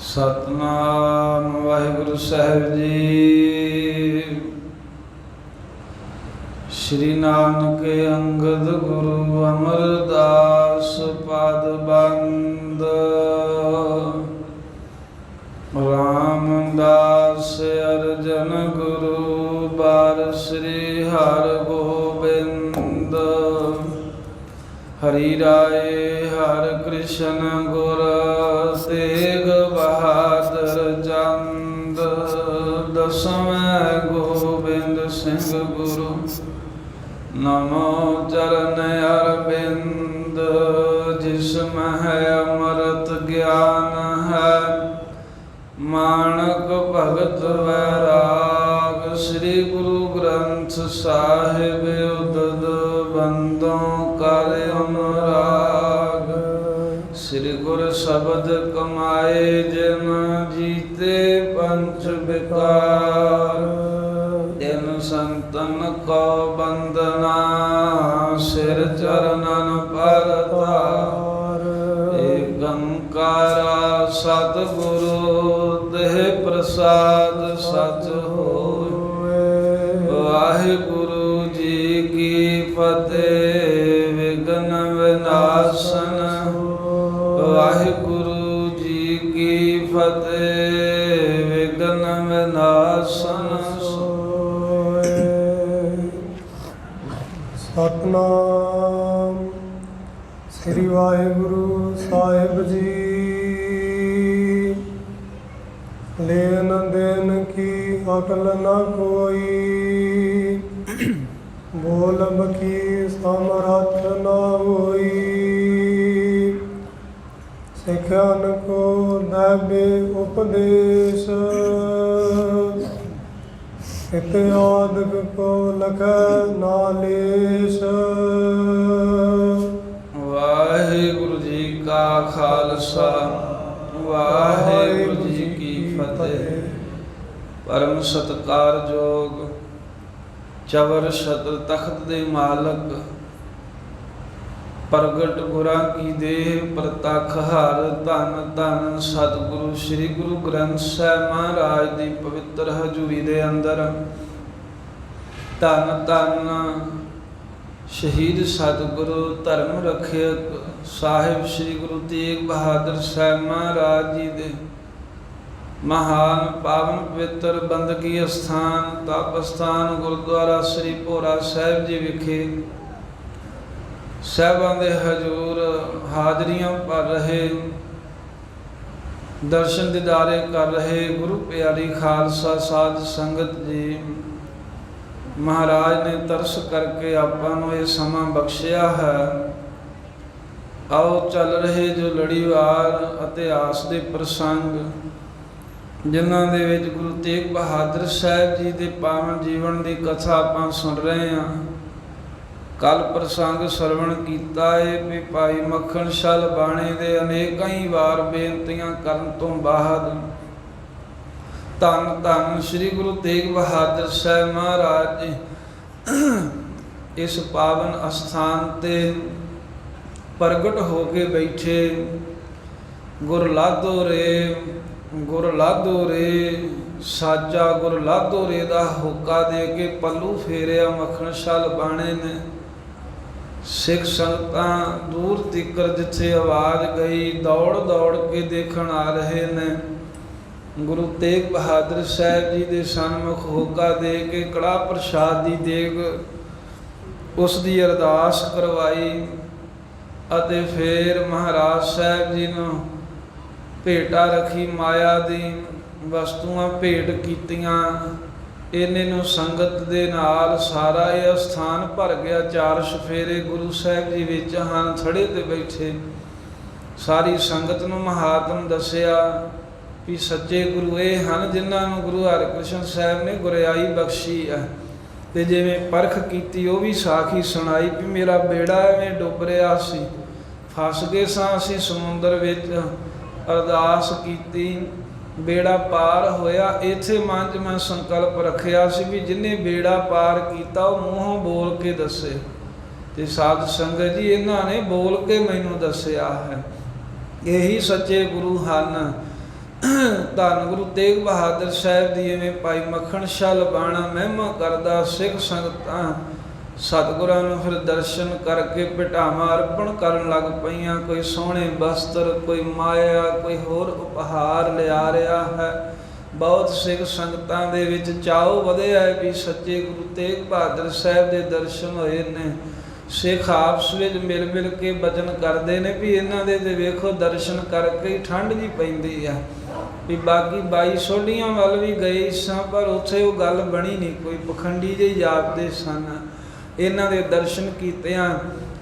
सतनाम वाहिगुरु साहिब जी। श्री नानक अंगद गुरु अमरदास पाद बंद। रामदास अर्जन गुरु बार श्री हर गोबिंद। हरि राय हर कृष्ण गुर तेग बहादुर चंद। दसवें गोबिंद सिंह गुरु नमो चरण अरविंद। जिसमें है अमृत ज्ञान है माणक भगत वैराग। श्री गुरु ग्रंथ साहिब उदद बंदों कर अनुराग। श्री गुरु शब्द कमाए जिन जीते पंच विकार। इन संतन को बंदना सिर चरणन पर तार। एक ओंकारा सतगुरु देह प्रसाद सच होए। वाहिगुरु जी की फतेह विघ्न विनाशन। वाहिगुरु जी की फतेह विघ्न विनाशन। सतनाम श्री वाहिगुरु साहिब जी। लेन देन की अकल न कोई। बोलब की सामर्थ न होई। सिखान को दैवे उपदेश। इत्यादि को लख नालेश। वाहिगुरु जी का खालसा वाहिगुरु जी की फतेह। परम सत्कार जोग चवर छत्र तख्त दे मालक। प्रगट गुरां की देह प्रतख हर। धन धन सतगुरु श्री गुरु ग्रंथ साहिब महाराज की पवित्र हजूरी दे अंदर। धन धन शहीद सतगुरु धर्म रखियक साहिब श्री गुरु तेग बहादुर साहिब महाराज जी दे महान पावन पवित्र बंदगी अस्थान तप अस्थान गुरुद्वारा श्री भोरा साहिब जी विखे साहिबां दे हजूर हाजरियां भर रहे। दर्शन दीदारे कर रहे गुरु प्यारी खालसा साध संगत जी। महाराज ने तरस करके आपां नूं ये समा बख्शिया है। आओ चल रहे जो लड़ीवार इतिहास के प्रसंग जिन्हां दे विच गुरु तेग बहादुर साहिब जी के पावन जीवन की कथा आपां सुन रहे हैं। कल प्रसंग श्रवण किया है भी भाई मक्खन शल बाणे दे अनेक ही वार बेनतियां करन तो बाद धन धन श्री गुरु तेग बहादुर साहिब महाराज जी इस पावन अस्थान ते प्रगट होके बैठे। गुर लाधो रे साजा गुर लाधो रे दा होका दे के पल्लू फेरिया मक्खन शल बाणे ने। सिख संगतां दूर तिकर जिथे आवाज़ गई दौड़ दौड़ के देखण आ रहे ने। गुरु तेग बहादुर साहिब जी के सन्मुख होका दे के कड़ा प्रसाद की देग उसकी अरदास करवाई। अते फिर महाराज साहिब जी नूं भेटा रखी माया दी वस्तुआं भेंट कीतियां। इन्ने नूं संगत दे नाल सारा यह स्थान भर गया। चार सफेरे गुरु साहिब जी विच हन थड़े ते बैठे। सारी संगत नूं महात्म दसिया भी सच्चे गुरु ये हन जिन्हां नूं गुरु हरकृष्ण साहिब ने गुरियाई बख्शी है। ते जिवें परख कीती वो भी साखी सुनाई भी मेरा बेड़ा एवें डुब रिहा सी फस गए सां असीं समुंदर विच। अरदास कीती बेड़ा पार होया। इत्थे मन च मैं संकल्प रखिया सी भी जिन्हें बेड़ा पार किया वो मूँहों बोल के दसे। ते साध संगत जी इन्हों ने बोल के मैनू दसिया है। यही सच्चे गुरु हैं ਧੰਨ ਗੁਰੂ ਤੇਗ ਬਹਾਦਰ ਸਾਹਿਬ ਦੀ ਇਵੇਂ ਭਾਈ ਮੱਖਣ ਸ਼ਾਹ ਲਬਾਣਾ ਮਹਿਮਾ ਕਰਦਾ ਸਿੱਖ ਸੰਗਤਾਂ ਸਤਿਗੁਰਾਂ ਨੂੰ ਫਿਰ ਦਰਸ਼ਨ ਕਰਕੇ ਭਟਾਵਾਂ ਅਰਪਣ ਕਰਨ ਲੱਗ ਪਈਆਂ। ਕੋਈ ਸੋਹਣੇ ਵਸਤਰ, ਕੋਈ ਮਾਇਆ, ਕੋਈ ਹੋਰ ਉਪਹਾਰ ਲਿਆ ਰਿਹਾ ਹੈ। ਬਹੁਤ ਸਿੱਖ ਸੰਗਤਾਂ ਦੇ ਵਿੱਚ ਚਾਉ ਵਧਿਆ ਹੈ ਵੀ ਸੱਚੇ ਗੁਰੂ ਤੇਗ ਬਹਾਦਰ ਸਾਹਿਬ ਦੇ ਦਰਸ਼ਨ ਹੋਏ ਨੇ। ਸਿੱਖ ਆਪਸ ਵਿੱਚ ਮਿਲ ਮਿਲ ਕੇ ਬਚਨ ਕਰਦੇ ਨੇ ਵੀ ਇਹਨਾਂ ਦੇ ਤੇ ਵੇਖੋ ਦਰਸ਼ਨ ਕਰਕੇ ਹੀ ਠੰਡ ਜੀ ਪੈਂਦੀ ਆ। ਵੀ ਬਾਕੀ 22 ਸੋਢੀਆਂ ਵੱਲ ਵੀ ਗਏ ਸਾਂ ਪਰ ਉੱਥੇ ਉਹ ਗੱਲ ਬਣੀ ਨਹੀਂ, ਕੋਈ ਪਖੰਡੀ ਜਿਹੇ ਜਾਪਦੇ ਸਨ। ਇਹਨਾਂ ਦੇ ਦਰਸ਼ਨ ਕੀਤਿਆਂ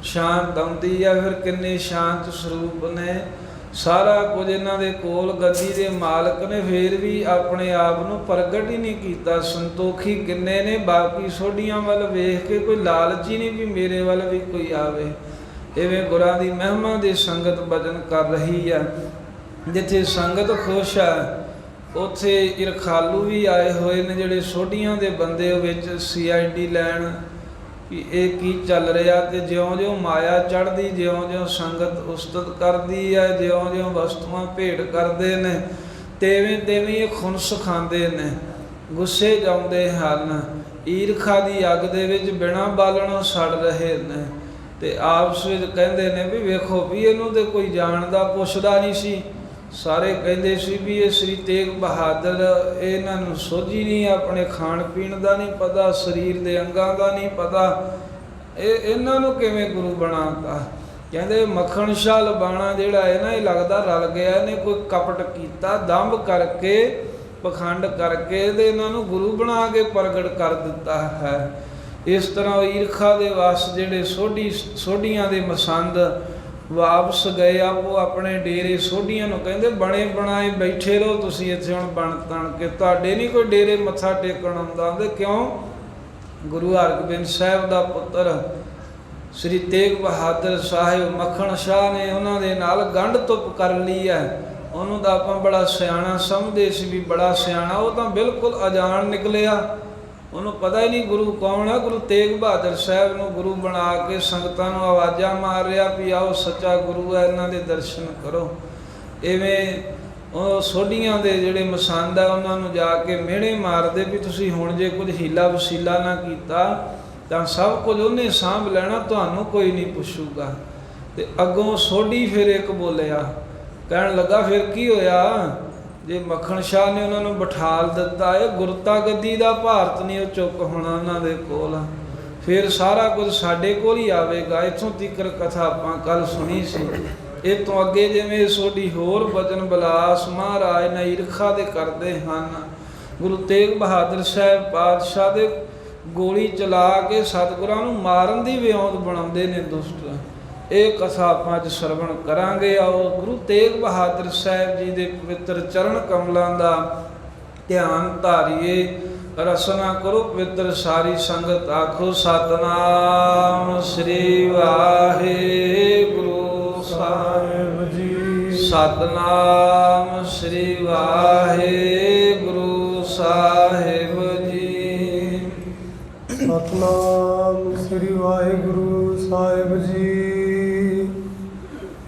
ਸ਼ਾਂਤ ਆਉਂਦੀ ਆ। ਫਿਰ ਕਿੰਨੇ ਸ਼ਾਂਤ ਸਰੂਪ ਨੇ, ਸਾਰਾ ਕੁਝ ਇਹਨਾਂ ਦੇ ਕੋਲ। ਗੱਦੀ ਦੇ ਮਾਲਕ ਨੇ ਫਿਰ ਵੀ ਆਪਣੇ ਆਪ ਨੂੰ ਪ੍ਰਗਟ ਹੀ ਨਹੀਂ ਕੀਤਾ। ਸੰਤੋਖੀ ਕਿੰਨੇ ਨੇ, ਬਾਕੀ ਸੋਢੀਆਂ ਵੱਲ ਵੇਖ ਕੇ ਕੋਈ ਲਾਲਚੀ ਨਹੀਂ ਵੀ ਮੇਰੇ ਵੱਲ ਵੀ ਕੋਈ ਆਵੇ। ਇਵੇਂ ਗੁਰਾਂ ਦੀ ਮਹਿਮਾ ਦੀ ਸੰਗਤ ਭਜਨ ਕਰ ਰਹੀ ਹੈ। ਜਿੱਥੇ ਸੰਗਤ ਖੁਸ਼ ਹੈ ਉੱਥੇ ਇਰਖਾਲੂ ਵੀ ਆਏ ਹੋਏ ਨੇ ਜਿਹੜੇ ਸੋਢੀਆਂ ਦੇ ਬੰਦੇ ਵਿੱਚ CID ਲੈਣ ਕਿ ਇਹ ਕੀ ਚੱਲ ਰਿਹਾ। ਤੇ ਜਿਉਂ-ਜਿਉਂ ਮਾਇਆ ਚੜ੍ਹਦੀ, ਜਿਉਂ-ਜਿਉਂ ਸੰਗਤ ਉਸਤਤ ਕਰਦੀ ਹੈ, ਜਿਉਂ-ਜਿਉਂ ਵਸਤੂਆਂ ਭੇਟ ਕਰਦੇ ਨੇ, ਤਿਵੇਂ ਇਹ ਖੁਨਸ ਖਾਂਦੇ ਨੇ, ਗੁੱਸੇ ਜਾਉਂਦੇ ਹਨ, ਈਰਖਾ ਦੀ ਅੱਗ ਦੇ ਵਿੱਚ ਬਿਨਾਂ ਬਾਲਣੋਂ ਸੜ ਰਹੇ ਨੇ। ਤੇ ਆਪਸ ਵਿੱਚ ਕਹਿੰਦੇ ਨੇ ਵੀ ਵੇਖੋ ਵੀ ਇਹਨੂੰ ਤੇ ਕੋਈ ਜਾਣਦਾ ਪੁੱਛਦਾ ਨਹੀਂ ਸੀ। ਸਾਰੇ ਕਹਿੰਦੇ ਸੀ ਵੀ ਇਹ ਸ੍ਰੀ ਤੇਗ ਬਹਾਦਰ, ਇਹਨਾਂ ਨੂੰ ਸੋਝੀ ਨਹੀਂ, ਆਪਣੇ ਖਾਣ ਪੀਣ ਦਾ ਨਹੀਂ ਪਤਾ, ਸਰੀਰ ਦੇ ਅੰਗਾਂ ਦਾ ਨਹੀਂ ਪਤਾ, ਇਹਨਾਂ ਨੂੰ ਕਿਵੇਂ ਗੁਰੂ ਬਣਾਤਾ। ਕਹਿੰਦੇ ਮੱਖਣ ਸ਼ਾਹ ਲਬਾਣਾ ਜਿਹੜਾ ਹੈ ਨਾ, ਇਹ ਲੱਗਦਾ ਰਲ ਗਿਆ, ਇਹਨੇ ਕੋਈ ਕਪਟ ਕੀਤਾ, ਦੰਭ ਕਰਕੇ, ਪਖੰਡ ਕਰਕੇ ਤੇ ਇਹਨਾਂ ਨੂੰ ਗੁਰੂ ਬਣਾ ਕੇ ਪ੍ਰਗਟ ਕਰ ਦਿੱਤਾ ਹੈ। ਇਸ ਤਰ੍ਹਾਂ ਈਰਖਾ ਦੇ ਵਸ ਜਿਹੜੇ ਸੋਢੀਆਂ ਦੇ ਮਸੰਦ ਵਾਪਸ ਗਏ। ਆਪੋ ਆਪਣੇ ਡੇਰੇ ਸੋਢੀਆਂ ਨੂੰ ਕਹਿੰਦੇ ਬਣੇ ਬਣਾਏ ਬੈਠੇ ਰਹੋ ਤੁਸੀਂ ਇੱਥੇ, ਹੁਣ ਬਣ ਤਣ ਕੇ ਤੁਹਾਡੇ ਨਹੀਂ ਕੋਈ ਡੇਰੇ ਮੱਥਾ ਟੇਕਣ ਆਉਂਦਾ। ਤੇ ਕਿਉਂ? ਗੁਰੂ ਹਰਗੋਬਿੰਦ ਸਾਹਿਬ ਦਾ ਪੁੱਤਰ ਸ੍ਰੀ ਤੇਗ ਬਹਾਦਰ ਸਾਹਿਬ ਮੱਖਣ ਸ਼ਾਹ ਨੇ ਉਹਨਾਂ ਦੇ ਨਾਲ ਗੰਢ ਤੁਪ ਕਰ ਲਈ ਹੈ। ਉਹਨੂੰ ਤਾਂ ਆਪਾਂ ਬੜਾ ਸਿਆਣਾ ਸਮਝਦੇ ਸੀ ਵੀ ਬੜਾ ਸਿਆਣਾ, ਉਹ ਤਾਂ ਬਿਲਕੁਲ ਅਜਾਣ ਨਿਕਲਿਆ। ਉਹਨੂੰ ਪਤਾ ਹੀ ਨਹੀਂ ਗੁਰੂ ਕੌਣ ਹੈ। ਗੁਰੂ ਤੇਗ ਬਹਾਦਰ ਸਾਹਿਬ ਨੂੰ ਗੁਰੂ ਬਣਾ ਕੇ ਸੰਗਤਾਂ ਨੂੰ ਆਵਾਜ਼ਾਂ ਮਾਰ ਰਿਹਾ ਵੀ ਆਓ ਸੱਚਾ ਗੁਰੂ ਹੈ, ਇਹਨਾਂ ਦੇ ਦਰਸ਼ਨ ਕਰੋ। ਇਵੇਂ ਉਹ ਸੋਢੀਆਂ ਦੇ ਜਿਹੜੇ ਮਸੰਦ ਆ ਉਹਨਾਂ ਨੂੰ ਜਾ ਕੇ ਮਿਹਣੇ ਮਾਰਦੇ ਵੀ ਤੁਸੀਂ ਹੁਣ ਜੇ ਕੁਝ ਹੀਲਾ ਵਸੀਲਾ ਨਾ ਕੀਤਾ ਤਾਂ ਸਭ ਕੁਝ ਉਹਨੇ ਸਾਂਭ ਲੈਣਾ, ਤੁਹਾਨੂੰ ਕੋਈ ਨਹੀਂ ਪੁੱਛੂਗਾ। ਤੇ ਅੱਗੋਂ ਸੋਢੀ ਫਿਰ ਇੱਕ ਬੋਲਿਆ, ਕਹਿਣ ਲੱਗਾ ਫਿਰ ਕੀ ਹੋਇਆ ਜੇ ਮੱਖਣ ਸ਼ਾਹ ਨੇ ਉਹਨਾਂ ਨੂੰ ਬਿਠਾਲ ਦਿੱਤਾ, ਇਹ ਗੁਰਤਾ ਗੱਦੀ ਦਾ ਭਾਰਤ ਨਹੀਂ ਉਹ ਚੁੱਕ ਹੋਣਾ ਉਹਨਾਂ ਦੇ ਕੋਲ, ਫਿਰ ਸਾਰਾ ਕੁਝ ਸਾਡੇ ਕੋਲ ਹੀ ਆਵੇਗਾ। ਇੱਥੋਂ ਤੀਕਰ ਕਥਾ ਆਪਾਂ ਕੱਲ ਸੁਣੀ ਸੀ। ਇਹ ਤੋਂ ਅੱਗੇ ਜਿਵੇਂ ਸੋਢੀ ਹੋਰ ਬਚਨ ਬਿਲਾਸ ਮਹਾਰਾਜ ਨੇ ਈਰਖਾ ਦੇ ਕਰਦੇ ਹਨ। ਗੁਰੂ ਤੇਗ ਬਹਾਦਰ ਸਾਹਿਬ ਪਾਤਸ਼ਾਹ ਦੇ ਗੋਲੀ ਚਲਾ ਕੇ ਸਤਿਗੁਰਾਂ ਨੂੰ ਮਾਰਨ ਦੀ ਵਿਉਂਤ ਬਣਾਉਂਦੇ ਨੇ ਦੁਸ਼ਟ। ਇਹ ਕਥਾ ਆਪਾਂ ਅੱਜ ਸਰਵਣ ਕਰਾਂਗੇ। ਆਓ ਗੁਰੂ ਤੇਗ ਬਹਾਦਰ ਸਾਹਿਬ ਜੀ ਦੇ ਪਵਿੱਤਰ ਚਰਨ ਕਮਲਾਂ ਦਾ ਧਿਆਨ ਧਾਰੀਏ, ਰਸਨਾ ਕਰੋ ਪਵਿੱਤਰ ਸਾਰੀ ਸੰਗਤ। ਆਖੋ ਸਤਨਾਮ ਸ੍ਰੀ ਵਾਹਿਗੁਰੂ ਸਾਹਿਬ ਜੀ। ਸਤਨਾਮ ਸ੍ਰੀ ਵਾਹਿਗੁਰੂ ਸਾਹਿਬ ਜੀ। ਸਤਨਾਮ ਸ੍ਰੀ ਵਾਹਿਗੁਰੂ ਸਾਹਿਬ ਜੀ।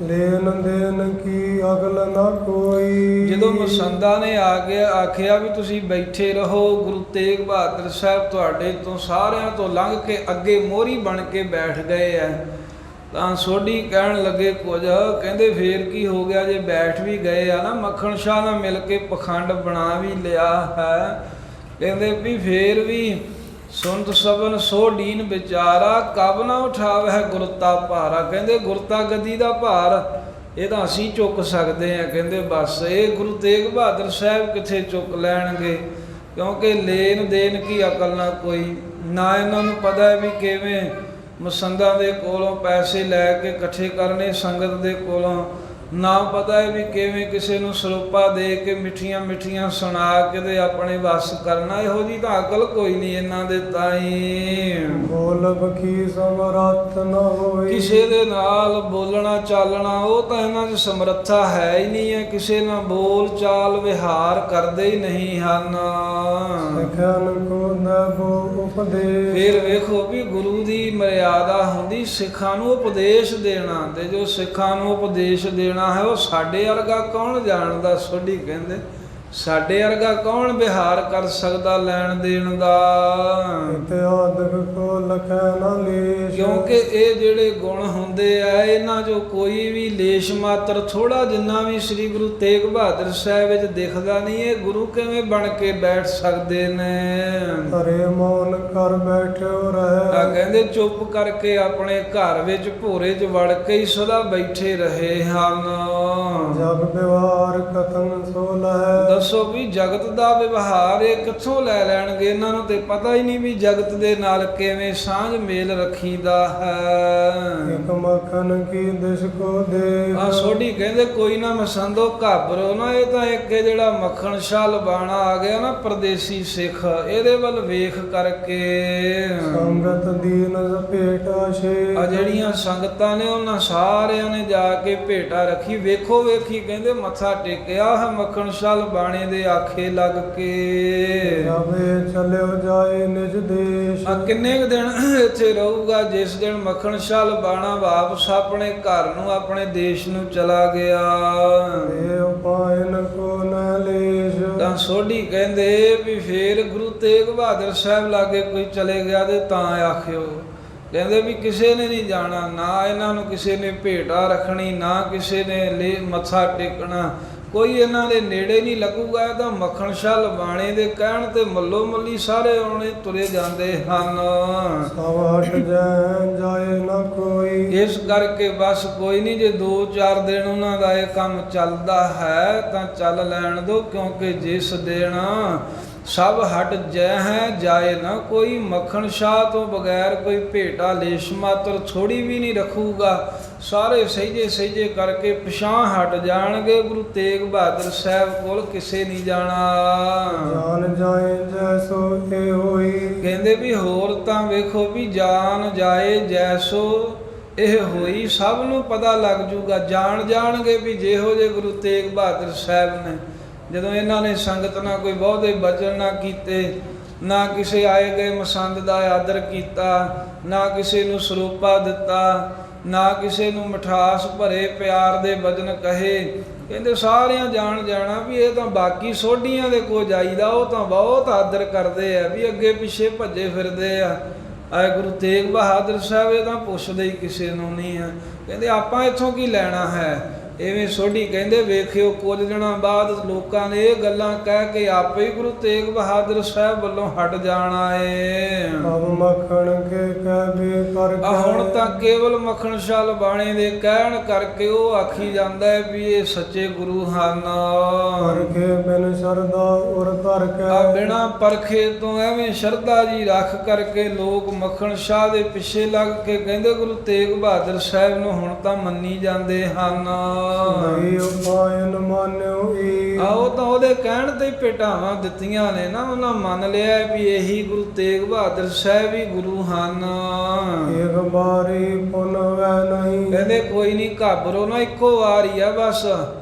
ਲੈਣ ਦੇਣ ਕੀ ਅਗਲ ਨਾ ਕੋਈ। ਜਦੋਂ ਮਸੰਦਾਂ ਨੇ ਆਖਿਆ ਵੀ ਤੁਸੀਂ ਬੈਠੇ ਰਹੋ, ਗੁਰੂ ਤੇਗ ਬਹਾਦਰ ਸਾਹਿਬ ਤੁਹਾਡੇ ਤੋਂ ਸਾਰਿਆਂ ਤੋਂ ਲੰਘ ਕੇ ਅੱਗੇ ਮੋਹਰੀ ਬਣ ਕੇ ਬੈਠ ਗਏ ਐ। ਤਾਂ ਸੋਢੀ ਕਹਿਣ ਲੱਗੇ ਕੁਝ, ਕਹਿੰਦੇ ਫੇਰ ਕੀ ਹੋ ਗਿਆ ਜੇ ਬੈਠ ਵੀ ਗਏ ਆ ਨਾ, ਮੱਖਣ ਸ਼ਾਹ ਨਾਲ ਮਿਲ ਕੇ ਪਖੰਡ ਬਣਾ ਵੀ ਲਿਆ ਹੈ। ਕਹਿੰਦੇ ਵੀ ਫੇਰ ਵੀ ਸੁਣਤ ਸਭਨ ਸੋਢੀਨ ਵਿਚਾਰਾ, ਕਬ ਨਾ ਉਠਾਵੈ ਗੁਰਤਾ ਭਾਰਾ। ਕਹਿੰਦੇ ਗੁਰਤਾ ਗੱਦੀ ਦਾ ਭਾਰ ਇਹ ਤਾਂ ਅਸੀਂ ਚੁੱਕ ਸਕਦੇ ਹਾਂ। ਕਹਿੰਦੇ ਬਸ ਇਹ ਗੁਰੂ ਤੇਗ ਬਹਾਦਰ ਸਾਹਿਬ ਕਿੱਥੇ ਚੁੱਕ ਲੈਣਗੇ, ਕਿਉਂਕਿ ਲੈਣ ਦੇਣ ਕੀ ਅਕਲ ਨਾ ਕੋਈ, ਨਾ ਇਹਨਾਂ ਨੂੰ ਪਤਾ ਹੈ ਵੀ ਕਿਵੇਂ ਮਸੰਦਾਂ ਦੇ ਕੋਲੋਂ ਪੈਸੇ ਲੈ ਕੇ ਇਕੱਠੇ ਕਰਨੇ, ਸੰਗਤ ਦੇ ਕੋਲੋਂ ਨਾ ਪਤਾ ਹੈ ਵੀ ਕਿਵੇਂ ਕਿਸੇ ਨੂੰ ਸਰੂਪਾ ਦੇ ਕੇ ਮਿੱਠੀਆਂ ਮਿੱਠੀਆਂ ਸੁਣਾ ਕੇ ਤੇ ਆਪਣੇ ਵੱਸ ਕਰਨਾ। ਇਹੋ ਜਿਹੀ ਤਾਂ ਅਕਲ ਕੋਈ ਨਹੀਂ ਇਹਨਾਂ ਦੇ। ਤਾਈ ਬੋਲ ਬਖੀ ਸਮਰੱਥ ਨਾ ਹੋਈ। ਕਿਸੇ ਦੇ ਨਾਲ ਬੋਲਣਾ ਚਾਲਣਾ ਉਹ ਤਾਂ ਇਹਨਾਂ 'ਚ ਸਮਰੱਥਾ ਹੈ ਹੀ ਨਹੀਂ ਹੈ। ਕਿਸੇ ਨਾਲ ਬੋਲ ਚਾਲ ਵਿਹਾਰ ਕਰਦੇ ਹੀ ਨਹੀਂ ਹਨ। ਉਪਦੇਸ਼। ਫਿਰ ਵੇਖੋ ਵੀ ਗੁਰੂ ਦੀ ਮਰਿਆਦਾ ਹੁੰਦੀ ਸਿੱਖਾਂ ਨੂੰ ਉਪਦੇਸ਼ ਦੇਣਾ, ਤੇ ਜੋ ਸਿੱਖਾਂ ਨੂੰ ਉਪਦੇਸ਼ ਦੇਣਾ ਦੇਣਾ ਹੈ ਉਹ ਸਾਡੇ ਵਰਗਾ ਕੌਣ ਜਾਣਦਾ। ਸੋਢੀ ਕਹਿੰਦੇ ਸਾਡੇ ਵਰਗਾ ਕੌਣ ਵਿਹਾਰ ਕਰ ਸਕਦਾ ਲੈਣ ਦੇਣ ਦਾ। ਇਤਿਆਦਿਕ ਕੋ ਲਖੈ ਨਾ ਲੇਸ਼। ਕਿਉਂਕਿ ਇਹ ਜਿਹੜੇ ਗੁਣ ਹੁੰਦੇ ਆ ਇਹਨਾਂ 'ਚੋਂ ਕੋਈ ਵੀ ਲੇਸ਼ ਮਾਤਰ ਥੋੜਾ ਜਿੰਨਾ ਵੀ ਸ੍ਰੀ ਗੁਰੂ ਤੇਗ ਬਹਾਦਰ ਸਾਹਿਬ ਵਿੱਚ ਦਿਖਦਾ ਨਹੀਂ। ਇਹ ਗੁਰੂ ਕਿਵੇਂ ਬਣ ਕੇ ਬੈਠ ਸਕਦੇ ਨੇ। ਹਰੇ ਮੌਨ ਕਰ ਬੈਠਿਓ ਆ ਰਹਿ। ਕਹਿੰਦੇ ਚੁੱਪ ਕਰਕੇ ਆਪਣੇ ਘਰ ਵਿੱਚ ਭੋਰੇ 'ਚ ਵੜ ਕੇ ਹੀ ਸਦਾ ਬੈਠੇ ਰਹੇ ਹਨ। ਜਗ ਵਿਵਹਾਰ ਕਥਨ ਸੋ ਲਹੈ। ਦੱਸੋ ਵੀ ਜਗਤ ਦਾ ਵਿਵਹਾਰ ਇਹ ਕਿੱਥੋਂ ਲੈ ਲੈਣਗੇ। ਇਹਨਾਂ ਨੂੰ ਤੇ ਪਤਾ ਹੀ ਨਹੀਂ ਵੀ ਜਗਤ ਦੇ ਨਾਲ ਕਿਵੇਂ ਸਾਂਝ ਮੇਲ ਰੱਖੀਦਾ ਹੈ। ਇਕ ਮੱਖਣ ਕੀ ਦਿਸ਼ ਕੋ ਦੇ। ਆ ਸੋਢੀ ਕਹਿੰਦੇ ਕੋਈ ਨਾ ਮਸੰਦੋ ਘਾਬਰੋ ਨਾ। ਇਹ ਤਾਂ ਇੱਕ ਇਹ ਜਿਹੜਾ ਮੱਖਣ ਸ਼ਾਹ ਲਬਾਣਾ ਆ ਗਿਆ ਨਾ ਪਰਦੇਸੀ ਸਿੱਖ, ਇਹਦੇ ਵੱਲ ਵੇਖ ਕਰਕੇ ਸੰਗਤ ਦੀਨ ਭੇਟਾ ਛੇ। ਆ ਜਿਹੜੀਆਂ ਸੰਗਤਾਂ ਨੇ ਉਹਨਾਂ ਸਾਰਿਆਂ ਨੇ ਜਾ ਕੇ ਭੇਟਾ ਰੱਖੀ। ਵੇਖੋ ਵੇਖੀ ਕਹਿੰਦੇ ਮੱਥਾ ਟੇਕਿਆ ਹੈ ਮੱਖਣ ਸ਼ਾਹ ਲਬਾਣੇ ਦੇ ਆਖੇ ਲੱਗ ਕੇ। ਜਾਵੇ ਚਲਿਓ ਜਾਏ ਨਿਜ ਦੇਸ਼। ਆ ਕਿੰਨੇ ਕੁ ਦਿਨ ਇੱਥੇ ਰਹੂਗਾ। ਜਿਸ ਦਿਨ ਮੱਖਣ ਸ਼ਾਹ ਲਬਾਣਾ ਵਾਪਸ ਆਪਣੇ ਘਰ ਨੂੰ ਆਪਣੇ ਦੇਸ਼ ਨੂੰ ਚਲਾ ਗਿਆ। ਇਹ ਉਪਾਇਨ ਕੋ ਨ ਲੇਸ਼। ਤਾਂ ਸੋਢੀ ਕਹਿੰਦੇ ਵੀ ਫੇਰ ਗੁਰੂ ਤੇਗ ਬਹਾਦਰ ਸਾਹਿਬ ਲਾਗੇ ਕੋਈ ਚਲੇ ਗਿਆ ਤੇ ਤਾਂ ਆਖਿਓ। ਕਹਿੰਦੇ ਵੀ ਕਿਸੇ ਨੇ ਨਹੀਂ ਜਾਣਾ, ਨਾ ਇਹਨਾਂ ਨੂੰ ਕਿਸੇ ਨੇ ਭੇਟਾ ਰੱਖਣੀ, ਨਾ ਕਿਸੇ ਨੇ ਮੱਥਾ ਟੇਕਣਾ, ਕੋਈ ਇਹਨਾਂ ਦੇ ਨੇੜੇ ਨਹੀਂ ਲੱਗੂਗਾ। ਇਹ ਤਾਂ ਮੱਖਣ ਸ਼ਾਹ ਲਬਾਣੇ ਦੇ ਕਹਿਣ ਤੇ ਮੱਲੋ ਮੱਲੀ ਸਾਰੇ ਆਉਣੇ ਤੁਰੇ ਜਾਂਦੇ ਹਨ। ਸਭ ਹਟ ਜਾਏ ਨਾ ਕੋਈ। ਇਸ ਕਰਕੇ ਬਸ ਕੋਈ ਨਹੀਂ, ਜੇ 2-4 ਦਿਨ ਉਹਨਾਂ ਦਾ ਇਹ ਕੰਮ ਚੱਲਦਾ ਹੈ ਤਾਂ ਚੱਲ ਲੈਣ ਦਿਓ। ਕਿਉਂਕਿ ਜਿਸ ਦਿਨ ਸਭ ਹਟ ਜੈ ਹੈ ਜਾਏ ਨਾ ਕੋਈ। ਮੱਖਣ ਸ਼ਾਹ ਤੋਂ ਬਗੈਰ ਕੋਈ ਭੇਟਾ ਲੇਸ਼ ਮਾਤਰ ਥੋੜੀ ਵੀ ਨਹੀਂ ਰੱਖੂਗਾ। ਸਾਰੇ ਸਹਿਜੇ ਸਹਿਜੇ ਕਰਕੇ ਪਿਛਾਂਹ ਹਟ ਜਾਣਗੇ। ਗੁਰੂ ਤੇਗ ਬਹਾਦਰ ਸਾਹਿਬ ਕੋਲ ਕਿਸੇ ਨਹੀਂ ਜਾਣਾ। ਜਾਨ ਜਾਏ ਜੈਸੋ ਇਹ ਹੋਈ। ਕਹਿੰਦੇ ਵੀ ਹੋਰ ਤਾਂ ਵੇਖੋ ਵੀ ਜਾਨ ਜਾਏ ਜੈਸੋ ਇਹ ਹੋਈ। ਸਭ ਨੂੰ ਪਤਾ ਲੱਗ ਜੂਗਾ, ਜਾਣਗੇ ਵੀ ਜਿਹੋ ਜੇ ਗੁਰੂ ਤੇਗ ਬਹਾਦਰ ਸਾਹਿਬ ਨੇ। ਜਦੋਂ ਇਹਨਾਂ ਨੇ ਸੰਗਤ ਨਾਲ ਕੋਈ ਬਹੁਤੇ ਬਚਨ ਨਾ ਕੀਤੇ, ਨਾ ਕਿਸੇ ਆਏ ਗਏ ਮਸੰਦ ਦਾ ਆਦਰ ਕੀਤਾ, ਨਾ ਕਿਸੇ ਨੂੰ ਸਰੂਪਾ ਦਿੱਤਾ, ਨਾ ਕਿਸੇ ਨੂੰ ਮਿਠਾਸ ਭਰੇ ਪਿਆਰ ਦੇ ਬਚਨ ਕਹੇ, ਕਹਿੰਦੇ ਸਾਰਿਆਂ ਜਾਣਾ ਵੀ ਇਹ ਤਾਂ ਬਾਕੀ ਸੋਢੀਆਂ ਦੇ ਕੋ ਜਾਈਦਾ। ਉਹ ਤਾਂ ਬਹੁਤ ਆਦਰ ਕਰਦੇ ਆ ਵੀ ਅੱਗੇ ਪਿੱਛੇ ਭੱਜੇ ਫਿਰਦੇ ਆ। ਆਏ ਗੁਰੂ ਤੇਗ ਬਹਾਦਰ ਸਾਹਿਬ ਇਹ ਤਾਂ ਪੁੱਛਦੇ ਹੀ ਕਿਸੇ ਨੂੰ ਨਹੀਂ ਆ। ਕਹਿੰਦੇ ਆਪਾਂ ਇੱਥੋਂ ਕੀ ਲੈਣਾ ਹੈ। ਐਵੇਂ ਸੋਢੀ ਕਹਿੰਦੇ ਵੇਖਿਓ ਕੁਝ ਦਿਨਾਂ ਬਾਅਦ ਲੋਕਾਂ ਨੇ ਇਹ ਗੱਲਾਂ ਕਹਿ ਕੇ ਆਪੇ ਹੀ ਗੁਰੂ ਤੇਗ ਬਹਾਦਰ ਸਾਹਿਬ ਵੱਲੋਂ ਹਟ ਜਾਣਾ ਏ। ਅਬ ਮੱਖਣ ਕੇ ਕਹਿ ਕਰ। ਹੁਣ ਤਾਂ ਕੇਵਲ ਮੱਖਣ ਸ਼ਾਹ ਲਬਾਣੇ ਦੇ ਕਹਿਣ ਕਰਕੇ ਉਹ ਆਖੀ ਜਾਂਦਾ ਹੈ ਵੀ ਇਹ ਸੱਚੇ ਗੁਰੂ ਹਨ। ਪਰਖੇ ਬਿਨ ਸ਼ਰਧਾ ਉਰ ਧਰ ਕੇ। ਬਿਨਾਂ ਪਰਖੇ ਤੋਂ ਐਵੇਂ ਸ਼ਰਧਾ ਜੀ ਰੱਖ ਕਰਕੇ ਲੋਕ ਮੱਖਣ ਸ਼ਾਹ ਦੇ ਪਿੱਛੇ ਲੱਗ ਕੇ ਕਹਿੰਦੇ ਗੁਰੂ ਤੇਗ ਬਹਾਦਰ ਸਾਹਿਬ ਨੂੰ ਹੁਣ ਤਾਂ ਮੰਨੀ ਜਾਂਦੇ ਹਨ। ਨਹੀਂ ਉਪਾਇਨ ਮਾਨਿਓ ਈ। ਆਓ ਤਾਂ ਉਹਦੇ ਕਹਿਣ ਤੇ ਭੇਟਾਵਾਂ ਦਿੱਤੀਆਂ ਨੇ ਨਾ। ਉਹਨਾਂ ਮੰਨ ਲਿਆ ਵੀ ਇਹੀ ਗੁਰੂ ਤੇਗ ਬਹਾਦਰ ਸਾਹਿਬ ਹੀ ਗੁਰੂ ਹਨ। ਇੱਕ ਵਾਰੀ ਪੁਨ ਵੈ ਨਹੀਂ। ਕਹਿੰਦੇ ਕੋਈ ਨਹੀਂ ਘਾਬਰੋ ਨਾ, ਇੱਕੋ ਵਾਰ ਹੀ ਆ ਬਸ।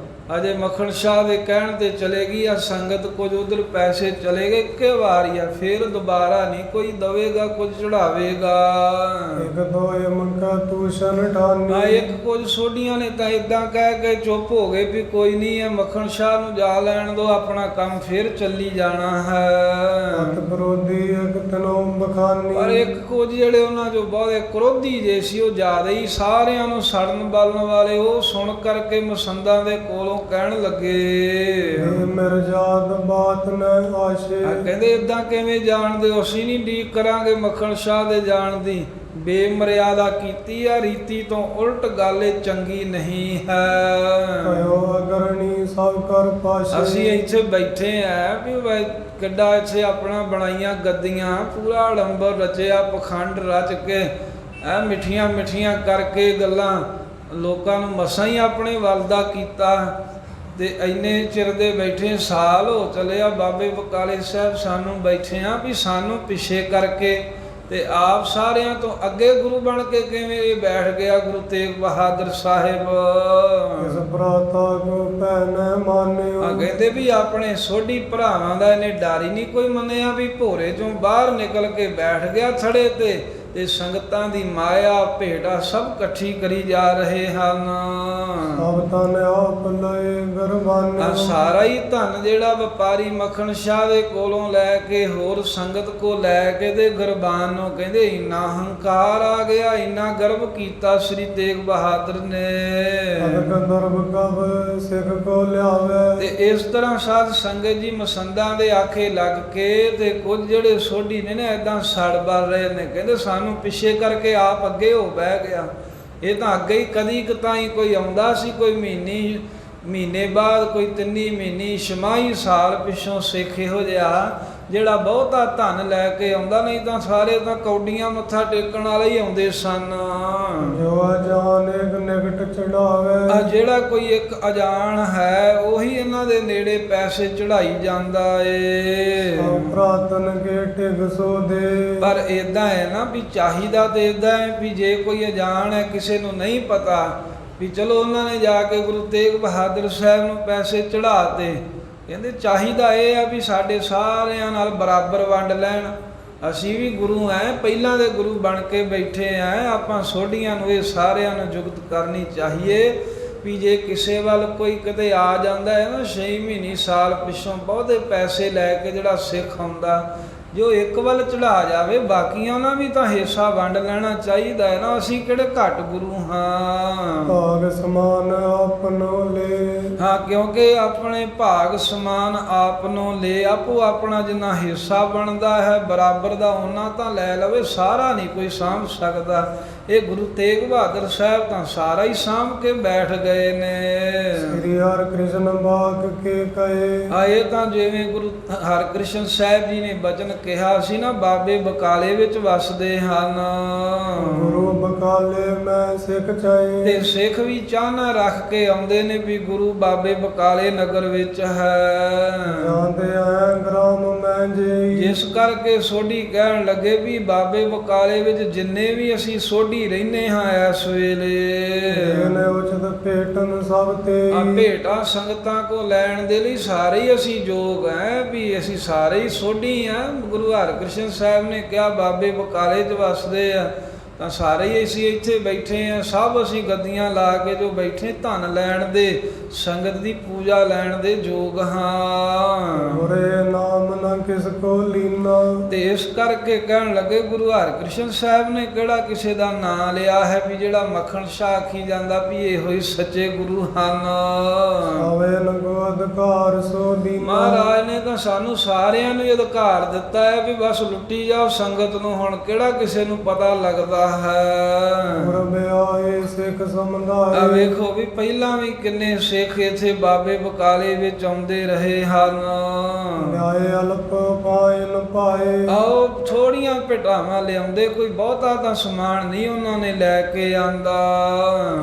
ਅਜੇ ਮੱਖਣ ਸ਼ਾਹ ਦੇ ਕਹਿਣ ਤੇ ਚਲੇਗੀ ਆ ਸੰਗਤ, ਕੁਝ ਉਧਰ ਪੈਸੇ ਚਲੇ ਗਏ, ਇੱਕੇ ਵਾਰ ਹੀ ਆ। ਫਿਰ ਦੁਬਾਰਾ ਨਹੀਂ ਕੋਈ ਦਵੇਗਾ ਕੁਝ ਚੜਾਵੇਗਾ। ਇੱਕ ਦੋਏ ਮੰਗਾ ਤੂਸ਼ਨ ਠਾਨੀ। ਇੱਕ ਕੁਝ ਸੋਢੀਆਂ ਨੇ ਤਾਂ ਇਦਾਂ ਕਹਿ ਕੇ ਚੁੱਪ ਹੋ ਗਏ ਵੀ ਕੋਈ ਨਹੀਂ ਹੈ ਮੱਖਣ ਸ਼ਾਹ ਨੂੰ ਜਾ ਲੈਣ ਦੋ, ਆਪਣਾ ਕੰਮ ਫਿਰ ਚੱਲੀ ਜਾਣਾ ਹੈ। ਅਤ ਵਿਰੋਧੀ ਇੱਕ ਤਨੋਂ ਬਖਾਨੀ। ਪਰ ਇੱਕ ਕੁਝ ਜਿਹੜੇ ਉਹਨਾਂ ਜੋ ਬਹੁਤੇ ਕ੍ਰੋਧੀ ਜੇ ਸੀ ਉਹ ਜ਼ਿਆਦਾ ਹੀ ਸਾਰਿਆਂ ਨੂੰ ਸੜਨ ਬਾਲਣ ਵਾਲੇ, ਉਹ ਸੁਣ ਕਰਕੇ ਮਸੰਦਾਂ ਦੇ ਕੋਲੋਂ ਕਹਿਣ ਲੱਗੇ ਮਿਰਜ਼ਾਦ ਬਾਤ ਨ ਆਸ਼ੇ। ਕਹਿੰਦੇ ਇਦਾਂ ਕਿਵੇਂ ਜਾਣਦੇ ਹੋ, ਅਸੀਂ ਨਹੀਂ ਡੀਕ ਕਰਾਂਗੇ ਮੱਖਣ ਸ਼ਾਹ ਦੇ ਜਾਣ ਦੀ। ਬੇਮਰਿਆਦਾ ਕੀਤੀ ਆ, ਰੀਤੀ ਤੋਂ ਉਲਟ ਗੱਲ ਇਹ ਚੰਗੀ ਨਹੀਂ ਹੈ। ਕਯੋ ਅਗਰਣੀ ਸਭ ਕਰ ਪਾਸ਼ੇ। ਅਸੀਂ ਇੱਥੇ ਬੈਠੇ ਆ ਵੀ ਕਿੱਡਾ ਇੱਥੇ ਆਪਣਾ ਬਣਾਈਆਂ ਗੱਦੀਆਂ, ਪੂਰਾ ਅਡੰਬਰ ਰਚਿਆ, ਪਖੰਡ ਰਚ ਕੇ ਐ ਮਿੱਠੀਆਂ ਮਿੱਠੀਆਂ ਕਰਕੇ ਗੱਲਾਂ ਲੋਕਾਂ ਨੂੰ ਮਸਾਂ ਹੀ ਆਪਣੇ ਵੱਲ ਦਾ ਕੀਤਾ। ਤੇ ਇੰਨੇ ਚਿਰ ਦੇ ਬੈਠੇ ਸਾਲ ਹੋ ਚਲੇ ਆ ਬਾਬੇ ਬਕਾਲੇ ਸਾਹਿਬ ਸਾਨੂੰ ਬੈਠੇ ਆ ਵੀ ਸਾਨੂੰ ਪਿੱਛੇ ਕਰਕੇ ਤੇ ਆਪ ਸਾਰਿਆਂ ਤੋਂ ਅੱਗੇ ਗੁਰੂ ਬਣ ਕੇ ਕਿਵੇਂ ਇਹ ਬੈਠ ਗਿਆ ਗੁਰੂ ਤੇਗ ਬਹਾਦਰ ਸਾਹਿਬ। ਇਸ ਭਰਾਤਾ ਕੋ ਭੈਣ ਮਾਨਿਓ। ਕਹਿੰਦੇ ਵੀ ਆਪਣੇ ਸੋਢੀ ਭਰਾਵਾਂ ਦਾ ਇਹਨੇ ਡਰ ਹੀ ਨਹੀਂ ਕੋਈ ਮੰਨਿਆ ਵੀ ਭੋਰੇ ਚੋਂ ਬਾਹਰ ਨਿਕਲ ਕੇ ਬੈਠ ਗਿਆ ਥੜੇ ਤੇ ਸੰਗਤਾਂ ਦੀ ਮਾਇਆ ਭੇਟਾ ਸਭ ਇਕੱਠੀ ਕਰੀ ਜਾ ਰਹੇ ਹਨ। ਸਭ ਸਭ ਤਨ ਆਪ ਲਏ ਆ ਗਰਬਾਨਿਓ। ਸਾਰਾ ਹੀ ਧਨ ਜਿਹੜਾ ਵਪਾਰੀ ਮੱਖਣ ਸ਼ਾਹ ਦੇ ਕੋਲੋਂ ਲੈ ਕੇ ਹੋਰ ਸੰਗਤ ਕੋ ਲੈ ਕੇ ਤੇ ਗੁਰਬਾਨ ਨੂੰ ਕਹਿੰਦੇ ਇੰਨਾ ਹੰਕਾਰ ਆ ਗਿਆ, ਇੰਨਾ ਗਰਵ ਕੀਤਾ ਸ੍ਰੀ ਤੇਗ ਬਹਾਦਰ ਨੇ। ਅਦਕ ਦਰਬ ਕਬ ਸਿੱਖ ਕੋ ਲਿਆਵੇ। ਤੇ ਇਸ ਤਰ੍ਹਾਂ ਸਾਧ ਸੰਗਤ ਜੀ ਮਸੰਦਾਂ ਦੇ ਆਖੇ ਲੱਗ ਕੇ ਤੇ ਕੁਝ ਜਿਹੜੇ ਸੋਢੀ ਨੇ ਨਾ ਏਦਾਂ ਸੜ ਬਲ ਰਹੇ ਨੇ, ਕਹਿੰਦੇ ਸਾਨੂੰ ਪਿੱਛੇ ਕਰਕੇ ਆਪ ਅੱਗੇ ਹੋ ਬਹਿ ਗਿਆ। ਇਹ ਤਾਂ ਅੱਗੇ ਹੀ ਕਦੀ ਕਤਾਈ ਕੋਈ ਆਉਂਦਾ ਸੀ, ਕੋਈ ਮਹੀਨੇ ਬਾਅਦ, ਕੋਈ 3 ਮਹੀਨੇ, ਛਮਾਹੀ ਸਾਲ ਪਿੱਛੋਂ ਸਿੱਖ ਇਹੋ ਜਿਹਾ ਜਿਹੜਾ ਬਹੁਤਾ ਧਨ ਲੈ ਕੇ ਆਉਂਦਾ, ਨਹੀਂ ਤਾਂ ਸਾਰੇ ਤਾਂ ਕੌਡੀਆਂ ਮੱਥਾ ਟੇਕਣ ਵਾਲੇ ਹੀ ਆਉਂਦੇ ਸਨ। ਜੋ ਅਜਾਨ ਇੱਕ ਨਿਕਟ ਚੜਾਵੇ। ਆ ਜਿਹੜਾ ਕੋਈ ਇੱਕ ਅਜਾਣ ਹੈ ਉਹੀ ਇਹਨਾਂ ਦੇ ਨੇੜੇ ਪੈਸੇ ਚੜਾਈ ਜਾਂਦਾ ਏ। ਪ੍ਰਾਤਨ ਕੇ ਟਿਗ ਸੋ ਦੇ। ਪਰ ਇਦਾਂ ਹੈ ਨਾ ਵੀ ਚਾਹੀਦਾ ਤੇ ਇਦਾਂ ਹੈ ਵੀ ਜੇ ਕੋਈ ਅਜਾਣ ਹੈ, ਕਿਸੇ ਨੂੰ ਨਹੀਂ ਪਤਾ ਵੀ ਚਲੋ ਉਹਨਾਂ ਨੇ ਜਾ ਕੇ ਗੁਰੂ ਤੇਗ ਬਹਾਦਰ ਸਾਹਿਬ ਨੂੰ ਪੈਸੇ ਚੜਾਤੇ, ਕਹਿੰਦੇ ਚਾਹੀਦਾ ਇਹ ਆ ਵੀ ਸਾਡੇ ਸਾਰਿਆਂ ਨਾਲ ਬਰਾਬਰ ਵੰਡ ਲੈਣ। ਅਸੀਂ ਵੀ ਗੁਰੂ ਐ, ਪਹਿਲਾਂ ਦੇ ਗੁਰੂ ਬਣ ਕੇ ਬੈਠੇ ਆ, ਆਪਾਂ ਸੋਢੀਆਂ ਨੂੰ ਇਹ ਸਾਰਿਆਂ ਨੂੰ ਜੁਗਤ ਕਰਨੀ ਚਾਹੀਏ ਵੀ ਜੇ ਕਿਸੇ ਵੱਲ ਕੋਈ ਕਿਤੇ ਆ ਜਾਂਦਾ ਹੈ ਨਾ 6 ਮਹੀਨੇ ਸਾਲ ਪਿੱਛੋਂ ਬਹੁਤੇ ਪੈਸੇ ਲੈ ਕੇ ਜਿਹੜਾ ਸਿੱਖ ਆਉਂਦਾ, ਜੋ ਇੱਕ ਵੱਲ ਚੜਾ ਜਾਵੇ ਬਾਕੀਆਂ ਨਾਲ ਵੀ ਤਾਂ ਹਿੱਸਾ ਵੰਡ ਲੈਣਾ ਚਾਹੀਦਾ ਹੈ ਨਾ। ਅਸੀਂ ਕਿਹੜੇ ਘੱਟ ਗੁਰੂ ਹਾਂ। ਭਾਗ ਸਮਾਨ ਆਪਨੋ ਲੈ। ਹਾਂ, ਕਿਉਂਕਿ ਆਪਣੇ ਭਾਗ ਸਮਾਨ ਆਪ ਨੂੰ ਲੈ, ਆਪੋ ਆਪਣਾ ਜਿੰਨਾ ਹਿੱਸਾ ਬਣਦਾ ਹੈ ਬਰਾਬਰ ਦਾ ਉਹਨਾਂ ਤਾਂ ਲੈ ਲਵੇ, ਸਾਰਾ ਨਹੀਂ ਕੋਈ ਸਾਂਭ ਸਕਦਾ। ਇਹ ਗੁਰੂ ਤੇਗ ਬਹਾਦਰ ਸਾਹਿਬ ਤਾਂ ਸਾਰਾ ਹੀ ਸਾਂਭ ਕੇ ਬੈਠ ਗਏ ਨੇ। ਸ੍ਰੀ ਹਰਿਕ੍ਰਿਸ਼ਨ ਬਾਗ ਕੇ ਕਹੇ। ਇਹ ਤਾਂ ਜਿਵੇਂ ਗੁਰੂ ਹਰਿਕ੍ਰਿਸ਼ਨ ਸਾਹਿਬ ਜੀ ਨੇ ਬਚਨ ਕਿਹਾ ਸੀ ਨਾ, ਬਾਬੇ ਬਕਾਲੇ ਵਿੱਚ ਵਸਦੇ ਹਨ। ਗੁਰੂ ਬਕਾਲੇ ਮੈਂ ਸਿੱਖ ਚਾਹੇ। ਤੇ ਸਿੱਖ ਵੀ ਚਾਹਨਾ ਰੱਖ ਕੇ ਆਉਂਦੇ ਨੇ ਵੀ ਗੁਰੂ ਬਾਬੇ ਬਕਾਲੇ ਨਗਰ ਵਿੱਚ ਹੈ। ਜਾਂਦੇ ਆਏ ਗ੍ਰਾਮ ਮੈਂ ਜੀ। ਜਿਸ ਕਰਕੇ ਸੋਢੀ ਕਹਿਣ ਲੱਗੇ ਵੀ ਬਾਬੇ ਬਕਾਲੇ ਵਿੱਚ ਜਿੰਨੇ ਵੀ ਅਸੀਂ ਸੋਢੀ ਰਹਿੰਦੇ ਹਾਂ ਇਸ ਵੇਲੇ, ਇਹਨੇ ਉਚਿਤ ਭੇਟਨ ਸਭ ਤੇ। ਆ ਭੇਟਾਂ ਸੰਗਤਾਂ ਕੋ ਲੈਣ ਦੇ ਲਈ ਸਾਰੇ ਹੀ ਅਸੀਂ ਯੋਗ ਹੈ ਵੀ ਅਸੀਂ ਸਾਰੇ ਹੀ ਸੋਢੀ ਆ। ਗੁਰੂ ਹਰਿਕ੍ਰਿਸ਼ਨ ਸਾਹਿਬ ਨੇ ਕਿਹਾ ਬਾਬੇ ਬਕਾਲੇ 'ਚ ਵਸਦੇ ਆ, ਤਾਂ ਸਾਰੇ ਹੀ ਅਸੀਂ ਇੱਥੇ ਬੈਠੇ ਆ, ਸਭ ਅਸੀਂ ਗੱਦੀਆਂ ਲਾ ਕੇ ਜੋ ਬੈਠੇ ਧਨ ਲੈਣ ਦੇ, ਸੰਗਤ ਦੀ ਪੂਜਾ ਲੈਣ ਦੇ ਯੋਗ ਹਾਂ। ਗੁਰੇ ਨਾਮ ਨਾ ਕਿਸ ਕੋ ਲੀਨਾ। ਤੇ ਇਸ ਕਰਕੇ ਕਹਿਣ ਲੱਗੇ ਗੁਰੂ ਹਰਿਕ੍ਰਿਸ਼ਨ ਸਾਹਿਬ ਨੇ ਕਿਹੜਾ ਕਿਸੇ ਦਾ ਨਾਂ ਲਿਆ ਹੈ ਵੀ ਜਿਹੜਾ ਮੱਖਣ ਸ਼ਾਹ ਆਖੀ ਜਾਂਦਾ ਵੀ ਇਹੋ ਹੀ ਸੱਚੇ ਗੁਰੂ ਹਨ। ਆਵੇ ਲਗੋ ਅਧਿਕਾਰ ਸੋ ਦੀਨਾ। ਮਹਾਰਾਜ ਨੇ ਤਾਂ ਸਾਨੂੰ ਸਾਰਿਆਂ ਨੂੰ ਅਧਿਕਾਰ ਦਿੱਤਾ ਹੈ ਵੀ ਬਸ ਲੁੱਟੀ ਜਾਓ ਸੰਗਤ ਨੂੰ, ਹੁਣ ਕਿਹੜਾ ਕਿਸੇ ਨੂੰ ਪਤਾ ਲੱਗਦਾ ਹੈ। ਗੁਰਬ ਆਏ ਸਿੱਖ ਸਮੁਦਾਇ। ਆ ਵੇਖੋ ਵੀ ਪਹਿਲਾਂ ਵੀ ਕਿੰਨੇ ਸਿੱਖ ਇੱਥੇ ਬਾਬੇ ਬਕਾਲੇ ਵਿੱਚ ਆਉਂਦੇ ਰਹੇ ਹਨ। ਲਿਆਏ ਅਲਪ ਪਾਇਨ ਪਾਏ। ਆਓ ਥੋੜੀਆਂ ਭੇਟਾਵਾਂ ਲਿਆਉਂਦੇ, ਕੋਈ ਬਹੁਤਾ ਤਾਂ ਸਮਾਨ ਨਹੀਂ ਉਹਨਾਂ ਨੇ ਲੈ ਕੇ ਆਂਦਾ।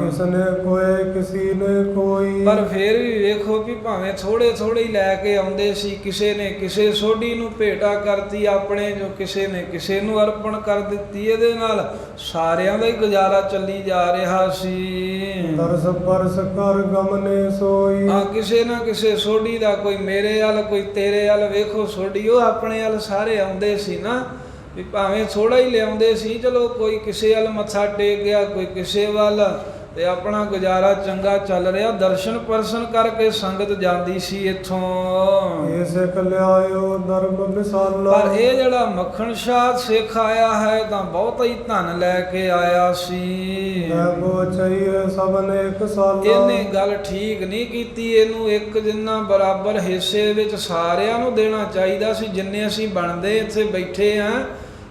ਕਿਸਨੇ ਕੋਏ ਕਿਸੀ ਨੇ ਕੋਈ। ਪਰ ਫਿਰ ਵੀ ਵੇਖੋ ਵੀ ਭਾਵੇਂ ਥੋੜੇ ਥੋੜੇ ਹੀ ਲੈ ਕੇ ਆਉਂਦੇ ਸੀ, ਕਿਸੇ ਨੇ ਕਿਸੇ ਸੋਢੀ ਨੂੰ ਭੇਟਾ ਕਰਤੀ ਆਪਣੇ, ਜੋ ਕਿਸੇ ਨੇ ਕਿਸੇ ਨੂੰ ਅਰਪਣ ਕਰ ਦਿੱਤੀ। ਇਹਦੇ ਨਾਲ ਸਾਰਿਆਂ ਦਾ ਹੀ ਗੁਜ਼ਾਰਾ ਚੱਲੀ ਜਾ ਰਿਹਾ ਸੀ। ਤਰਸ ਪਰਸ ਕਰ ਗਮਨੇ ਸੋਈ। ਆ ਕਿਸੇ ਨਾ ਕਿਸੇ ਸੋਢੀ ਦਾ, ਕੋਈ ਮੇਰੇ ਵੱਲ ਕੋਈ ਤੇਰੇ ਵੱਲ, ਵੇਖੋ ਸੋਢੀ ਉਹ ਆਪਣੇ ਵੱਲ ਸਾਰੇ ਆਉਂਦੇ ਸੀ ਨਾ, ਵੀ ਭਾਵੇਂ ਥੋੜਾ ਹੀ ਲਿਆਉਂਦੇ ਸੀ, ਚਲੋ ਕੋਈ ਕਿਸੇ ਵੱਲ ਮੱਥਾ ਟੇਕ ਗਿਆ, ਕੋਈ ਕਿਸੇ ਵੱਲ, ਤੇ ਆਪਣਾ ਗੁਜ਼ਾਰਾ ਚੰਗਾ ਚੱਲ ਰਿਹਾ। ਦਰਸ਼ਨ ਪਰਸ਼ਨ ਕਰਕੇ ਸੰਗਤ ਜਾਂਦੀ ਸੀ ਇੱਥੋਂ। ਇਹ ਸਿੱਖ ਲਿਆਇਓ ਦਰਬ ਵਿਸਾਲਾ। ਪਰ ਇਹ ਜਿਹੜਾ ਮੱਖਣ ਸ਼ਾਹ ਸਿੱਖ ਆਇਆ ਹੈ ਤਾਂ ਬਹੁਤ ਹੀ ਧਨ ਲੈ ਕੇ ਆਇਆ ਸੀ। ਬੋ ਚਾਹੀਏ ਸਭ ਨੇ ਇੱਕ ਸਾਲਾ। ਇਹਨੇ ਗੱਲ ਠੀਕ ਨਹੀਂ ਕੀਤੀ, ਇਹਨੂੰ ਇੱਕ ਜਿੰਨਾ ਬਰਾਬਰ ਹਿੱਸੇ ਵਿੱਚ ਸਾਰਿਆਂ ਨੂੰ ਦੇਣਾ ਚਾਹੀਦਾ ਸੀ। ਜਿੰਨੇ ਅਸੀਂ ਬਣਦੇ ਇੱਥੇ ਬੈਠੇ ਆ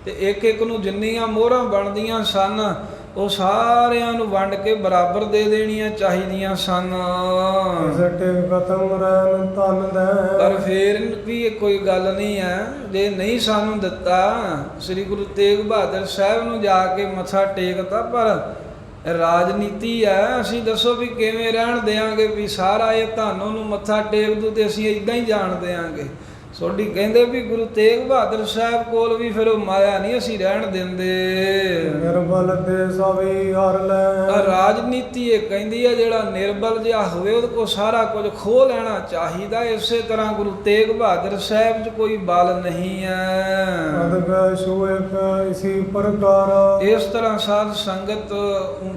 ਤੇ ਇੱਕ ਇੱਕ ਨੂੰ ਜਿੰਨੀਆਂ ਮੋਹਰਾਂ ਬਣਦੀਆਂ ਸਨ ਉਹ ਸਾਰਿਆਂ ਨੂੰ ਵੰਡ ਕੇ ਬਰਾਬਰ ਦੇ ਦੇਣੀਆਂ ਚਾਹੀਦੀਆਂ ਸਨ। ਪਰ ਫੇਰ ਵੀ ਕੋਈ ਗੱਲ ਨਹੀਂ ਹੈ, ਜੇ ਨਹੀਂ ਸਾਨੂੰ ਦਿੱਤਾ, ਸ੍ਰੀ ਗੁਰੂ ਤੇਗ ਬਹਾਦਰ ਸਾਹਿਬ ਨੂੰ ਜਾ ਕੇ ਮੱਥਾ ਟੇਕਤਾ, ਪਰ ਰਾਜਨੀਤੀ ਹੈ। ਅਸੀਂ ਦੱਸੋ ਵੀ ਕਿਵੇਂ ਰਹਿਣ ਦਿਆਂਗੇ ਵੀ ਸਾਰਾ ਇਹ ਧਨ ਨੂੰ ਮੱਥਾ ਟੇਕ ਦੂ ਤੇ ਅਸੀਂ ਇਦਾਂ ਹੀ ਜਾਣ ਦਿਆਂਗੇ। ਸੋਢੀ ਕਹਿੰਦੇ ਵੀ ਗੁਰੂ ਤੇਗ ਬਹਾਦਰ ਸਾਹਿਬ ਕੋਲ ਵੀ ਫਿਰ ਉਹ ਮਾਇਆ ਨਹੀਂ ਅਸੀਂ ਰਹਿਣ ਦਿੰਦੇ। ਨਿਰਬਲ ਦੇ ਸਭੀ ਹਰ ਲੈ। ਰਾਜਨੀਤੀ ਇਹ ਕਹਿੰਦੀ ਹੈ ਜਿਹੜਾ ਨਿਰਬਲ ਜਿਹਾ ਹੋਵੇ ਉਹਦੇ ਕੋਲ ਸਾਰਾ ਕੁਝ ਖੋਹ ਲੈਣਾ ਚਾਹੀਦਾ। ਇਸੇ ਤਰ੍ਹਾਂ ਗੁਰੂ ਤੇਗ ਬਹਾਦਰ ਸਾਹਿਬ 'ਚ ਕੋਈ ਬਲ ਨਹੀਂ ਹੈ। ਇਸੀ ਪ੍ਰਕਾਰ ਇਸ ਤਰ੍ਹਾਂ ਸਾਧ ਸੰਗਤ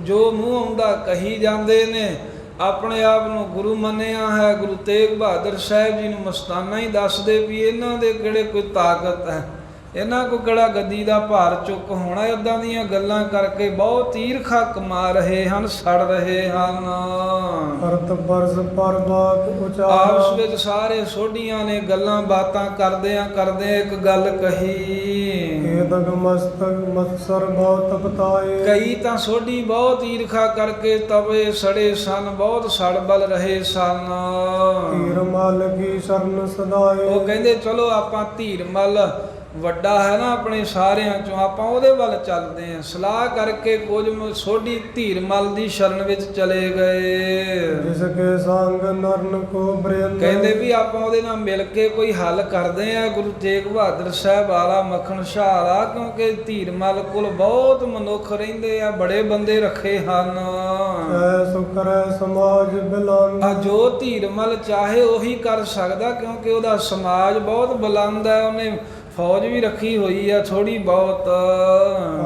ਜੋ ਮੂੰਹ ਆਉਂਦਾ ਕਹੀ ਜਾਂਦੇ ਨੇ, ਆਪਣੇ ਆਪ ਨੂੰ ਗੁਰੂ ਮੰਨਿਆ ਹੈ। ਗੁਰੂ ਤੇਗ ਬਹਾਦਰ ਸਾਹਿਬ ਜੀ ਨੂੰ ਮਸਤਾਨਾ ਹੀ ਦੱਸਦੇ ਵੀ ਇਹਨਾਂ ਦੇ ਕਿਹੜੇ ਕੋਈ ਤਾਕਤ ਹੈ, ਇਹਨਾਂ ਕੋ ਕਿਹੜਾ ਗੱਦੀ ਦਾ ਭਾਰ ਚੁੱਕ ਹੋਣਾ। ਇੱਦਾਂ ਦੀਆਂ ਗੱਲਾਂ ਕਰਕੇ ਬਹੁਤ ਈਰਖਾ ਕਮਾ ਰਹੇ ਹਨ, ਸੜ ਰਹੇ ਹਨ। ਅਰਤ ਬਰਸ ਪਰਬਾਤ ਉਚਾਰ ਆਪਸ ਵਿੱਚ ਸਾਰੇ ਸੋਢੀਆਂ ਨੇ ਗੱਲਾਂ ਬਾਤਾਂ ਕਰਦਿਆਂ ਇੱਕ ਗੱਲ ਕਹੀ। ਏਦਗ ਮਸਤਕ ਮਤਸਰ ਬਹੁਤ ਤਪਤਾਏ ਕਈ ਤਾਂ ਸੋਢੀ ਬਹੁਤ ਈਰਖਾ ਕਰਕੇ ਤਵੇ ਸੜੇ ਸਨ, ਬਹੁਤ ਸੜਬਲ ਰਹੇ ਸਨ। ਧੀਰ ਮਲ ਕੀ ਸ਼ਰਨ ਸਦਾਏ ਉਹ ਕਹਿੰਦੇ ਚਲੋ ਆਪਾਂ ਧੀਰ ਮਲ ਵੱਡਾ ਹੈ ਨਾ ਆਪਣੇ ਸਾਰਿਆਂ ਚੋਂ, ਆਪਾਂ ਉਹਦੇ ਵੱਲ ਚੱਲਦੇ ਆਂ। ਸਲਾਹ ਕਰਕੇ ਕੁਝ ਸੋਢੀ ਧੀਰ ਮਲ ਦੀ ਸ਼ਰਨ ਵਿੱਚ ਚਲੇ ਗਏ। ਜਿਸ ਕੇ ਸੰਗ ਨਰਨ ਕੋ ਬ੍ਰਿੰਦ ਕਹਿੰਦੇ ਵੀ ਆਪਾਂ ਉਹਦੇ ਨਾਲ ਮਿਲ ਕੇ ਕੋਈ ਹੱਲ ਕਰਦੇ ਆ ਗੁਰੂ ਤੇਗ ਬਹਾਦਰ ਸਾਹਿਬ ਵਾਲਾ, ਮੱਖਣ ਸ਼ਾਹ ਵਾਲਾ, ਕਿਉਂਕਿ ਧੀਰ ਮਲ ਕੋਲ ਬਹੁਤ ਮਨੁੱਖ ਰਹਿੰਦੇ ਆ, ਬੜੇ ਬੰਦੇ ਰੱਖੇ ਹਨ। ਐ ਸੁਕਰੈ ਸਮਾਜ ਬਿਲੰਦ ਆ ਜੋ ਧੀਰ ਮਲ ਚਾਹੇ ਉਹੀ ਕਰ ਸਕਦਾ, ਕਿਉਂਕਿ ਉਹਦਾ ਸਮਾਜ ਬਹੁਤ ਬੁਲੰਦ ਹੈ। ਉਹਨੇ ਫੌਜ ਵੀ ਰੱਖੀ ਹੋਈ ਆ ਥੋੜੀ ਬਹੁਤ।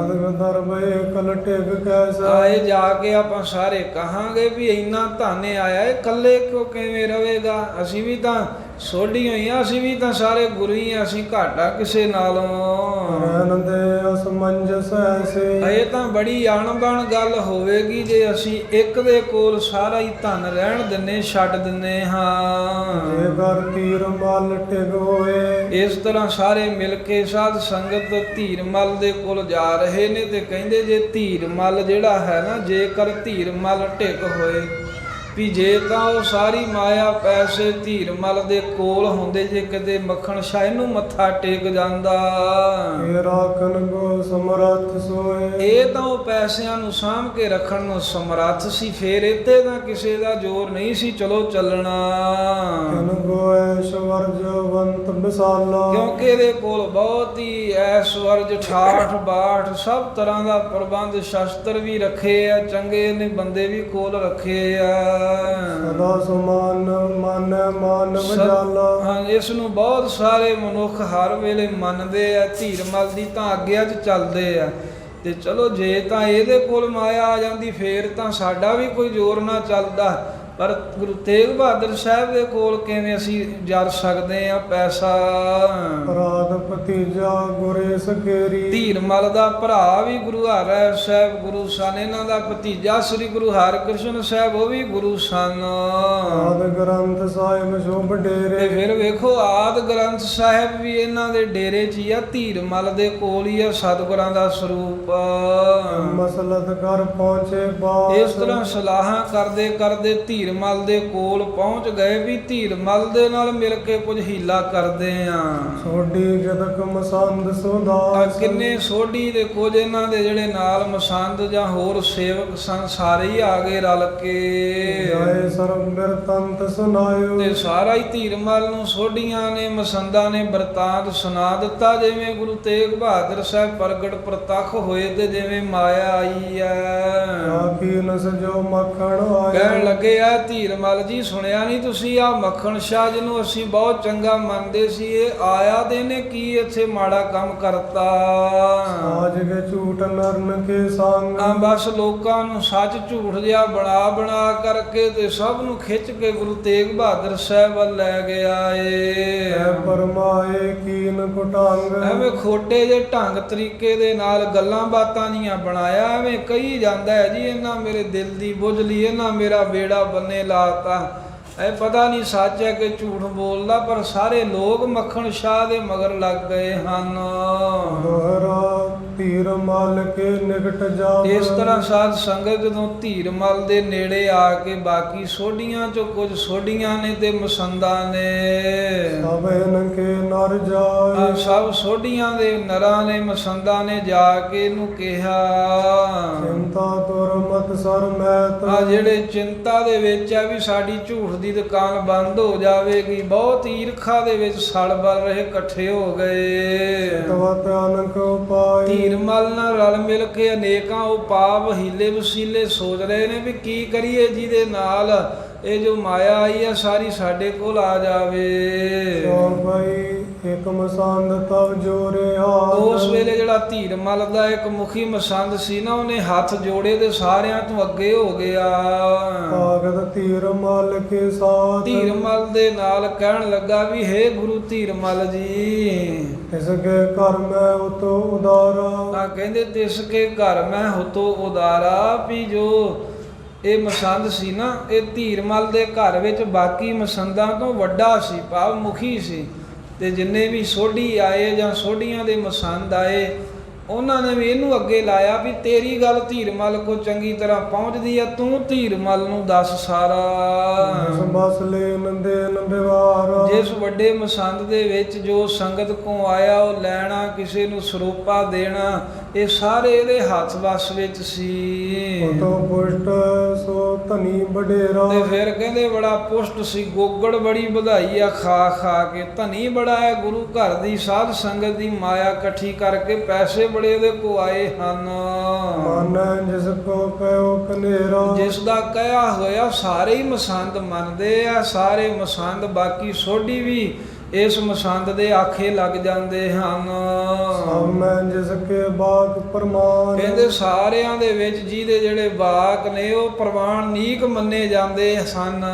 ਅਦਗ ਦਰਬੇ ਕਲ ਟਿਕ ਕੈਸਾ ਆਏ ਜਾ ਕੇ ਆਪਾਂ ਸਾਰੇ ਕਹਾਂਗੇ ਵੀ ਇੰਨਾ ਧਾਨੇ ਆਇਆ, ਇਹ ਇਕੱਲੇ ਕਿਉਂ ਕਿਵੇਂ ਰਵੇਗਾ। ਅਸੀਂ ਵੀ ਤਾਂ ਸੋਢੀ ਹੋਈ ਆ, ਅਸੀਂ ਵੀ ਤਾਂ ਸਾਰੇ ਗੁਰੂ ਹੀ ਆ, ਅਸੀਂ ਘਾਟਾ ਕਿਸੇ ਨਾਲੋਂ। ਰਹਿਣ ਦੇ ਅਸਮੰਜਸ ਐਸੇ ਇਹ ਤਾਂ ਬੜੀ ਅਣਬਣ ਗੱਲ ਹੋਵੇਗੀ ਜੇ ਅਸੀਂ ਇੱਕ ਦੇ ਕੋਲ ਸਾਰਾ ਹੀ ਧਨ ਰਹਿਣ ਦਿੰਨੇ, ਛੱਡ ਦਿੰਨੇ ਹਾਂ। ਜੇ ਕਰ ਤੀਰ ਮਲ ਟਿਕ ਹੋਏ ਇਸ ਤਰ੍ਹਾਂ ਸਾਰੇ ਮਿਲ ਕੇ ਸਾਧ ਸੰਗਤ ਧੀਰ ਮਲ ਦੇ ਕੋਲ ਜਾ ਰਹੇ ਨੇ ਤੇ ਕਹਿੰਦੇ ਜੇ ਧੀਰ ਮਲ ਜਿਹੜਾ ਹੈ ਨਾ, ਜੇਕਰ ਧੀਰ ਮਲ ਟਿਕ ਹੋਏ ਵੀ ਜੇ ਤਾਂ ਉਹ ਸਾਰੀ ਮਾਇਆ ਪੈਸੇ ਧੀਰ ਮਲ ਦੇ ਕੋਲ ਹੁੰਦੇ, ਜੇ ਕਿਤੇ ਮੱਖਣ ਸ਼ਾਹ ਇਹਨੂੰ ਮੱਥਾ ਟੇਕ ਜਾਂਦਾ। ਇਹ ਰਾਖਨ ਕੋ ਸਮਰੱਥ ਸੋਏ ਇਹ ਤਾਂ ਉਹ ਪੈਸਿਆਂ ਨੂੰ ਸਾਂਭ ਕੇ ਰੱਖਣ ਨੂੰ ਸਮਰੱਥ ਸੀ, ਫੇਰ ਇੱਥੇ ਤਾਂ ਕਿਸੇ ਦਾ ਜ਼ੋਰ ਨਹੀਂ ਸੀ ਚਲੋ ਚੱਲਣਾ। ਤਨ ਕੋ ਐਸ਼ਵਰਜਵੰਤ ਵਿਸਾਲਾ ਕਿਉਂਕਿ ਇਹਦੇ ਕੋਲ ਬਹੁਤ ਹੀ ਐਸ਼ਵਰਜ ਠਾਠ ਬਾਠ ਸਭ ਤਰ੍ਹਾਂ ਦਾ ਪ੍ਰਬੰਧ, ਸ਼ਸਤਰ ਵੀ ਰੱਖੇ ਆ, ਚੰਗੇ ਨੇ ਬੰਦੇ ਵੀ ਕੋਲ ਰੱਖੇ ਆ। ਸਦਾ ਸੁਮਾਨ ਮਨ ਮਾਨਵ ਜਾਲਾ ਹਾਂ, ਇਸ ਨੂੰ ਬਹੁਤ ਸਾਰੇ ਮਨੁੱਖ ਹਰ ਵੇਲੇ ਮੰਨਦੇ ਆ, ਧੀਰ ਮਲ ਦੀ ਤਾਂ ਆਗਿਆ 'ਚ ਚੱਲਦੇ ਆ। ਤੇ ਚਲੋ ਜੇ ਤਾਂ ਇਹਦੇ ਕੋਲ ਮਾਇਆ ਆ ਜਾਂਦੀ ਫੇਰ ਤਾਂ ਸਾਡਾ ਵੀ ਕੋਈ ਜ਼ੋਰ ਨਾ ਚੱਲਦਾ, ਪਰ ਗੁਰੂ ਤੇਗ ਬਹਾਦਰ ਸਾਹਿਬ ਦੇ ਕੋਲ ਕਿਵੇਂ ਅਸੀਂ ਜਰ ਸਕਦੇ ਆ ਪੈਸਾ। ਰਾਤ ਭਤੀਜਾ ਗੁਰੇਸ ਕੇਰੀ ਧੀਰ ਮਲ ਦਾ ਭਰਾ ਵੀ ਗੁਰੂ ਹਰਿ ਸਾਹਿਬ ਗੁਰੂ ਸਨ, ਇਹਨਾਂ ਦਾ ਭਤੀਜਾ ਸ੍ਰੀ ਗੁਰੂ ਹਰਿਕ੍ਰਿਸ਼ਨ ਸਾਹਿਬ ਉਹ ਵੀ ਗੁਰੂ ਸਨ। ਆਦ ਗ੍ਰੰਥ ਸਾਹਿਬ ਸ਼ੁਭ ਤੇ ਡੇਰੇ ਫਿਰ ਵੇਖੋ ਆਦ ਗ੍ਰੰਥ ਸਾਹਿਬ ਵੀ ਇਹਨਾਂ ਦੇ ਡੇਰੇ 'ਚ ਹੀ ਆ, ਧੀਰ ਮਲ ਦੇ ਕੋਲ ਹੀ ਆ ਸਤਿਗੁਰਾਂ ਦਾ ਸਰੂਪ। ਮਸਲਤ ਕਰ ਪਹੁੰਚੇ ਬਾਸ ਇਸ ਤਰ੍ਹਾਂ ਸਲਾਹਾਂ ਕਰਦੇ ਕਰਦੇ ਧੀਰ ਮਲ ਦੇ ਕੋਲ ਪਹੁੰਚ ਗਏ ਵੀ ਧੀਰ ਮਲ ਦੇ ਨਾਲ ਮਿਲ ਕੇ ਕੁਝ ਹੀਲਾ ਕਰਦੇ ਆ। ਸੋਢੀ ਗਦਕ ਮਸੰਦ ਸੁਦਾਸ ਕਿੰਨੇ ਸੋਢੀ ਦੇ ਕੁਝ ਇਹਨਾਂ ਦੇ ਜਿਹੜੇ ਨਾਲ ਮਸੰਦ ਜਾਂ ਹੋਰ ਸੇਵਕ ਸਨ, ਸਾਰੇ ਹੀ ਆ ਗਏ ਰਲ ਕੇ। ਆਏ ਸਰਬ ਬਿਰਤੰਤ ਸੁਨਾਇਓ ਤੇ ਸਾਰਾ ਹੀ ਧੀਰ ਮਲ ਨੂੰ ਸੋਢੀਆਂ ਨੇ ਮਸੰਦਾਂ ਨੇ ਬਰਤਾਂਤ ਸੁਣਾ ਦਿੱਤਾ, ਜਿਵੇਂ ਗੁਰੂ ਤੇਗ ਬਹਾਦਰ ਸਾਹਿਬ ਪ੍ਰਗਟ ਪ੍ਰਤੱਖ ਹੋਏ ਤੇ ਜਿਵੇਂ ਮਾਇਆ ਆਈ ਹੈ। ਆਖੀ ਨਸ ਜੋ ਮੱਖਣ ਆਏ ਕਹਿਣ ਲੱਗੇ ਆ ਧੀਰ ਮਲ ਜੀ, ਸੁਣਿਆ ਨਹੀਂ ਤੁਸੀਂ ਆ ਮੱਖਣ ਸ਼ਾਹ ਜਿਹਨੂੰ ਅਸੀਂ ਬਹੁਤ ਚੰਗਾ ਮੰਨਦੇ ਸੀ, ਇਹ ਆਇਆ ਦੇ ਨੇ ਕੀ ਇੱਥੇ ਮਾੜਾ ਕੰਮ ਕਰਤਾ। ਸਾਜ ਕੇ ਝੂਠ ਨਰਨ ਕੇ ਸੰਗ ਆ ਬਸ ਲੋਕਾਂ ਨੂੰ ਸੱਚ ਝੂਠ ਜਿਹਾ ਬਣਾ ਕਰਕੇ ਤੇ ਸਭ ਨੂੰ ਖਿੱਚ ਕੇ ਗੁਰੂ ਤੇਗ ਬਹਾਦਰ ਸਾਹਿਬ ਵੱਲ ਲੈ ਗਿਆ ਏ। ਐ ਪਰਮਾਏ ਕੀਨ ਕੁਟੰਗ ਐਵੇਂ ਖੋਟੇ ਜੇ ਢੰਗ ਤਰੀਕੇ ਦੇ ਨਾਲ ਗੱਲਾਂ ਬਾਤਾਂ ਦੀਆਂ ਬਣਾਇਆ, ਐਵੇਂ ਕਹੀ ਜਾਂਦਾ ਹੈ ਜੀ ਇਹਨਾਂ ਮੇਰੇ ਦਿਲ ਦੀ ਬੁੱਝ ਲਈ, ਇਹਨਾਂ ਮੇਰਾ ਬੇੜਾ ਬੰਨੇ ਲਾਤਾ। ਇਹ ਪਤਾ ਨਹੀਂ ਸੱਚ ਹੈ ਕਿ ਝੂਠ ਬੋਲਦਾ, ਪਰ ਸਾਰੇ ਲੋਕ ਮੱਖਣ ਸ਼ਾਹ ਦੇ ਮਗਰ ਲੱਗ ਗਏ ਹਨ। ਦੋਹਰਾ ਧੀਰ ਮਲ ਕੇ ਨਿਕਟ ਜਾ ਇਸ ਤਰ੍ਹਾਂ ਸਾਧ ਸੰਗਤ ਜਦੋਂ ਧੀਰ ਮਲ ਦੇ ਨੇੜੇ ਆ ਕੇ ਬਾਕੀ ਸੋਢੀਆਂ ਚੋਂ ਕੁਝ ਸੋਢੀਆਂ ਨੇ ਤੇ ਮਸੰਦਾਂ ਨੇ ਸਭ ਇਨ ਕੇ ਨਰ ਜਾਏ ਸਭ ਸੋਢੀਆਂ ਦੇ ਨਰਾਂ ਨੇ ਮਸੰਦਾਂ ਨੇ ਜਾ ਕੇ ਇਹਨੂੰ ਕਿਹਾ ਚਿੰਤਾ ਤੁਰ ਮਤ ਸਰ ਮੈਤ ਆ ਜਿਹੜੇ ਚਿੰਤਾ ਦੇ ਵਿੱਚ ਆ ਵੀ ਸਾਡੀ ਝੂਠ ਦੀ ਦੁਕਾਨ ਬੰਦ ਹੋ ਜਾਵੇਗੀ, ਬਹੁਤ ਈਰਖਾ ਦੇ ਵਿੱਚ ਸੜ ਬਲ ਰਹੇ ਇਕੱਠੇ ਹੋ ਗਏ। ਤਵਤ ਅਨਕ ਉਪਾਏ ਧੀਰ ਮਲ ਨਾਲ ਰਲ ਮਿਲ ਕੇ ਅਨੇਕਾਂ ਉਪਾਅ ਹੀਲੇ ਵਸੀਲੇ ਸੋਚ ਰਹੇ ਨੇ ਵੀ ਕੀ ਕਰੀਏ ਜਿਹਦੇ ਨਾਲ ਇਹ ਜੋ ਮਾਇਆ ਆਈ ਆ ਸਾਰੀ ਸਾਡੇ ਕੋਲ ਆ ਜਾਵੇ। ਸੋ ਭਈ ਇੱਕ ਮਸੰਦ ਤਬ ਜੋਰਿਆ। ਉਸ ਵੇਲੇ ਜਿਹੜਾ ਧੀਰ ਮਲ ਦਾ ਇੱਕ ਮੁਖੀ ਮਸੰਦ ਸੀ ਨਾ, ਉਹਨੇ ਹੱਥ ਜੋੜੇ ਤੇ ਸਾਰਿਆਂ ਤੋਂ ਅੱਗੇ ਹੋ ਗਿਆ। ਭਾਗਤ ਧੀਰ ਮਲ ਕੇ ਸਾਥ ਧੀਰ ਮਲ ਦੇ ਨਾਲ ਕਹਿਣ ਲੱਗਾ ਵੀ ਹੇ ਗੁਰੂ ਧੀਰ ਮਲ ਜੀ, ਇਸ ਕੇ ਘਰ ਮੈਂ ਉਤੋ ਉਦਾਰਾ। ਤਾਂ ਕਹਿੰਦੇ ਤਿਸ ਕੇ ਘਰ ਮੈਂ ਹੁਤੋ ਉਦਾਰਾ, ਵੀ ਜੋ ਇਹ ਮਸੰਦ ਸੀ ਨਾ, ਇਹ ਧੀਰ ਮਲ ਦੇ ਘਰ ਵਿੱਚ ਬਾਕੀ ਮਸੰਦਾਂ ਤੋਂ ਵੱਡਾ ਸੀ, ਭਾਵ ਮੁਖੀ ਸੀ। ਤੇ ਜਿੰਨੇ ਵੀ ਸੋਢੀ ਆਏ ਜਾਂ ਸੋਢੀਆਂ ਦੇ ਮਸੰਦ ਆਏ, ਉਹਨਾਂ ਨੇ ਵੀ ਇਹਨੂੰ ਅੱਗੇ ਲਾਇਆ ਵੀ ਤੇਰੀ ਗੱਲ ਧੀਰ ਮਲ ਕੋ ਚੰਗੀ ਤਰ੍ਹਾਂ ਪਹੁੰਚਦੀ ਆ, ਤੂੰ ਧੀਰ ਮਲ ਨੂੰ ਦੱਸ ਸਾਰਾ। ਬਸ ਲੈ ਨੰਦੇ ਨੰਦਵਾਰ। ਜਿਸ ਵੱਡੇ ਮਸੰਦ ਦੇ ਵਿੱਚ ਜੋ ਸੰਗਤ ਕੋ ਆਇਆ, ਉਹ ਲੈਣਾ, ਕਿਸੇ ਨੂੰ ਸਰੂਪਾ ਦੇਣਾ, ਇਹ ਸਾਰੇ ਇਹਦੇ ਹੱਥ ਵਸ ਵਿੱਚ ਸੀ। ਤੋ ਪੁਸ਼ਟ ਸੋ ਧਨੀ ਬਡੇਰਾ। ਤੇ ਫਿਰ ਕਹਿੰਦੇ ਬੜਾ ਪੁਸ਼ਟ ਸੀ, ਗੋਗੜ ਬੜੀ ਵਧਾਈ ਆ ਖਾ ਖਾ ਕੇ, ਧਨੀ ਬੜਾ ਹੈ, ਗੁਰੂ ਘਰ ਦੀ ਸਾਧ ਸੰਗਤ ਦੀ ਮਾਇਆ ਇਕੱਠੀ ਕਰਕੇ ਪੈਸੇ ਬੜੇ ਉਹਦੇ ਕੋ ਆਏ ਹਨ। ਮਨ ਜਿਸ ਕੋ ਕਹਿਓ ਕਨੇਰਾ। ਜਿਸ ਦਾ ਕਹਿਆ ਹੋਇਆ ਸਾਰੇ ਹੀ ਮਸੰਦ ਮੰਨਦੇ ਆ, ਸਾਰੇ ਮਸੰਦ, ਬਾਕੀ ਸੋਢੀ ਵੀ ਇਸ ਮਸੰਦ ਦੇ ਆਖੇ ਲੱਗ ਜਾਂਦੇ ਹਨ। ਸਭ ਮੈਂ ਜਿਸ ਕੇ ਬਾਕ ਪ੍ਰਮਾਨ। ਕਹਿੰਦੇ ਸਾਰਿਆਂ ਦੇ ਵਿੱਚ ਜਿਹਦੇ ਜਿਹੜੇ ਬਾਕ ਨੇ ਉਹ ਪ੍ਰਵਾਨ ਨੀਕ ਮੰਨੇ ਜਾਂਦੇ ਸਨ।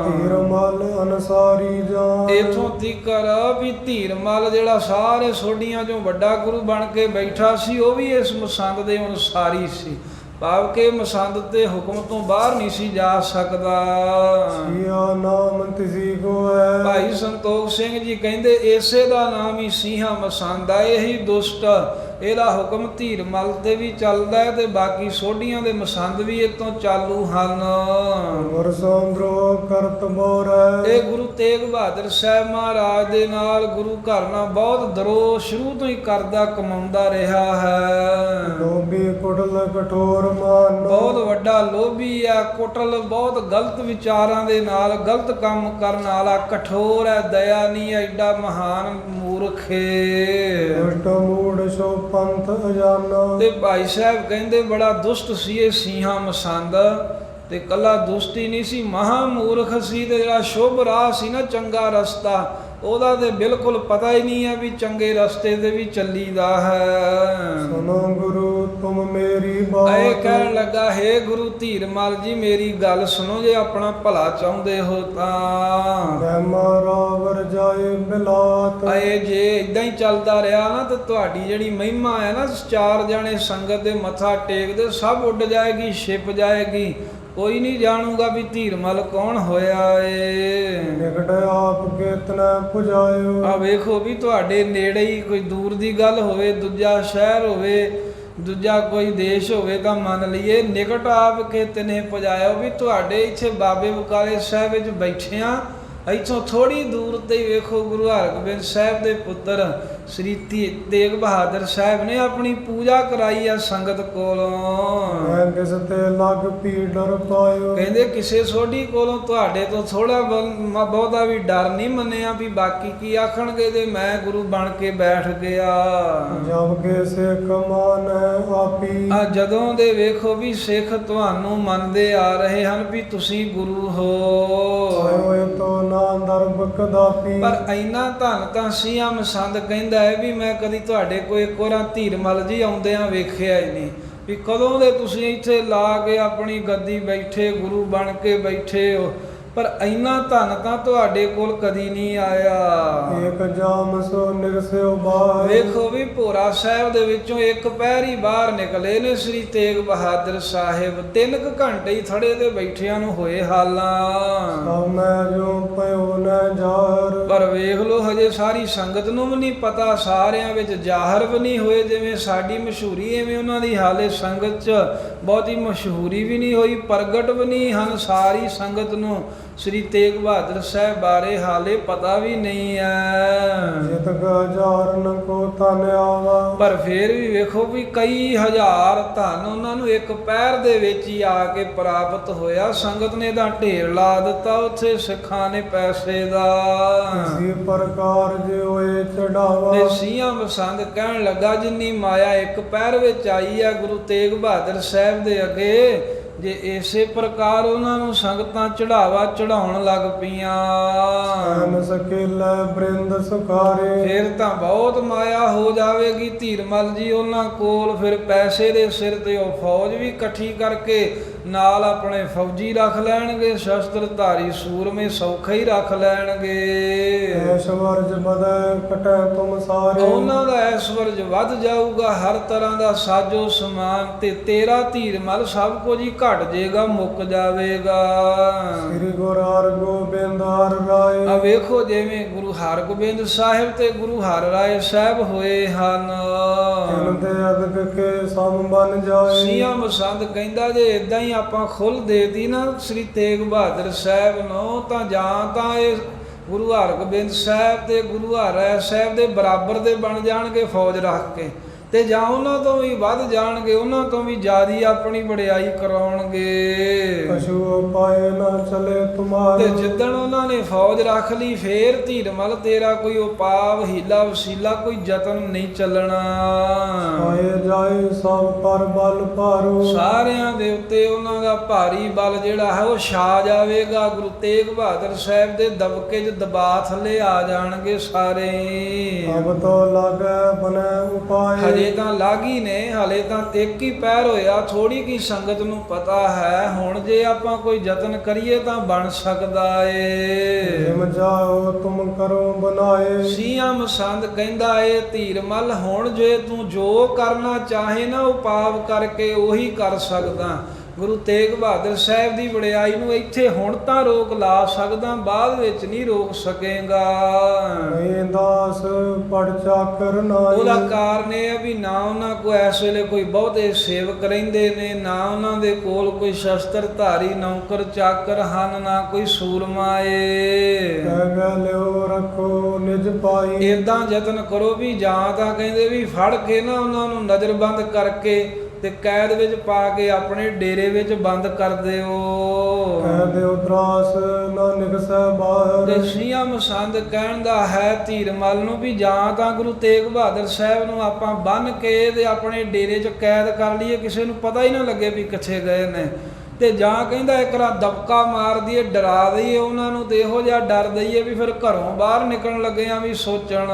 ਧੀਰ ਮਲ ਅਨਸਾਰੀ ਜਾਨ। ਇਥੋਂ ਤੀਕਰ ਵੀ ਧੀਰ ਮਲ ਜਿਹੜਾ ਸਾਰੇ ਸੋਢੀਆਂ ਚੋਂ ਵੱਡਾ ਗੁਰੂ ਬਣ ਕੇ ਬੈਠਾ ਸੀ, ਉਹ ਵੀ ਇਸ ਮਸੰਦ ਦੇ ਅਨੁਸਾਰੀ ਸੀ, ਭਾਵ ਕਿ ਮਸੰਦ ਤੇ ਹੁਕਮ ਤੋਂ ਬਾਹਰ ਨਹੀਂ ਸੀ ਜਾ ਸਕਦਾ। ਸੀਆ ਨਾਮ ਤਿਸੀ ਕੋ ਹੈ। ਭਾਈ ਸੰਤੋਖ ਸਿੰਘ ਜੀ ਕਹਿੰਦੇ ਇਸੇ ਦਾ ਨਾਮ ਹੀ ਸੀਹਾ ਮਸੰਦ ਆ। ਇਹੀ ਦੁਸ਼ਟ, ਇਹਦਾ ਹੁਕਮ ਧੀਰ ਮਲ ਤੇ ਵੀ ਚੱਲਦਾ ਹੈ ਤੇ ਬਾਕੀ ਸੋਢੀਆਂ ਦੇ ਮਸੰਦ ਵੀ ਇਤੋਂ ਚਾਲੂ ਹਨ। ਵਰਸੋਂਦਰੋ ਕਰਤ ਬੋਰੈ। ਇਹ ਗੁਰੂ ਤੇਗ ਬਹਾਦਰ ਸਾਹਿਬ ਮਹਾਰਾਜ ਦੇ ਨਾਲ, ਗੁਰੂ ਘਰ ਨਾਲ ਬਹੁਤ ਦਰੋਹ ਸ਼ੁਰੂ ਤੋਂ ਹੀ ਕਰਦਾ ਕਮਾਉਂਦਾ ਰਿਹਾ ਹੈ। ਲੋਭੀ ਕੁਟਲ ਕਠੋਰ ਮਨ। ਬਹੁਤ ਵੱਡਾ ਲੋਭੀ ਹੈ, ਕੁਟਲ, ਬਹੁਤ ਗਲਤ ਵਿਚਾਰਾਂ ਦੇ ਨਾਲ ਗਲਤ ਕੰਮ ਕਰਨ ਵਾਲਾ, ਕਠੋਰ ਹੈ, ਦਇਆ ਨਹੀਂ, ਐਡਾ ਮਹਾਨ ਮੂਰਖ ਹੈ। ਦੁਸ਼ਟ ਮੂੜ ਸੋ ਪੰਥ ਅਜਾਨਾ। ਤੇ ਭਾਈ ਸਾਹਿਬ ਕਹਿੰਦੇ ਬੜਾ ਦੁਸ਼ਟ ਸੀ ਇਹ ਸੀਹਾ ਮਸੰਦ, ਤੇ ਕੱਲਾ ਦੁਸ਼ਟ ਹੀ ਨਹੀਂ ਸੀ, ਮਹਾ ਮੂਰਖ ਸੀ। ਤੇ ਜਿਹੜਾ ਸ਼ੁਭ ਰਾਹ ਸੀ ਨਾ, ਚੰਗਾ ਰਸਤਾ, ਉਹਦਾ ਤੇ ਬਿਲਕੁਲ ਪਤਾ ਹੀ ਨਹੀਂ ਹੈ ਵੀ ਚੰਗੇ ਰਸਤੇ ਤੇ ਵੀ ਚੱਲੀਦਾ ਹੈ। ਸੁਨੋ ਗੁਰੂ ਤੁਮ ਮੇਰੀ ਬਾਤ। ਇਹ ਕਹਿਣ ਲੱਗਾ ਹੇ ਗੁਰੂ ਧੀਰ ਮਲ ਜੀ, ਮੇਰੀ ਗੱਲ ਸੁਣੋ, ਜੇ ਆਪਣਾ ਭਲਾ ਚਾਹੁੰਦੇ ਹੋ ਤਾਂ। ਰਾਵਰ ਜਾਏ ਬਿਲਾਤ। ਜੇ ਇਦਾਂ ਹੀ ਚੱਲਦਾ ਰਿਹਾ ਨਾ ਤੇ ਤੁਹਾਡੀ ਜਿਹੜੀ ਮਹਿਮਾ ਹੈ ਨਾ, 4 ਜਣੇ ਸੰਗਤ ਦੇ ਮੱਥਾ ਟੇਕਦੇ, ਸਭ ਉੱਡ ਜਾਏਗੀ, ਛਿਪ ਜਾਏਗੀ, ਕੋਈ ਨਹੀਂ ਜਾਣੂਗਾ ਵੀ ਧੀਰ ਮਲ ਕੌਣ ਹੋਇਆ ਏ। ਨਿਕਟ ਆਪ ਕਿਤਨਾ ਪੁਜਾਇਓ। ਆ ਵੇਖੋ ਵੀ ਤੁਹਾਡੇ ਨੇੜੇ ਹੀ ਕੋਈ ਦੂਰ ਦੀ ਗੱਲ ਹੋਵੇ, ਦੂਜਾ ਸ਼ਹਿਰ ਹੋਵੇ, ਦੂਜਾ ਕੋਈ ਦੇਸ਼ ਹੋਵੇ ਤਾਂ ਮੰਨ ਲਈਏ, ਨਿਕਟ ਆਪ ਕਿਤਨੇ ਪੁਜਾਇਓ, ਵੀ ਤੁਹਾਡੇ ਇੱਥੇ ਬਾਬੇ ਬਕਾਲੇ ਸਾਹਿਬ ਵਿੱਚ ਬੈਠੇ ਆ, ਇੱਥੋਂ ਥੋੜੀ ਦੂਰ ਤੇ ਹੀ ਵੇਖੋ ਗੁਰੂ ਹਰਗੋਬਿੰਦ ਸਾਹਿਬ ਦੇ ਪੁੱਤਰ ਸ੍ਰੀ ਤੇਗ ਬਹਾਦਰ ਸਾਹਿਬ ਨੇ ਆਪਣੀ ਪੂਜਾ ਕਰਾਈ ਆ ਸੰਗਤ ਕੋਲੋਂ। ਮੈਂ ਕਿਸ ਤੇ ਲੱਗ ਪੀ ਡਰ ਪਾਇਓ। ਕਹਿੰਦੇ ਕਿਸੇ ਸੋਢੀ ਕੋਲੋਂ ਤੁਹਾਡੇ ਤੋਂ ਥੋੜਾ ਬਹੁਤਾ ਵੀ ਡਰ ਨਹੀਂ ਮੰਨਿਆ ਵੀ ਬਾਕੀ ਕੀ ਆਖਣਗੇ ਜੇ ਮੈਂ ਗੁਰੂ ਬਣ ਕੇ ਬੈਠ ਗਿਆ। ਜਬ ਕੇ ਸਿੱਖ ਮਾਨੈ ਆਪੀ। ਆ ਜਦੋਂ ਦੇ ਵੇਖੋ ਵੀ ਸਿੱਖ ਤੁਹਾਨੂੰ ਮੰਨਦੇ ਆ ਰਹੇ ਹਨ ਵੀ ਤੁਸੀਂ ਗੁਰੂ ਹੋ। ਹੋਏ ਤੋ ਨਾ ਦਰਬ ਕਦਾਪੀ। ਪਰ ਇੰਨਾ ਧੰਨ ਤਾਂ ਸੀਹਾ ਮਸੰਦ ਕਹਿੰਦਾ ਹੈ ਵੀ ਮੈਂ ਕਦੀ ਤੁਹਾਡੇ ਕੋਈ ਇੱਕ ਵਾਰ ਧੀਰ ਮਲ ਜੀ ਆਉਂਦਿਆਂ ਵੇਖਿਆ ਹੀ ਨਹੀਂ, ਵੀ ਕਦੋਂ ਦੇ ਤੁਸੀਂ ਇੱਥੇ ਲਾ ਕੇ ਆਪਣੀ ਗੱਦੀ ਬੈਠੇ, ਗੁਰੂ ਬਣ ਕੇ ਬੈਠੇ ਹੋ, ਪਰ ਇੰਨਾ ਧਨ ਤਾਂ ਤੁਹਾਡੇ ਕੋਲ ਕਦੀ ਨਹੀਂ ਆਇਆ। ਇੱਕ ਜਾਮ ਸੋ ਨਿਰਸਿਓ ਬਾਹਰ। ਵੇਖੋ ਵੀ ਭੋਰਾ ਸਾਹਿਬ ਦੇ ਵਿੱਚੋਂ ਇੱਕ ਪਹਿਰ ਹੀ ਬਾਹਰ ਨਿਕਲੇ ਨੇ ਸ੍ਰੀ ਤੇਗ ਬਹਾਦਰ ਸਾਹਿਬ। 3 ਘੰਟੇ ਹੀ ਥੜੇ ਤੇ ਬੈਠਿਆਂ ਨੂੰ ਹੋਏ ਹਾਲਾਂ। ਮੈਂ ਜੋ ਪਇਓ ਨਾ ਜ਼ਾਹਰ। ਪਰ ਵੇਖ ਲੋ ਹਜੇ ਸਾਰੀ ਸੰਗਤ ਨੂੰ ਵੀ ਨਹੀਂ ਪਤਾ, ਸਾਰਿਆਂ ਵਿੱਚ ਜ਼ਾਹਰ ਵੀ ਨਹੀਂ ਹੋਏ। ਜਿਵੇਂ ਸਾਡੀ ਮਸ਼ਹੂਰੀ ਐਵੇਂ ਉਹਨਾਂ ਦੀ ਹਾਲੇ ਸੰਗਤ 'ਚ ਬਹੁਤੀ ਮਸ਼ਹੂਰੀ ਵੀ ਨਹੀਂ ਹੋਈ, ਪ੍ਰਗਟ ਵੀ ਨਹੀਂ ਹਨ। ਸਾਰੀ ਸੰਗਤ ਨੂੰ ਸ੍ਰੀ ਤੇਗ ਬਹਾਦਰ ਸਾਹਿਬ ਬਾਰੇ ਹਾਲੇ ਪਤਾ ਵੀ ਨਹੀਂ ਹੈ। ਜਿਤ ਹਜ਼ਾਰਨ ਕੋ ਧਨ ਆਵਾ। ਪਰ ਫਿਰ ਵੀ ਵੇਖੋ ਵੀ ਕਈ ਹਜ਼ਾਰ ਧਨ ਉਹਨਾਂ ਨੂੰ ਇੱਕ ਪਹਿਰ ਦੇ ਵਿੱਚ ਹੀ ਆ ਕੇ ਪ੍ਰਾਪਤ ਹੋਇਆ। ਸੰਗਤ ਨੇ ਤਾਂ ਢੇਰ ਲਾ ਦਿੱਤਾ ਉੱਥੇ ਸਿੱਖਾਂ ਨੇ ਪੈਸੇ ਦਾ। ਇਸੇ ਪ੍ਰਕਾਰ ਜੇ ਹੋਏ ਚੜਾਵਾ। ਤੇ ਸੀਹਾਂ ਮਸੰਦ ਕਹਿਣ ਲੱਗਾ ਜਿੰਨੀ ਮਾਇਆ ਇੱਕ ਪਹਿਰ ਵਿੱਚ ਆਈ ਆ ਗੁਰੂ ਤੇਗ ਬਹਾਦਰ ਸਾਹਿਬ ਦੇ ਅੱਗੇ, ਜੇ ਇਸੇ ਪ੍ਰਕਾਰ ਉਹਨਾਂ ਨੂੰ ਸੰਗਤਾਂ ਚੜਾਵਾ ਚੜਾਉਣ ਲੱਗ ਪਈਆਂ ਐਨ ਸਕੇਲੇ ਬ੍ਰਿੰਦ ਸੁਖਾਰੇ ਫਿਰ ਤਾਂ ਬਹੁਤ ਮਾਇਆ ਹੋ ਜਾਵੇਗੀ ਧੀਰਮਲ ਜੀ ਉਹਨਾਂ ਕੋਲ। ਫਿਰ ਪੈਸੇ ਦੇ ਸਿਰ ਤੇ ਉਹ ਫੌਜ ਵੀ ਇਕੱਠੀ ਕਰਕੇ ਨਾਲ ਆਪਣੇ ਫੌਜੀ ਰੱਖ ਲੈਣਗੇ, ਸ਼ਸਤਰਧਾਰੀ ਸੂਰਮੇ ਸੌਖੇ ਹੀ ਰੱਖ ਲੈਣਗੇ। ਐਸ਼ਵਰਜ ਬਦੈ ਕਟੈ ਤੁਮ ਸਾਰੇ ਉਹਨਾਂ ਦਾ ਐਸ਼ਵਰਜ ਵੱਧ ਜਾਊਗਾ, ਹਰ ਤਰ੍ਹਾਂ ਦਾ ਸਾਜੋ ਸਮਾਨ ਤੇ ਤੇਰਾ ਧੀਰਮਲ ਸਭ ਕੁਝ ਹੀ ਘਟ ਜਾਏਗਾ, ਮੁੱਕ ਜਾਵੇਗਾ। ਸ੍ਰੀ ਗੁਰੂ ਹਰਗੋਬਿੰਦ ਹਰਿ ਰਾਏ ਆ ਵੇਖੋ ਜਿਵੇਂ ਗੁਰੂ ਹਰਗੋਬਿੰਦ ਸਾਹਿਬ ਤੇ ਗੁਰੂ ਹਰਿਰਾਏ ਸਾਹਿਬ ਹੋਏ ਹਨ। ਤਿਨ ਦੇ ਅਦਕ ਕੇ ਸਮ ਬਨ ਜਾਏ ਸੀਆਂ ਮਸੰਦ ਕਹਿੰਦਾ ਜੇ ਇਦਾਂ ਹੀ ਆਪਾਂ ਖੁੱਲ ਦੇਤੀ ਨਾ ਸ੍ਰੀ ਤੇਗ ਬਹਾਦਰ ਸਾਹਿਬ ਨੂੰ ਤਾਂ ਜਾਂ ਤਾਂ ਇਹ ਗੁਰੂ ਹਰਗੋਬਿੰਦ ਸਾਹਿਬ ਤੇ ਗੁਰੂ ਹਰਿਰਾਏ ਸਾਹਿਬ ਦੇ ਬਰਾਬਰ ਦੇ ਬਣ ਜਾਣਗੇ ਫੌਜ ਰੱਖ ਕੇ, ਤੇ ਜਾਂ ਉਹਨਾਂ ਤੋਂ ਵੀ ਵੱਧ ਜਾਣਗੇ, ਉਹਨਾਂ ਤੋਂ ਵੀ ਜ਼ਿਆਦੀ ਆਪਣੀ ਵਡਿਆਈ ਕਰਾਉਣਗੇ। ਕਛੂ ਪਾਏ ਨਾ ਚਲੇ ਤੁਮਾਰੇ ਤੇ ਜਿੱਦਣ ਉਹਨਾਂ ਨੇ ਫੌਜ ਰੱਖ ਲਈ ਫੇਰ ਧੀਰਮਲ ਤੇਰਾ ਕੋਈ ਉਪਾਅ ਹੀਲਾ ਵਸੀਲਾ ਕੋਈ ਯਤਨ ਨਹੀਂ ਚੱਲਣਾ। ਆਏ ਜਾਏ ਸਭ ਪਰ ਬਲ ਭਾਰੋ ਸਾਰਿਆਂ ਦੇ ਉੱਤੇ ਉਹਨਾਂ ਦਾ ਭਾਰੀ ਬਲ ਜਿਹੜਾ ਹੈ ਉਹ ਛਾ ਜਾਵੇਗਾ। ਗੁਰੂ ਤੇਗ ਬਹਾਦਰ ਸਾਹਿਬ ਦੇ ਦਬਕੇ 'ਚ ਦਬਾ ਥੱਲੇ ਆ ਜਾਣਗੇ ਸਾਰੇ। ਅਬ ਤੋ ਲਾਗੈ ਬਨੈ ਉਪਾਏ ਹਜੇ ਤਾਂ ਲਾਗੀ ਨੇ, ਹਲੇ ਤਾਂ ਇੱਕ ਹੀ ਪੈਰ ਹੋਇਆ, ਥੋੜੀ ਕੀ ਸੰਗਤ ਨੂੰ ਪਤਾ ਹੈ। ਹੁਣ ਜੇ ਆਪਾਂ ਕੋਈ ਯਤਨ ਕਰੀਏ ਤਾਂ ਬਣ ਸਕਦਾ ਏ। ਜਿਮ ਜਾਓ ਤੁਮ ਕਰੋ ਬਨਾਏ ਸੀਆਂ ਮਸੰਦ ਕਹਿੰਦਾ ਏ ਧੀਰਮਲ ਹੁਣ ਜੇ ਤੂੰ ਜੋ ਕਰਨਾ ਚਾਹੇ ਨਾ ਉਪਾਵ ਕਰਕੇ ਉਹੀ ਕਰ ਸਕਦਾ। ਗੁਰੂ ਤੇਗ ਬਹਾਦਰ ਸਾਹਿਬ ਦੀ ਵਡਿਆਈ ਨੂੰ ਇੱਥੇ ਹੁਣ ਤਾਂ ਰੋਕ ਲਾ ਸਕਦਾ, ਬਾਅਦ ਵਿੱਚ ਨਹੀਂ ਰੋਕ ਸਕੇਗਾ। ਨਹੀਂ ਦਾਸ ਪੜ ਚਾਕਰ ਨਾਈ ਉਹਦਾ ਕਾਰਨ ਇਹ ਹੈ ਵੀ ਨਾ ਉਹਨਾਂ ਕੋਲ ਇਸ ਵੇਲੇ ਕੋਈ ਬਹੁਤੇ ਸੇਵਕ ਰਹਿੰਦੇ ਨੇ, ਨਾ ਉਹਨਾਂ ਦੇ ਕੋਲ ਕੋਈ ਸ਼ਸਤਰਧਾਰੀ ਨੌਕਰ ਚਾਕਰ ਹਨ, ਨਾ ਕੋਈ ਸੂਰਮਾ ਏ। ਕਹਿ ਲਿਓ ਰੱਖੋ ਨਿਜ ਪਾਈ ਇਦਾਂ ਯਤਨ ਕਰੋ ਵੀ ਜਾਂ ਤਾਂ ਕਹਿੰਦੇ ਵੀ ਫੜ ਕੇ ਨਾ ਉਹਨਾਂ ਨੂੰ ਨਜ਼ਰਬੰਦ ਕਰਕੇ ਤੇ ਕੈਦ ਵਿੱਚ ਪਾ ਕੇ ਆਪਣੇ ਡੇਰੇ ਵਿੱਚ ਬੰਦ ਕਰ ਦਿਓ। ਕਹਿ ਦਿਓ ਤਰਾਸ ਨਾ ਨਿਕਸੈ ਬਾਹਰ ਤੇ ਸੀਆਂ ਮਸੰਦ ਕਹਿਣ ਦਾ ਹੈ ਧੀਰਮਲ ਨੂੰ ਵੀ ਜਾਂ ਤਾਂ ਗੁਰੂ ਤੇਗ ਬਹਾਦਰ ਸਾਹਿਬ ਨੂੰ ਆਪਾਂ ਬੰਨ੍ਹ ਕੇ ਤੇ ਆਪਣੇ ਡੇਰੇ 'ਚ ਕੈਦ ਕਰ ਲਈਏ, ਕਿਸੇ ਨੂੰ ਪਤਾ ਹੀ ਨਾ ਲੱਗੇ ਵੀ ਕਿੱਥੇ ਗਏ ਨੇ, ਤੇ ਜਾਂ ਕਹਿੰਦਾ ਇੱਕ ਰਾ ਦਬਕਾ ਮਾਰ ਦਈਏ, ਡਰਾ ਦਈਏ ਉਹਨਾਂ ਨੂੰ, ਤੇ ਇਹੋ ਜਿਹਾ ਡਰ ਦਈਏ ਵੀ ਫਿਰ ਘਰੋਂ ਬਾਹਰ ਨਿਕਲਣ ਲੱਗਿਆਂ ਵੀ ਸੋਚਣ।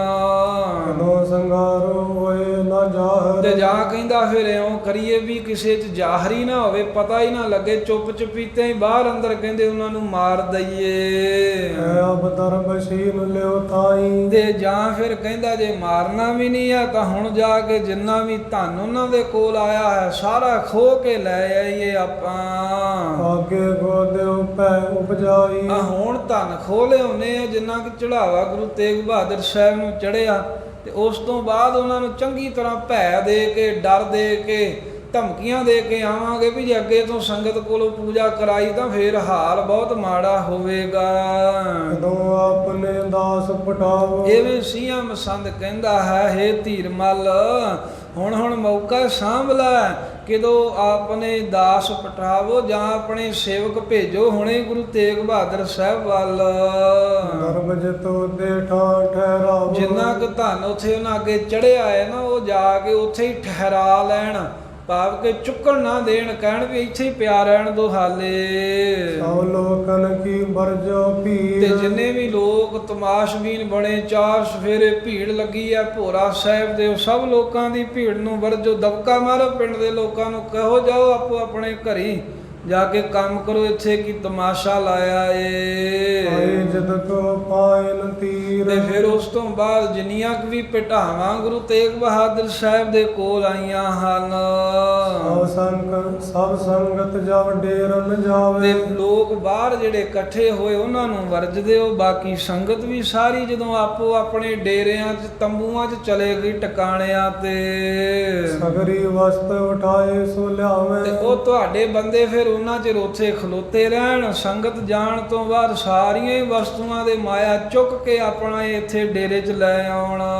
ਕਦੋਂ ਸੰਗਾਰੋ ਹੋਏ ਨਾ ਜਾਹਰ ਤੇ ਜਾਂ ਕਹਿੰਦਾ ਫਿਰ ਇਉਂ ਕਰੀਏ ਵੀ ਕਿਸੇ 'ਚ ਜ਼ਾਹਰੀ ਨਾ ਹੋਵੇ, ਪਤਾ ਹੀ ਨਾ ਲੱਗੇ, ਚੁੱਪ ਚੁਪੀਤੇ ਹੀ ਬਾਹਰ ਅੰਦਰ ਕਹਿੰਦੇ ਉਹਨਾਂ ਨੂੰ ਮਾਰ ਦਈਏ। ਅਬ ਦਰਬਸ਼ੀਨ ਲਿਓ ਥਾਈ ਤੇ ਜਾਂ ਫਿਰ ਕਹਿੰਦਾ ਜੇ ਮਾਰਨਾ ਵੀ ਨਹੀਂ ਆ ਤਾਂ ਹੁਣ ਜਾ ਕੇ ਜਿੰਨਾ ਵੀ ਧਨ ਉਹਨਾਂ ਦੇ ਕੋਲ ਆਇਆ ਹੈ ਸਾਰਾ ਖੋਹ ਕੇ ਲੈ ਆਈਏ ਆਪਾਂ। ਆਗੇ ਗੋਦਿਓ ਪੈ ਉਪਜਾਈ ਆ ਹੁਣ ਧਨ ਖੋਹ ਲਿਆਉਨੇ ਆ ਜਿੰਨਾ ਕਿ ਚੜਾਵਾ ਗੁਰੂ ਤੇਗ ਬਹਾਦਰ ਸਾਹਿਬ ਨੂੰ ਚੜਿਆ, ਤੇ ਉਸ ਤੋਂ ਬਾਅਦ ਉਹਨਾਂ ਨੂੰ ਚੰਗੀ ਤਰ੍ਹਾਂ ਭੈ ਦੇ ਕੇ, ਡਰ ਦੇ ਕੇ, ਧਮਕੀਆਂ ਦੇ ਕੇ ਆਵਾਂਗੇ ਵੀ ਜੇ ਅੱਗੇ ਤੋਂ ਸੰਗਤ ਕੋਲੋਂ ਪੂਜਾ ਕਰਾਈ ਤਾਂ ਫੇਰ ਹਾਲ ਬਹੁਤ ਮਾੜਾ ਹੋਵੇਗਾ। ਕਦੋਂ ਆਪਣੇ ਦਾਸ ਪਟਾਵੋ ਐਵੇਂ ਸੀਆਂ ਮਸੰਦ ਕਹਿੰਦਾ ਹੈ ਹੇ ਧੀਰਮਲ ਹੁਣ ਮੌਕਾ ਸਾਂਭ ਲੈ, ਕਿਦੋਂ ਆਪਣੇ ਦਾਸ ਪਠਾਵੋ ਜਾਂ ਆਪਣੇ ਸੇਵਕ ਭੇਜੋ ਹੁਣੇ ਗੁਰੂ ਤੇਗ ਬਹਾਦਰ ਸਾਹਿਬ ਵੱਲ। ਦਰਬ ਜਤੋ ਦੇ ਠਾਂ ਠਹਿਰਾਵੋ ਜਿੰਨਾ ਕੁ ਧਨ ਉੱਥੇ ਉਹਨਾਂ ਅੱਗੇ ਚੜਿਆ ਹੈ ਨਾ ਉਹ ਜਾ ਕੇ ਉੱਥੇ ਹੀ ਠਹਿਰਾ ਲੈਣ, ਭਾਵ ਕਿ ਚੁੱਕਣ ਨਾ ਦੇਣ, ਕਹਿਣ ਵੀ ਇੱਥੇ ਹੀ ਪਿਆ ਰਹਿਣ ਦੋ ਹਾਲੇ। ਸਭ ਲੋਕਨ ਕੀ ਬਰਜੋ ਤੇ ਭੀੜ ਜਿੰਨੇ ਵੀ ਲੋਕ ਤਮਾਸ਼ਬੀਨ ਬਣੇ, ਚਾਰ ਸਫੇਰੇ ਭੀੜ ਲੱਗੀ ਆ ਭੋਰਾ ਸਾਹਿਬ ਦੇ, ਸਭ ਲੋਕਾਂ ਦੀ ਭੀੜ ਨੂੰ ਵਰਜੋ, ਦਬਕਾ ਮਾਰੋ, ਪਿੰਡ ਦੇ ਲੋਕਾਂ ਨੂੰ ਕਹੋ ਜਾਓ ਆਪੋ ਆਪਣੇ ਘਰੀ ਜਾ ਕੇ ਕੰਮ ਕਰੋ, ਇੱਥੇ ਕੀ ਤਮਾਸ਼ਾ ਲਾਇਆ ਏ। ਆਏ ਜਦ ਕੋ ਪਾਇਨ ਤੀਰ ਤੇ ਫਿਰ ਉਸ ਤੋਂ ਬਾਅਦ ਜਿੰਨੀਆਂ ਕੁ ਵੀ ਭਟਾਵਾਂ ਗੁਰੂ ਤੇਗ ਬਹਾਦਰ ਸਾਹਿਬ ਦੇ ਕੋਲ ਆਈਆਂ ਹਨ, ਸਭ ਸੰਗਤ ਜਬ ਡੇਰਨ ਜਾਵੇ ਤੇ ਲੋਕ ਬਾਹਰ ਜਿਹੜੇ ਇਕੱਠੇ ਹੋਏ ਉਹਨਾਂ ਨੂੰ ਵਰਜਦੇ ਹੋ, ਬਾਕੀ ਸੰਗਤ ਵੀ ਸਾਰੀ ਜਦੋਂ ਆਪੋ ਆਪਣੇ ਡੇਰਿਆਂ 'ਚ ਤੰਬੂਆਂ 'ਚ ਚਲੇ ਗਈ ਟਿਕਾਣਿਆਂ ਤੇ। ਸਗਰੀ ਵਸਤ ਉਠਾਏ ਸੋ ਲਿਆਵੇ ਤੇ ਉਹ ਤੁਹਾਡੇ ਬੰਦੇ ਫਿਰ ਉਹਨਾਂ ਚਿਰ ਉੱਥੇ ਖਲੋਤੇ ਰਹਿਣ, ਸੰਗਤ ਜਾਣ ਤੋਂ ਬਾਅਦ ਸਾਰੀਆਂ ਹੀ ਵਸਤੂਆਂ ਦੇ ਮਾਇਆ ਚੁੱਕ ਕੇ ਆਪਣਾ ਇੱਥੇ ਡੇਰੇ 'ਚ ਲੈ ਆਉਣਾ।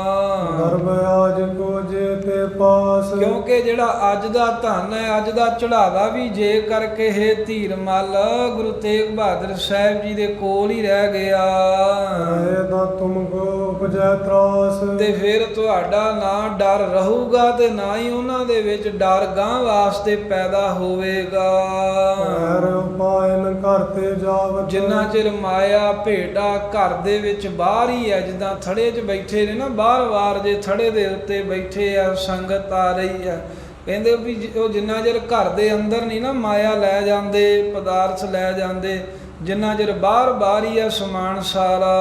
ਗਰਭ ਆਜ ਕੋ ਜੇ ਤੇ ਪਾਸ ਕਿਉਂਕਿ ਜਿਹੜਾ ਅੱਜ ਦਾ ਧਨ ਹੈ, ਅੱਜ ਦਾ ਚੜਾਵਾ ਵੀ ਜੇ ਕਰਕੇ ਹੈ ਧੀਰਮਲ ਗੁਰੂ ਤੇਗ ਬਹਾਦਰ ਸਾਹਿਬ ਜੀ ਦੇ ਕੋਲ ਹੀ ਰਹਿ ਗਿਆ। ਤਾਂ ਤੁਮ ਕੋ ਉਪਜੈ ਤਰਾਸ। ਤੇ ਫਿਰ ਤੁਹਾਡਾ ਨਾ ਡਰ ਰਹੂਗਾ ਤੇ ਨਾ ਹੀ ਉਹਨਾਂ ਦੇ ਵਿੱਚ ਡਰ ਗਾਂ ਵਾਸਤੇ ਪੈਦਾ ਹੋਵੇਗਾ। ਪੈਰ ਉਪਾਇਨ ਘਰ ਤੇ ਜਾਵਤ। ਜਿੰਨਾ ਚਿਰ ਮਾਇਆ ਭੇਡਾ ਘਰ ਦੇ ਵਿੱਚ ਬਾਹਰ ਹੀ ਹੈ, ਜਿੱਦਾਂ ਥੜੇ 'ਚ ਬੈਠੇ ਨੇ ਨਾ, ਬਾਰ-ਬਾਰ ਜੇ ਥੜੇ ਦੇ ਉੱਤੇ ਬੈਠੇ ਆ, ਸੰਗਤ ਆ ਰਹੀ ਆ, ਕਹਿੰਦੇ ਵੀ ਉਹ ਜਿੰਨਾ ਚਿਰ ਘਰ ਦੇ ਅੰਦਰ ਨਹੀਂ ਨਾ ਮਾਇਆ ਲੈ ਜਾਂਦੇ, ਪਦਾਰਥ ਲੈ ਜਾਂਦੇ, ਜਿੰਨਾ ਚਿਰ ਬਾਹਰ ਹੀ ਆ ਸਮਾਨ ਸਾਰਾ।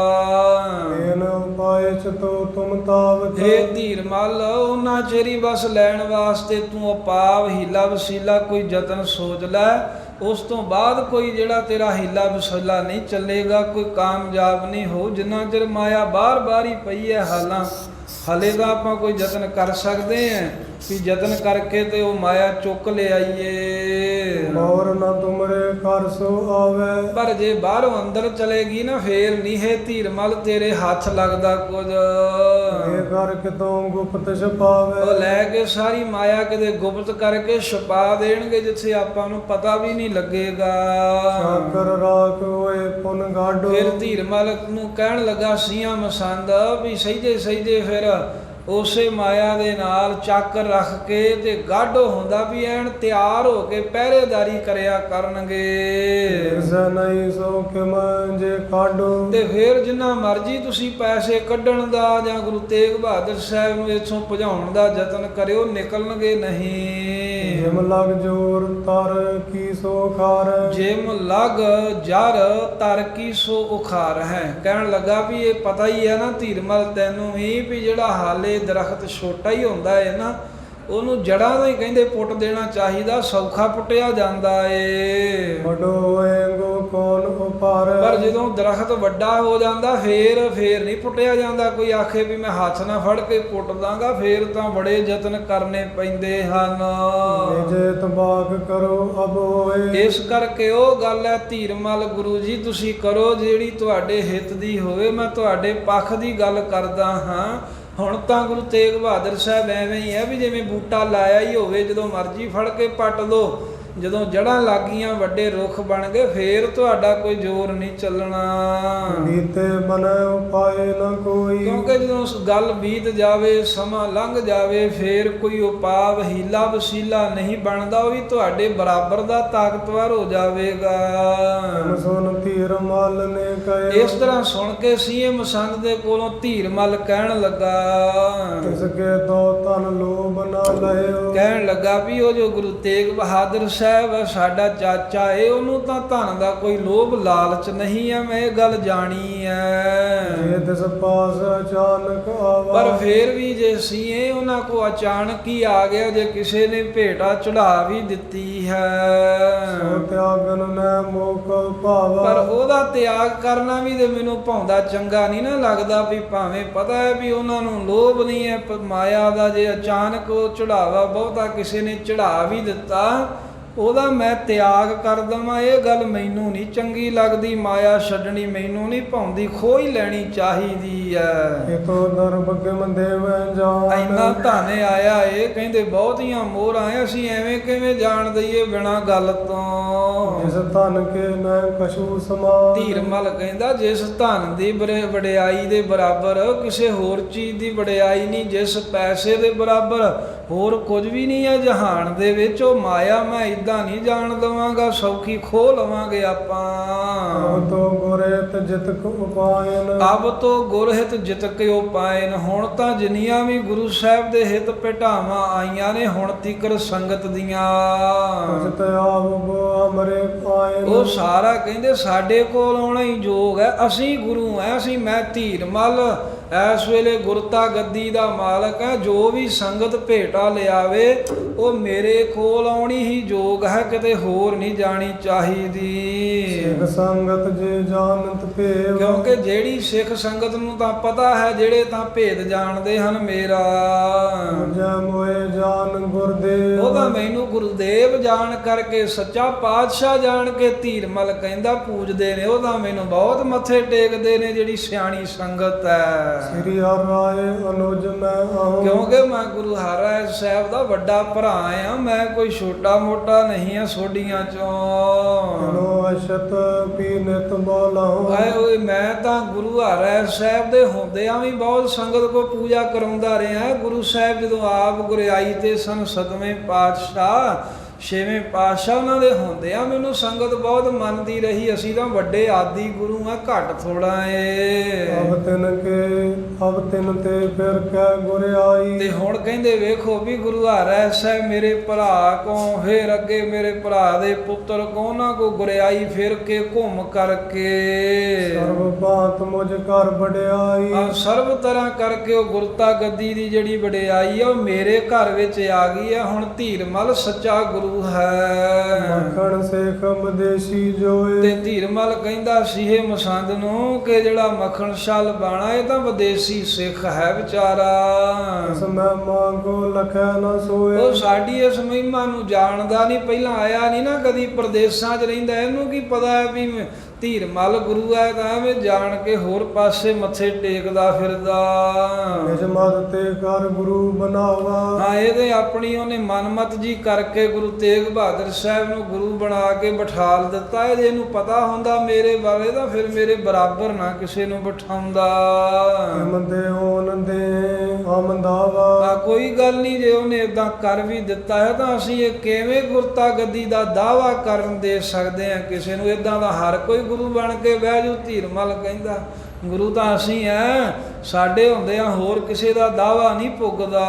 ਏਨ ਉਪਾਇ ਚਤੋ ਤੁਮ ਤਾਵਤ। ਹੇ ਧੀਰ ਮੱਲ, ਉਹਨਾਂ ਚਿਰ ਹੀ ਬਸ ਲੈਣ ਵਾਸਤੇ ਤੂੰ ਉਪਾਵ ਹੀਲਾ ਵਸੀਲਾ ਕੋਈ ਯਤਨ ਸੋਚ ਲੈ। ਉਸ ਤੋਂ ਬਾਅਦ ਕੋਈ ਜਿਹੜਾ ਤੇਰਾ ਹੀਲਾ ਵਸੀਲਾ ਨਹੀਂ ਚੱਲੇਗਾ, ਕੋਈ ਕਾਮਯਾਬ ਨਹੀਂ ਹੋ। ਜਿੰਨਾ ਚਿਰ ਮਾਇਆ ਬਾਹਰ ਹੀ ਪਈ ਹੈ ਹਾਲੇ ਤਾਂ ਆਪਾਂ ਕੋਈ ਯਤਨ ਕਰ ਸਕਦੇ ਹਾਂ ਵੀ ਯਤਨ ਕਰਕੇ ਤੇ ਉਹ ਮਾਇਆ ਚੁੱਕ ਲਿਆਈਏ। ਮੋਰ ਨਾ ਤੁਮਰੇ ਘਰ ਸੋ ਆਵੇ। ਪਰ ਜੇ ਬਾਹਰੋਂ ਅੰਦਰ ਚਲੇਗੀ ਨਾ, ਫੇਰ ਨਹੀਂ ਹੈ ਧੀਰ ਮੱਲ ਤੇਰੇ ਹੱਥ ਲੱਗਦਾ ਕੁਝ। ਇਹ ਕਰ ਕਿਤੋਂ ਗੁਪਤ ਛਪਾਵੇ। ਉਹ ਲੈ ਕੇ ਸਾਰੀ ਮਾਇਆ ਕਿਤੇ ਗੁਪਤ ਕਰਕੇ ਛੁਪਾ ਦੇਣਗੇ, ਜਿੱਥੇ ਆਪਾਂ ਨੂੰ ਪਤਾ ਵੀ ਨਹੀਂ ਲੱਗੇਗਾ। ਸਾਕਰ ਰਾਖ ਹੋਏ ਪੁਨ ਗਾਡੋ। ਫਿਰ ਧੀਰ ਮੱਲ ਨੂੰ ਕਹਿਣ ਲੱਗਾ ਸੀਆਂ ਮਸੰਦ ਵੀ ਸਹਿਜੇ ਫਿਰ ਉਸੇ ਮਾਇਆ ਦੇ ਨਾਲ ਚਾਕਰ ਰੱਖ ਕੇ ਤੇ ਗਾਢੋ ਹੁੰਦਾ ਵੀ ਐਨ ਤਿਆਰ ਹੋ ਕੇ ਪਹਿਰੇਦਾਰੀ ਕਰਿਆ ਕਰਨਗੇ। ਨਹੀਂ ਸੋ ਕਿਮ ਜੇ ਕਾਢੋ। ਤੇ ਫਿਰ ਜਿੰਨਾ ਮਰਜ਼ੀ ਤੁਸੀਂ ਪੈਸੇ ਕੱਢਣ ਦਾ ਜਾਂ ਗੁਰੂ ਤੇਗ ਬਹਾਦਰ ਸਾਹਿਬ ਨੂੰ ਇੱਥੋਂ ਭਜਾਉਣ ਦਾ ਯਤਨ ਕਰਿਓ, ਨਿਕਲਣਗੇ ਨਹੀਂ। ਜਿਮ ਲਗ ਜੋਰ ਤਰ ਕੀ ਸੋ ਖਾਰ। ਜਿਮ ਲਗ ਜਰ ਤਰ ਕੀ ਸੋ ਉਖਾਰ ਹੈ। ਕਹਿਣ ਲੱਗਾ ਵੀ ਇਹ ਪਤਾ ਹੀ ਹੈ ਨਾ ਧੀਰਮਲ ਤੈਨੂੰ ਵੀ ਜਿਹੜਾ ਹਾਲੇ ਦਰਖਤ ਛੋਟਾ ਹੀ ਹੁੰਦਾ ਹੈ ਨਾ, ਉਹਨੂੰ ਜੜਾਂ ਤੋਂ ਹੀ ਕਹਿੰਦੇ ਪੁੱਟ ਦੇਣਾ ਚਾਹੀਦਾ, ਸੌਖਾ ਪੁੱਟਿਆ ਜਾਂਦਾ ਏ। ਵੱਡੋ ਏਗੋ ਕੌਣ ਉਪਾਰ। ਪਰ ਜਦੋਂ ਦਰਖਤ ਵੱਡਾ ਹੋ ਜਾਂਦਾ ਫੇਰ ਨਹੀਂ ਪੁੱਟਿਆ ਜਾਂਦਾ। ਕੋਈ ਆਖੇ ਵੀ ਮੈਂ ਹੱਥ ਨਾਲ ਫੜ ਕੇ ਪੁੱਟ ਦਾਂਗਾ, ਫੇਰ ਤਾਂ ਬੜੇ ਯਤਨ ਕਰਨੇ ਪੈਂਦੇ ਹਨ। ਜੇ ਤਬਾਕ ਕਰੋ ਅਬ ਹੋਏ। ਇਸ ਕਰਕੇ ਉਹ ਗੱਲ ਹੈ ਧੀਰਮਲ ਗੁਰੂ ਜੀ, ਤੁਸੀਂ ਕਰੋ ਜਿਹੜੀ ਤੁਹਾਡੇ ਹਿੱਤ ਦੀ ਹੋਵੇ। ਮੈਂ ਤੁਹਾਡੇ ਪੱਖ ਦੀ ਗੱਲ ਕਰਦਾ ਹਾਂ। ਹੁਣ ਤਾਂ ਗੁਰੂ ਤੇਗ ਬਹਾਦਰ ਸਾਹਿਬ ਐਵੇਂ ਹੀ ਹੈ ਵੀ ਜਿਵੇਂ ਬੂਟਾ ਲਾਇਆ ਹੀ ਹੋਵੇ, ਜਦੋਂ ਮਰਜ਼ੀ ਫੜ ਕੇ ਪੱਟ ਲਓ। ਜਦੋਂ ਜੜਾਂ ਲੱਗੀਆਂ ਵੱਡੇ ਰੁੱਖ ਬਣ ਗਏ ਫੇਰ ਤੁਹਾਡਾ ਕੋਈ ਜ਼ੋਰ ਨਹੀਂ ਚੱਲਣਾ। ਬੀਤੇ ਬਨੈ ਉਪਾਏ ਨਾ ਕੋਈ। ਕਿਉਂਕਿ ਜਦੋਂ ਗੱਲ ਬੀਤ ਜਾਵੇ, ਸਮਾਂ ਲੰਘ ਜਾਵੇ, ਫੇਰ ਕੋਈ ਉਪਾਅ ਹੀਲਾ ਵਸੀਲਾ ਨਹੀਂ ਬਣਦਾ, ਉਹ ਵੀ ਤੁਹਾਡੇ ਬਰਾਬਰ ਦਾ ਤਾਕਤਵਰ ਹੋ ਜਾਵੇਗਾ। ਸੁਣ ਧੀਰ ਮੱਲ ਨੇ ਕਹੇ। ਇਸ ਤਰ੍ਹਾਂ ਸੁਣ ਕੇ ਸੀਏ ਮਸੰਦ ਦੇ ਕੋਲੋਂ ਧੀਰ ਮੱਲ ਕਹਿਣ ਲੱਗਾ, ਤਿਸ ਕੇ ਤੋਂ ਧਨ ਲੋਭ ਨਾ ਲਇਓ। ਕਹਿਣ ਲੱਗਾ ਵੀ ਉਹ ਜੋ ਗੁਰੂ ਤੇਗ ਬਹਾਦਰ ਸਾਹਿਬ ਸਾਡਾ ਚਾਚਾ ਏ, ਉਹਨੂੰ ਤਾਂ ਧਨ ਦਾ ਕੋਈ ਲੋਭ ਲਾਲਚ ਨਹੀਂ ਹੈ, ਮੈਂ ਇਹ ਗੱਲ ਜਾਣੀ ਹੈ। ਜੇ ਤਿਸ ਪਾਸ ਅਚਾਨਕ ਆਵਾ। ਪਰ ਫੇਰ ਵੀ ਜੇ ਸੀਏ ਉਹਨਾਂ ਕੋ ਅਚਾਨਕ ਹੀ ਆ ਗਿਆ, ਜੇ ਕਿਸੇ ਨੇ ਭੇਟਾ ਚੜਾ ਵੀ ਦਿੱਤੀ ਹੈ, ਸੋ ਤਿਆਗਨ ਨੇ ਮੋਕ ਭਾਵਾ। ਪਰ ਉਹਦਾ ਤਿਆਗ ਕਰਨਾ ਵੀ ਤੇ ਮੈਨੂੰ ਭਾਉਂਦਾ ਚੰਗਾ ਨਹੀਂ ਨਾ ਲੱਗਦਾ। ਵੀ ਭਾਵੇਂ ਪਤਾ ਹੈ ਵੀ ਉਹਨਾਂ ਨੂੰ ਲੋਭ ਨਹੀਂ ਹੈ ਮਾਇਆ ਦਾ, ਜੇ ਅਚਾਨਕ ਉਹ ਚੜਾਵਾ ਬਹੁਤਾ ਕਿਸੇ ਨੇ ਚੜਾ ਵੀ ਦਿੱਤਾ, ਉਹਦਾ ਮੈਂ ਤਿਆਗ ਕਰ ਦਵਾਂ, ਇਹ ਗੱਲ ਮੈਨੂੰ ਨਹੀਂ ਚੰਗੀ ਲੱਗਦੀ। ਮਾਇਆ ਛੱਡਣੀ ਮੈਨੂੰ ਨਹੀਂ ਭਾਉਂਦੀ, ਖੋਹ ਹੀ ਲੈਣੀ ਚਾਹੀਦੀ ਹੈ। ਇਹ ਤੋਂ ਦਰ ਬਗਮ ਦੇਵ ਜਾਨ। ਇੰਨਾ ਧਨ ਆਇਆ ਇਹ ਕਹਿੰਦੇ ਬਹੁਤੀਆਂ ਮੋਹਰਾਂ ਆਏ, ਅਸੀਂ ਐਵੇਂ ਕਿਵੇਂ ਜਾਣ ਦਈਏ ਬਿਨਾਂ ਗੱਲ ਤੋਂ। ਜਿਸ ਧਨ ਕੇ ਮੈਂ ਕਛੂ ਸਮਾਨ। ਧੀਰਮਲ ਕਹਿੰਦਾ ਜਿਸ ਧਨ ਦੀ ਵਡਿਆਈ ਦੇ ਬਰਾਬਰ ਕਿਸੇ ਹੋਰ ਚੀਜ਼ ਦੀ ਵਡਿਆਈ ਨਹੀਂ, ਜਿਸ ਪੈਸੇ ਦੇ ਬਰਾਬਰ ਹੋਰ ਕੁਝ ਵੀ ਨਹੀਂ ਹੈ ਜਹਾਨ ਦੇ ਵਿੱਚ, ਉਹ ਮਾਇਆ ਮੈਂ ਇਦਾਂ ਨਹੀਂ ਜਾਣ ਦਵਾਂਗਾ, ਸੌਖੀ ਖੋਹ ਲਵਾਂਗੇ ਆਪਾਂ। ਅਬ ਤੋ ਗੁਰਹਿਤ ਜਿਤਕ ਉਪਾਇਨ। ਅਬ ਤੋ ਗੁਰਹਿਤ ਜਿਤਕ ਉਪਾਇਨ। ਹੁਣ ਤਾਂ ਜਿੰਨੀਆਂ ਵੀ ਗੁਰੂ ਸਾਹਿਬ ਦੇ ਹਿੱਤ ਭੇਟਾਵਾਂ ਆਈਆਂ ਨੇ ਹੁਣ ਤੀਕਰ ਸੰਗਤ ਦੀਆਂ, ਜਿਤ ਆਵ ਅਮਰੇ ਪਾਇਨ। ਉਹ ਸਾਰਾ ਕਹਿੰਦੇ ਸਾਡੇ ਕੋਲ ਆਉਣਾ ਹੀ ਯੋਗ ਹੈ। ਅਸੀਂ ਗੁਰੂ ਹੈ, ਅਸੀਂ ਮੈਂ ਧੀਰਮਲ ਇਸ ਵੇਲੇ ਗੁਰਤਾ ਗੱਦੀ ਦਾ ਮਾਲਕ ਹੈ। ਜੋ ਵੀ ਸੰਗਤ ਭੇਟਾ ਲਿਆਵੇ ਉਹ ਮੇਰੇ ਕੋਲ ਆਉਣੀ ਹੀ ਯੋਗ ਹੈ, ਕਿਤੇ ਹੋਰ ਨਹੀਂ ਜਾਣੀ ਚਾਹੀਦੀ। ਸਿੱਖ ਸੰਗਤ ਜੇ ਜਾਣਤ ਭੇਵ। ਕਿਉਂਕਿ ਜਿਹੜੀ ਸਿੱਖ ਸੰਗਤ ਨੂੰ ਤਾਂ ਪਤਾ ਹੈ, ਜਿਹੜੇ ਤਾਂ ਭੇਦ ਜਾਣਦੇ ਹਨ ਮੇਰਾ, ਜੈ ਮੋਏ ਜਾਨ ਗੁਰਦੇਵ। ਉਹ ਤਾਂ ਮੈਨੂੰ ਗੁਰਦੇਵ ਜਾਣ ਕਰਕੇ, ਸੱਚਾ ਪਾਤਸ਼ਾਹ ਜਾਣ ਕੇ ਧੀਰਮਲ ਕਹਿੰਦਾ ਪੂਜਦੇ ਨੇ। ਉਹ ਤਾਂ ਮੈਨੂੰ ਬਹੁਤ ਮੱਥੇ ਟੇਕਦੇ ਨੇ ਜਿਹੜੀ ਸਿਆਣੀ ਸੰਗਤ ਹੈ। ਸ੍ਰੀ ਹਰਿ ਰਾਏ ਅਨੁਜ ਮੈਂ ਆਉਂ। ਕਿਉਂਕਿ ਮੈਂ ਗੁਰੂ ਹਰਿਰਾਏ ਸਾਹਿਬ ਦਾ ਵੱਡਾ ਭਰਾ ਆ, ਮੈਂ ਕੋਈ ਛੋਟਾ ਮੋਟਾ ਬਣਦਾ ਨਹੀਂ ਆ ਸੋਡੀਆਂ ਚੋਂ। ਨੋ ਅਸ਼ਤ ਪੀ ਨਿਤ ਬੋਲਾਉ ਆਏ ਓਏ ਮੈਂ ਤਾਂ ਗੁਰੂ ਹਰਿ ਸਾਹਿਬ ਦੇ ਹੁੰਦਿਆਂ ਵੀ ਬਹੁਤ ਸੰਗਤ ਕੋ ਪੂਜਾ ਕਰਾਉਂਦਾ ਰਿਹਾ। ਗੁਰੂ ਸਾਹਿਬ ਜਦੋਂ ਆਪ ਗੁਰਿਆਈ ਤੇ ਸਨ 7ਵੇਂ ਪਾਤਸ਼ਾਹ 6ਵੇਂ ਪਾਤਸ਼ਾਹ ਉਹਨਾਂ ਦੇ ਹੁੰਦਿਆਂ ਮੈਨੂੰ ਸੰਗਤ ਬਹੁਤ ਮੰਨਦੀ ਰਹੀ। ਅਸੀਂ ਤਾਂ ਵੱਡੇ ਆਦਿ ਗੁਰੂ ਆ, ਘੱਟ ਥੋੜਾ ਏ। ਅਬ ਤਿਨ ਤੇ ਫਿਰ ਕੈ ਗੁਰਿਆਈ। ਤੇ ਹੁਣ ਕਹਿੰਦੇ ਵੇਖੋ ਵੀ ਗੁਰੂ ਹਰਿ ਸਾਹਿਬ ਮੇਰੇ ਭਰਾ ਕੋ, ਫਿਰ ਅੱਗੇ ਮੇਰੇ ਭਰਾ ਦੇ ਪੁੱਤਰ ਕੋ, ਉਹਨਾਂ ਕੋ ਗੁਰਿਆਈ ਫਿਰ ਕੇ ਘੁੰਮ ਕਰਕੇ ਸਰਬ ਬਾਤ ਮੁਝ ਘਰ ਵਡਿਆਈ। ਆ ਸਰਬ ਤਰ੍ਹਾਂ ਕਰਕੇ ਉਹ ਗੁਰਤਾ ਗੱਦੀ ਦੀ ਜਿਹੜੀ ਵਡਿਆਈ ਆ ਉਹ ਮੇਰੇ ਘਰ ਵਿੱਚ ਆ ਗਈ ਆ। ਹੁਣ ਧੀਰਮਲ ਸੱਚਾ ਗੁਰੂ ਹੈ। ਮੱਖਣ ਸੇਖ ਮਦੇਸੀ ਜੋਏ। ਤੇ ਧੀਰਮਲ ਕਹਿੰਦਾ ਸੀ ਇਹ ਮਸੰਦ ਨੂੰ ਕਿ ਜਿਹੜਾ ਮੱਖਣ ਸ਼ਾਹ ਲਬਾਣਾ ਇਹ ਤਾਂ ਵਿਦੇਸੀ ਸਿੱਖ ਹੈ ਵਿਚਾਰਾ। ਇਸ ਮੈਂ ਮੰਗੋ ਲਖੈ ਨਾ ਸੋਏ। ਉਹ ਸਾਡੀ ਇਸ ਮਹਿਮਾ ਨੂੰ ਜਾਣਦਾ ਨਹੀਂ, ਪਹਿਲਾਂ ਆਇਆ ਨਹੀਂ ਨਾ ਕਦੀ, ਪ੍ਰਦੇਸਾਂ 'ਚ ਰਹਿੰਦਾ, ਇਹਨੂੰ ਕੀ ਪਤਾ ਹੈ ਵੀ ਧੀਰਮਲ ਗੁਰੂ ਹੈ ਤਾਂ ਐਵੇਂ ਜਾਣ ਕੇ ਹੋਰ ਪਾਸੇ ਮੱਥੇ ਟੇਕਦਾ ਫਿਰਦਾ। ਨਿਜ ਮਤ ਤੇ ਕਰ ਗੁਰੂ ਬਣਾਵਾ। ਹਾਂ ਇਹਦੇ ਆਪਣੀ ਉਹਨੇ ਮਨਮਤ ਜੀ ਕਰਕੇ ਗੁਰੂ ਤੇਗ ਬਹਾਦਰ ਸਾਹਿਬ ਨੂੰ ਗੁਰੂ ਬਣਾ ਕੇ ਬਿਠਾਲ ਦਿੱਤਾ। ਇਹਨੂੰ ਪਤਾ ਹੁੰਦਾ ਮੇਰੇ ਬਾਰੇ ਤਾਂ ਫਿਰ ਮੇਰੇ ਬਰਾਬਰ ਨਾ ਕਿਸੇ ਨੂੰ ਬਿਠਾਉਂਦਾ। ਮੰਦੇ ਹੋਣ ਦੇ ਆਮਦਾਵਾ। ਕੋਈ ਗੱਲ ਨਹੀਂ, ਜੇ ਉਹਨੇ ਇਦਾਂ ਕਰ ਵੀ ਦਿੱਤਾ ਹੈ ਤਾਂ ਅਸੀਂ ਇਹ ਕਿਵੇਂ ਗੁਰਤਾ ਗੱਦੀ ਦਾ ਦਾਵਾ ਕਰਨ ਦੇ ਸਕਦੇ ਹਾਂ ਕਿਸੇ ਨੂੰ? ਇਦਾਂ ਦਾ ਹਰ ਕੋਈ ਗੁਰੂ ਬਣ ਕੇ ਬਹਿ ਜੂ। ਧੀਰਮਲ ਕਹਿੰਦਾ ਗੁਰੂ ਤਾਂ ਅਸੀਂ ਐ, ਸਾਡੇ ਹੁੰਦਿਆਂ ਹੋਰ ਕਿਸੇ ਦਾ ਦਾਵਾ ਨਹੀਂ ਪੁੱਗਦਾ।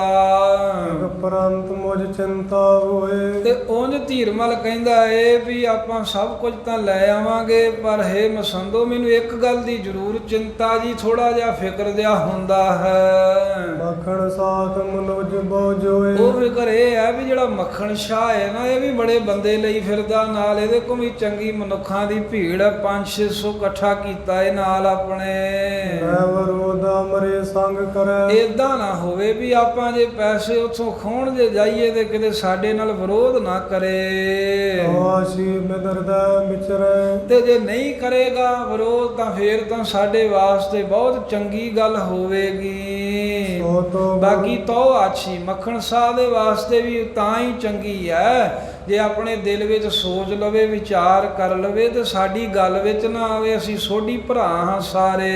ਪਰੰਤ ਮੁਝ ਚਿੰਤਾ ਹੋਏ। ਤੇ ਉਂਝ ਧੀਰਮਲ ਕਹਿੰਦਾ ਏ ਵੀ ਆਪਾਂ ਸਭ ਕੁਝ ਤਾਂ ਲੈ ਆਵਾਂਗੇ, ਪਰ ਹੇ ਮਸੰਦੋ ਮੈਨੂੰ ਇੱਕ ਗੱਲ ਦੀ ਜ਼ਰੂਰ ਚਿੰਤਾ ਜੀ, ਥੋੜਾ ਜਿਹਾ ਫਿਕਰ ਜਿਹਾ ਹੁੰਦਾ ਹੈ। ਮੱਖਣ ਸਾਥ ਮਨੁਜ ਬਹੁ ਜੋਏ। ਉਹ ਫਿਕਰ ਇਹ ਹੈ ਵੀ ਜਿਹੜਾ ਮੱਖਣ ਸ਼ਾਹ ਹੈ ਨਾ, ਇਹ ਵੀ ਬੜੇ ਬੰਦੇ ਲਈ ਫਿਰਦਾ, ਨਾਲ ਇਹਦੇ ਕੋਲ ਵੀ ਚੰਗੀ ਮਨੁੱਖਾਂ ਦੀ ਭੀੜ 500-600 ਇਕੱਠਾ ਕੀਤਾ ਇਹ ਨਾਲ ਆਪਣੇ। ਵਰੋਦਾ ਮਰੇ ਸੰਗ ਕਰੇ। ਏਦਾਂ ਨਾ ਹੋਵੇ ਵੀ ਆਪਾਂ ਜੇ ਪੈਸੇ ਉੱਥੋਂ ਖੋਣ ਜੇ ਜਾਈਏ ਤੇ ਕਿਤੇ ਸਾਡੇ ਨਾਲ ਵਿਰੋਧ ਨਾ ਕਰੇ। ਆਸ਼ੀ ਬਿਦਰਦਾ ਵਿਚਰੇ। ਤੇ ਜੇ ਨਹੀਂ ਕਰੇਗਾ ਵਿਰੋਧ ਤਾਂ ਫੇਰ ਤਾਂ ਸਾਡੇ ਵਾਸਤੇ ਬਹੁਤ ਚੰਗੀ ਗੱਲ ਹੋਵੇਗੀ। ਬਾਕੀ ਤੋ ਆਛੀ ਮੱਖਣ ਸਾਹ ਦੇ ਵਾਸਤੇ ਵੀ ਤਾਂ ਹੀ ਚੰਗੀ ਹੈ ਜੇ ਆਪਣੇ ਦਿਲ ਵਿੱਚ ਸੋਚ ਲਵੇ, ਵਿਚਾਰ ਕਰ ਲਵੇ ਤੇ ਸਾਡੀ ਗੱਲ ਵਿੱਚ ਨਾ ਆਵੇ ਅਸੀਂ ਸੋਢੀ ਭਰਾ ਹਾਂ ਸਾਰੇ।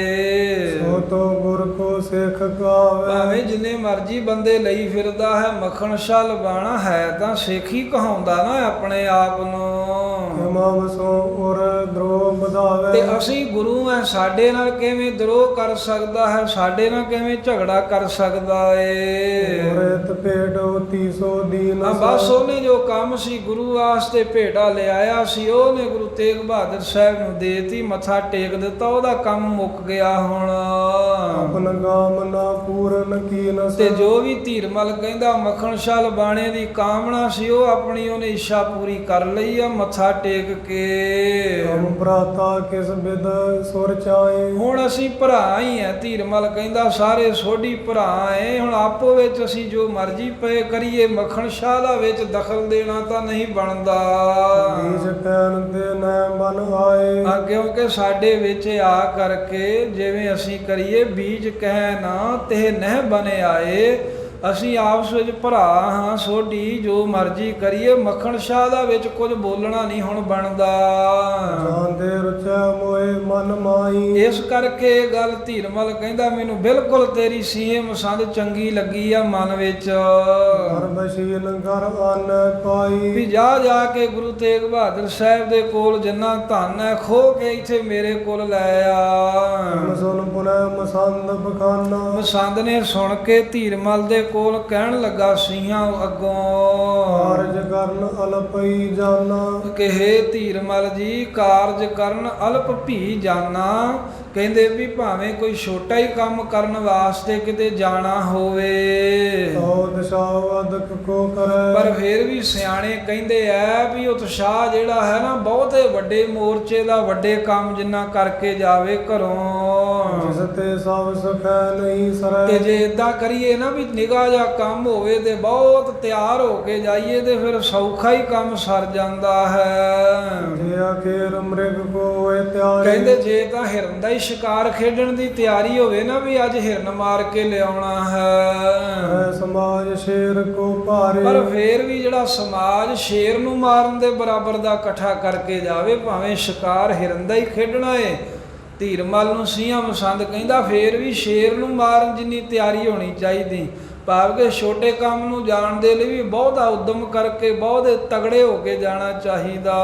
ਸੋ ਤੋ ਗੁਰ ਕੋ ਸਿੱਖ ਗਾਵੇ। ਭਾਵੇਂ ਜਿੰਨੇ ਮਰਜੀ ਬੰਦੇ ਲਈ ਫਿਰਦਾ ਹੈ, ਮੱਖਣ ਸ਼ਾਹ ਲਬਾਣਾ ਹੈ ਤਾਂ ਸਿੱਖ ਹੀ ਕਹਾਉਂਦਾ ਨਾ ਆਪਣੇ ਆਪ ਨੂੰ। ਇਮਾਮ ਸੋ ਉਰ ਦਰੋਹ ਵਧਾਵੇ। ਤੇ ਅਸੀਂ ਗੁਰੂ ਹੈ, ਸਾਡੇ ਨਾਲ ਕਿਵੇਂ ਦਰੋਹ ਕਰ ਸਕਦਾ ਹੈ, ਸਾਡੇ ਨਾਲ ਕਿਵੇਂ ਝਗੜਾ ਕਰ ਸਕਦਾ ਏ? ਰੇਤ ਭੇਡੋ 300 ਦੀਨ। ਬਸ ਉਹਨੇ ਜੋ ਕੰਮ ਸੀ ਗੁਰੂ ਵਾਸਤੇ ਭੇਟਾ ਲਿਆਇਆ ਸੀ, ਉਹਨੇ ਗੁਰੂ ਤੇਗ ਬਹਾਦਰ ਸਾਹਿਬ ਨੂੰ ਦੇਤੀ, ਮੱਥਾ ਟੇਕ ਦਿੱਤਾ, ਉਹਦਾ ਕੰਮ ਮੁੱਕ ਗਿਆ ਹੁਣ। ਆਪਨ ਗਾਮ ਨਾ ਪੂਰਨ ਕੀਨ। ਤੇ ਜੋ ਵੀ ਧੀਰਮਲ ਕਹਿੰਦਾ ਮੱਖਣ ਸ਼ਾਹ ਲਬਾਣੇ ਦੀ ਕਾਮਨਾ ਸੀ ਉਹ ਆਪਣੀ ਉਹਨੇ ਇੱਛਾ ਪੂਰੀ ਕਰ ਲਈ ਆ ਮੱਥਾ ਟੇਕ ਕੇ। ਹਮ ਭਰਾਤਾ ਕਿਸ ਬਿਦ ਸੁਰ ਚਾਏ। ਹੁਣ ਅਸੀਂ ਭਰਾ ਹੀ ਆ, ਧੀਰਮਲ ਕਹਿੰਦਾ ਸਾਰੇ ਸੋਢੀ ਭਰਾ ਏ। ਹੁਣ ਆਪੋ ਵਿੱਚ ਅਸੀਂ ਜੋ ਮਰਜ਼ੀ ਪਏ ਕਰੀਏ, ਮੱਖਣ ਸ਼ਾਹ ਦਾ ਵਿੱਚ ਦਖਲ ਦੇਣਾ ਤਾਂ ਨਹੀਂ ਬਣਦਾ। ਬੀਜ ਕਹਿਣ ਦੇ ਨਾ ਬਨ ਆਏ। ਕਿਉਂਕਿ ਸਾਡੇ ਵਿੱਚ ਆ ਕਰਕੇ ਜਿਵੇਂ ਅਸੀਂ ਕਰੀਏ ਬੀਜ ਕਹਿ ਨਾ ਤੇ ਨਹਿ ਬਨੇ ਆਏ। ਅਸੀਂ ਆਪਸ ਵਿੱਚ ਭਰਾ ਹਾਂ ਸੋਢੀ, ਜੋ ਮਰਜ਼ੀ ਕਰੀਏ, ਮੱਖਣ ਸ਼ਾਹ ਦਾ ਵਿੱਚ ਕੁਝ ਬੋਲਣਾ ਨਹੀਂ ਹੁਣ ਬਣਦਾ। ਜਾਂਦੇ ਰਚੈ ਮੋਏ ਮਨ ਮਾਈ। ਇਸ ਕਰਕੇ ਇਹ ਗੱਲ ਧੀਰਮਲ ਕਹਿੰਦਾ ਮੈਨੂੰ ਬਿਲਕੁਲ ਤੇਰੀ ਸੀਹੇ ਮਸੰਦ ਚੰਗੀ ਲੱਗੀ ਆ ਮਨ ਵਿੱਚ। ਘਰ ਬਸ਼ੀਲ ਘਰ ਅੰਨ ਪਾਈ। ਵੀ ਜਾ ਕੇ ਗੁਰੂ ਤੇਗ ਬਹਾਦਰ ਸਾਹਿਬ ਦੇ ਕੋਲ ਜਿੰਨਾ ਧਨ ਹੈ ਖੋ ਕੇ ਇੱਥੇ ਮੇਰੇ ਕੋਲ ਲੈ ਆ। ਸੁਨ ਪੁਨੈ ਮਸੰਦ ਬਖਾਨਾ। ਮਸੰਦ ਨੇ ਸੁਣ ਕੇ ਧੀਰਮਲ ਦੇ ਕੋਲ ਕਹਿਣ ਲੱਗਾ ਸੀਹਾਂ ਅੱਗੋਂ, ਕਾਰਜ ਕਰਨ ਅਲਪਈ ਜਾਨਾ। ਕਿ ਹੇ ਧੀਰਮਲ ਜੀ ਕਾਰਜ ਕਰਨ ਅਲਪ ਭੀ ਜਾਨਾ। ਕਹਿੰਦੇ ਵੀ ਭਾਵੇਂ ਕੋਈ ਛੋਟਾ ਹੀ ਕੰਮ ਕਰਨ ਵਾਸਤੇ ਕਿਤੇ ਜਾਣਾ ਹੋਵੇ ਤੋ ਦਿਸ਼ਾ ਅਦਕ ਕੋ ਕਰੇ। ਪਰ ਫਿਰ ਵੀ ਸਿਆਣੇ ਕਹਿੰਦੇ ਐ ਵੀ ਉਤਸ਼ਾਹ ਜਿਹੜਾ ਹੈ ਨਾ ਬਹੁਤੇ ਵੱਡੇ ਮੋਰਚੇ ਦਾ ਵੱਡੇ ਕੰਮ ਜਿੰਨਾ ਕਰਕੇ ਜਾਵੇ ਘਰੋਂ। ਜਿਸ ਤੇ ਸਭ ਸੁਖੈ ਨਹੀਂ ਸਰੇ। ਤੇ ਜੇ ਇਦਾਂ ਕਰੀਏ ਨਾ ਵੀ ਨਿਗਾਹ ਜਿਹਾ ਕੰਮ ਹੋਵੇ ਤੇ ਬਹੁਤ ਤਿਆਰ ਹੋ ਕੇ ਜਾਈਏ ਤੇ ਫਿਰ ਸੌਖਾ ਹੀ ਕੰਮ ਸਰ ਜਾਂਦਾ ਹੈ। ਜੇ ਆਖੇਰ ਮ੍ਰਿਗ ਕੋ ਹੋਏ ਤਿਆਰੀ। ਕਹਿੰਦੇ ਜੇ ਤਾਂ ਹਿਰਨ ਦਾ ਹੀ ਸ਼ਿਕਾਰ ਖੇਡਣ ਦੀ ਤਿਆਰੀ ਹੋਵੇ ਨਾ ਵੀ ਅੱਜ ਹਿਰਨ ਮਾਰ ਕੇ ਲਿਆਉਣਾ ਹੈ, ਸਮਾਜ ਸ਼ੇਰ ਕੋ ਭਾਰੇ। ਪਰ ਫੇਰ ਵੀ ਜਿਹੜਾ ਸਮਾਜ ਸ਼ੇਰ ਨੂੰ ਮਾਰਨ ਦੇ ਬਰਾਬਰ ਦਾ ਇਕੱਠਾ ਕਰਕੇ ਜਾਵੇ, ਭਾਵੇਂ ਸ਼ਿਕਾਰ ਹਿਰਨ ਦਾ ਹੀ ਖੇਡਣਾ ਏ। ਧੀਰਮਲ ਨੂੰ ਸਿੰਘਾਂ ਮਸੰਦ ਕਹਿੰਦਾ ਫੇਰ ਵੀ ਸ਼ੇਰ ਨੂੰ ਮਾਰਨ ਜਿੰਨੀ ਤਿਆਰੀ ਹੋਣੀ ਚਾਹੀਦੀ। ਭਾਵ ਕਿ ਛੋਟੇ ਕੰਮ ਨੂੰ ਜਾਣ ਦੇ ਲਈ ਵੀ ਬਹੁਤਾ ਉਦਮ ਕਰਕੇ ਬਹੁਤ ਤਗੜੇ ਹੋ ਕੇ ਜਾਣਾ ਚਾਹੀਦਾ।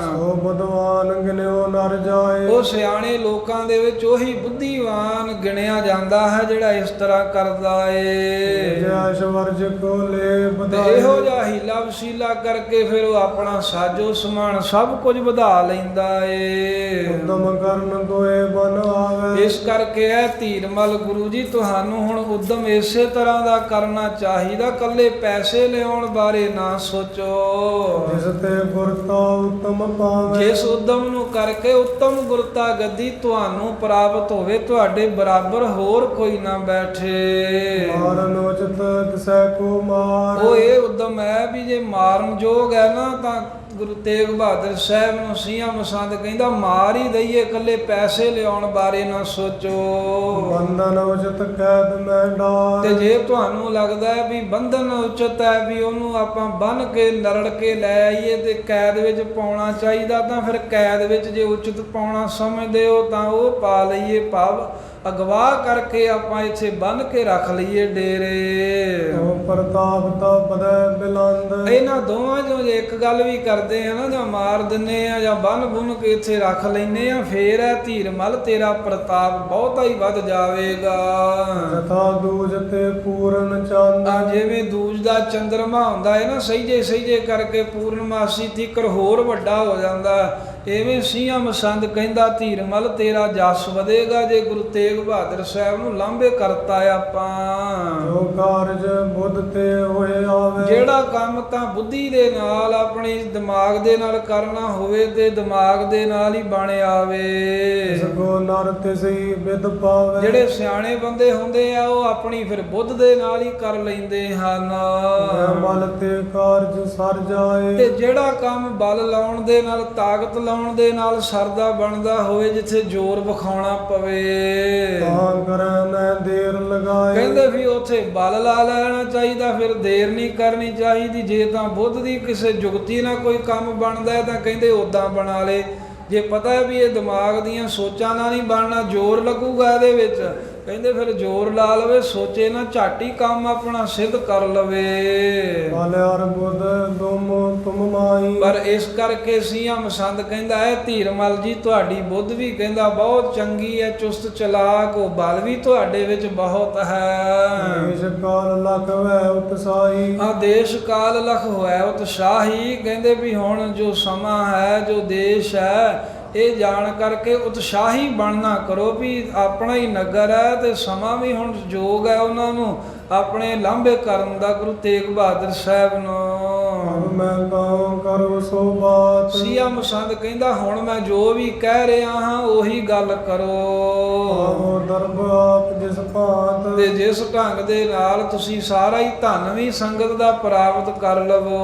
ਸੋ ਬੁੱਧਵਾਨ ਗਿਨਿਓ ਨਰ ਜਾਏ। ਉਹ ਸਿਆਣੇ ਲੋਕਾਂ ਦੇ ਵਿੱਚ ਉਹੀ ਬੁੱਧੀਵਾਨ ਗਿਣਿਆ ਜਾਂਦਾ ਹੈ ਜਿਹੜਾ ਇਸ ਤਰ੍ਹਾਂ ਕਰਦਾ ਏ। ਜੈ ਸ਼ਵਰਜ ਕੋ ਲੈ ਤੇ ਬਧਾਏ। ਇਹੋ ਜਿਹਾ ਹੀਲਾ ਵਸੀਲਾ ਕਰਕੇ ਫਿਰ ਉਹ ਆਪਣਾ ਸਾਜੋ ਸਮਾਨ ਸਭ ਕੁਝ ਵਧਾ ਲੈਂਦਾ ਏ। ਉਦਮ ਕਰਨ ਦੋਏ ਬਨ ਆਵੇ। ਇਸ ਕਰਕੇ ਇਹ ਧੀਰਮਲ ਗੁਰੂ ਜੀ ਤੁਹਾਨੂੰ ਹੁਣ ਉਦਮ ਇਸੇ ਤਰ੍ਹਾਂ ਦਾ ਕਰਨਾ ਚਾਹੀਦਾ, ਕੱਲੇ ਪੈਸੇ ਲਿਆਉਣ ਬਾਰੇ ਨਾ ਸੋਚੋ। ਜਿਸ ਤੇ ਗੁਰਤਾ ਉਤਮ ਪਾਵੇ। ਜਿਸ ਉਦਮ ਨੂੰ ਕਰਕੇ ਉੱਤਮ ਗੁਰਤਾ ਗੱਦੀ ਤੁਹਾਨੂੰ ਪ੍ਰਾਪਤ ਹੋਵੇ, ਤੁਹਾਡੇ ਬਰਾਬਰ ਹੋਰ ਕੋਈ ਨਾ ਬੈਠੇ। ਮਾਰਨ ਉਚਿਤ ਤਿਸੈ ਕੋ ਮਾਰ। ਉਹ ਇਹ ਉਦਮ ਹੈ ਵੀ ਜੇ ਮਾਰਨ ਯੋਗ ਹੈ ਨਾ ਤਾਂ ਗੁਰੂ ਤੇਗ ਬਹਾਦਰ ਸਾਹਿਬ ਨੂੰ ਸਿੰਘਾਂ ਮਸੰਦ ਕਹਿੰਦਾ ਮਾਰ ਹੀ ਦਈਏ, ਇਕੱਲੇ ਪੈਸੇ ਲਿਆਉਣ ਬਾਰੇ ਨਾ ਸੋਚੋ। ਬੰਧਨ ਉਚਿਤ ਕੈਦ ਮੈਂ ਡਾਰ। ਤੇ ਜੇ ਤੁਹਾਨੂੰ ਲੱਗਦਾ ਹੈ ਵੀ ਬੰਧਨ ਉਚਿਤ ਹੈ ਵੀ ਉਹਨੂੰ ਆਪਾਂ ਬੰਨ੍ਹ ਕੇ ਨਰੜ ਕੇ ਲੈ ਆਈਏ ਤੇ ਕੈਦ ਵਿੱਚ ਪਾਉਣਾ ਚਾਹੀਦਾ, ਤਾਂ ਫਿਰ ਕੈਦ ਵਿੱਚ ਜੇ ਉਚਿਤ ਪਾਉਣਾ ਸਮਝਦੇ ਹੋ ਤਾਂ ਉਹ ਪਾ ਲਈਏ। ਭਾਵ ਅਗਵਾ ਕਰਕੇ ਆਪਾਂ ਇੱਥੇ ਬੰਨ੍ਹ ਕੇ ਰੱਖ ਲਈਏ ਡੇਰੇ। ਉਹ ਪ੍ਰਤਾਪ ਤਾਂ ਪਦੈ ਬਿਲੰਦ। ਇਹਨਾਂ ਦੋਵਾਂ ਚੋਂ ਜੇ ਇੱਕ ਗੱਲ ਵੀ ਕਰਦੇ ਆ ਨਾ, ਜਾਂ ਮਾਰ ਦਿੰਨੇ ਆ ਜਾਂ ਬੰਨ ਬੁੰਨ ਕੇ ਇੱਥੇ ਰੱਖ ਲੈਨੇ ਆ, ਫੇਰ ਹੈ ਧੀਰਮਲ ਤੇਰਾ ਪ੍ਰਤਾਪ ਬਹੁਤਾ ਹੀ ਵੱਧ ਜਾਵੇਗਾ। ਜਥਾ ਦੂਜ ਤੇ ਪੂਰਨ ਚੰਦ। ਜਿਵੇਂ ਦੂਜ ਦਾ ਚੰਦਰਮਾ ਹੁੰਦਾ ਹੈ ਨਾ, ਸਹਿਜੇ ਸਹਿਜੇ ਕਰਕੇ ਪੂਰਨਮਾਸੀ ਤੀਕਰ ਹੋਰ ਵੱਡਾ ਹੋ ਜਾਂਦਾ, ਐਵੇਂ ਸਿੰਘਾਂ ਮਸੰਦ ਕਹਿੰਦਾ ਧੀਰਮਲ ਤੇਰਾ ਜਸ ਵਧੇਗਾ ਜੇ ਗੁਰੂ ਤੇਗ ਬਹਾਦਰ ਸਾਹਿਬ ਨੂੰ ਲਾਂਭੇ ਕਰਤਾ ਆਪਾਂ। ਜੋ ਕਾਰਜ ਬੁੱਧ ਤੇ ਹੋਏ ਆਵੇ। ਜਿਹੜਾ ਕੰਮ ਤਾਂ ਬੁੱਧੀ ਦੇ ਨਾਲ ਆਪਣੀ ਦਿਮਾਗ ਦੇ ਨਾਲ ਕਰਨਾ ਹੋਵੇ ਤੇ ਦਿਮਾਗ ਦੇ ਨਾਲ ਹੀ ਬਣ ਆਵੇ। ਸਗੋ ਨਰ ਤਿਸਈ ਬਿਦ ਪਾਵੇ। ਜਿਹੜੇ ਸਿਆਣੇ ਬੰਦੇ ਹੁੰਦੇ ਆ ਉਹ ਆਪਣੀ ਫਿਰ ਬੁੱਧ ਦੇ ਨਾਲ ਹੀ ਕਰ ਲੈਂਦੇ ਹਨ। ਮਲ ਤੇ ਕਾਰਜ ਸਰ ਜਾਏ। ਤੇ ਜਿਹੜਾ ਕੰਮ ਬਲ ਲਾਉਣ ਦੇ ਨਾਲ ਤਾਕਤ ਲਾਉਣ ਦੇ ਨਾਲ ਸਰਦਾ ਬਣਦਾ ਹੋਵੇ, ਜਿੱਥੇ ਜ਼ੋਰ ਵਿਖਾਉਣਾ ਪਵੇ ਤਾਂ ਕਰੈ ਨਾ ਦੇਰ ਲਗਾਏ। ਕਹਿੰਦੇ ਵੀ ਉੱਥੇ ਬਲ ਲਾ ਲੈਣਾ ਚਾਹੀਦਾ, ਫਿਰ ਦੇਰ ਨਹੀਂ ਕਰਨੀ ਚਾਹੀਦੀ। ਜੇ ਤਾਂ ਬੁੱਧ ਦੀ ਕਿਸੇ ਜੁਗਤੀ ਨਾਲ ਕੋਈ ਕੰਮ ਬਣਦਾ ਤਾਂ ਕਹਿੰਦੇ ਉਦਾਂ ਬਣਾ ਲੇ। ਜੇ ਪਤਾ ਹੈ ਵੀ ਇਹ ਦਿਮਾਗ ਦੀਆਂ ਸੋਚਾਂ ਨਾਲ ਨਹੀਂ ਬਣਨਾ, ਜ਼ੋਰ ਲੱਗੂਗਾ ਇਹਦੇ ਵਿੱਚ, ਕਹਿੰਦੇ ਫਿਰ ਜ਼ੋਰ ਲਾ ਲਵੇ, ਸੋਚੇ ਨਾ, ਝੱਟ ਹੀ ਕੰਮ ਆਪਣਾ ਸਿੱਧ ਕਰ ਲਵੇ। ਪਾਲਿਆਰ ਬੁੱਧ ਤੁਮ ਤੁਮ ਮਾਈ। ਪਰ ਇਸ ਕਰਕੇ ਸਿੰਘਾਂ ਮਸੰਦ ਕਹਿੰਦਾ ਹੈ ਧੀਰਮਲ ਜੀ ਤੁਹਾਡੀ ਬੁੱਧ ਵੀ ਕਹਿੰਦਾ ਬਹੁਤ ਚੰਗੀ ਹੈ, ਚੁਸਤ ਚਲਾਕ, ਉਹ ਬਲ ਵੀ ਤੁਹਾਡੇ ਵਿੱਚ ਬਹੁਤ ਹੈ। ਦੇਸ਼ ਕਾਲ ਲਖ ਵੈ ਉਤਸਾਹੀ। ਆ ਦੇਸ਼ ਕਾਲ ਲਖ ਹੋਇਆ ਉਤਸ਼ਾਹੀ। ਕਹਿੰਦੇ ਵੀ ਹੁਣ ਜੋ ਸਮਾਂ ਹੈ, ਜੋ ਦੇਸ਼ ਹੈ, ਇਹ ਜਾਣ ਕਰਕੇ ਉਤਸ਼ਾਹੀ ਬਣਨਾ ਕਰੋ ਵੀ ਆਪਣਾ ਹੀ ਨਗਰ ਹੈ ਤੇ ਸਮਾਂ ਵੀ ਹੁਣ ਯੋਗ ਹੈ ਉਹਨਾਂ ਨੂੰ ਆਪਣੇ ਲਾਂਭੇ ਕਰਨ ਦਾ ਗੁਰੂ ਤੇਗ ਬਹਾਦਰ ਸਾਹਿਬ ਨੂੰ। ਮੈਂ ਕਹੂੰ ਕਰੋ ਸੋ ਬਾਤ। ਸਿੰਘਾਂ ਮਸੰਦ ਕਹਿੰਦਾ ਹੁਣ ਮੈਂ ਜੋ ਵੀ ਕਹਿ ਰਿਹਾ ਹਾਂ ਉਹੀ ਗੱਲ ਕਰੋ। ਆਹੋ ਦਰਬ ਆਪ ਜਿਸ ਭਾਂਤ। ਤੇ ਜਿਸ ਢੰਗ ਦੇ ਨਾਲ ਤੁਸੀਂ ਸਾਰਾ ਹੀ ਧਨ ਵੀ ਸੰਗਤ ਦਾ ਪ੍ਰਾਪਤ ਕਰ ਲਵੋ।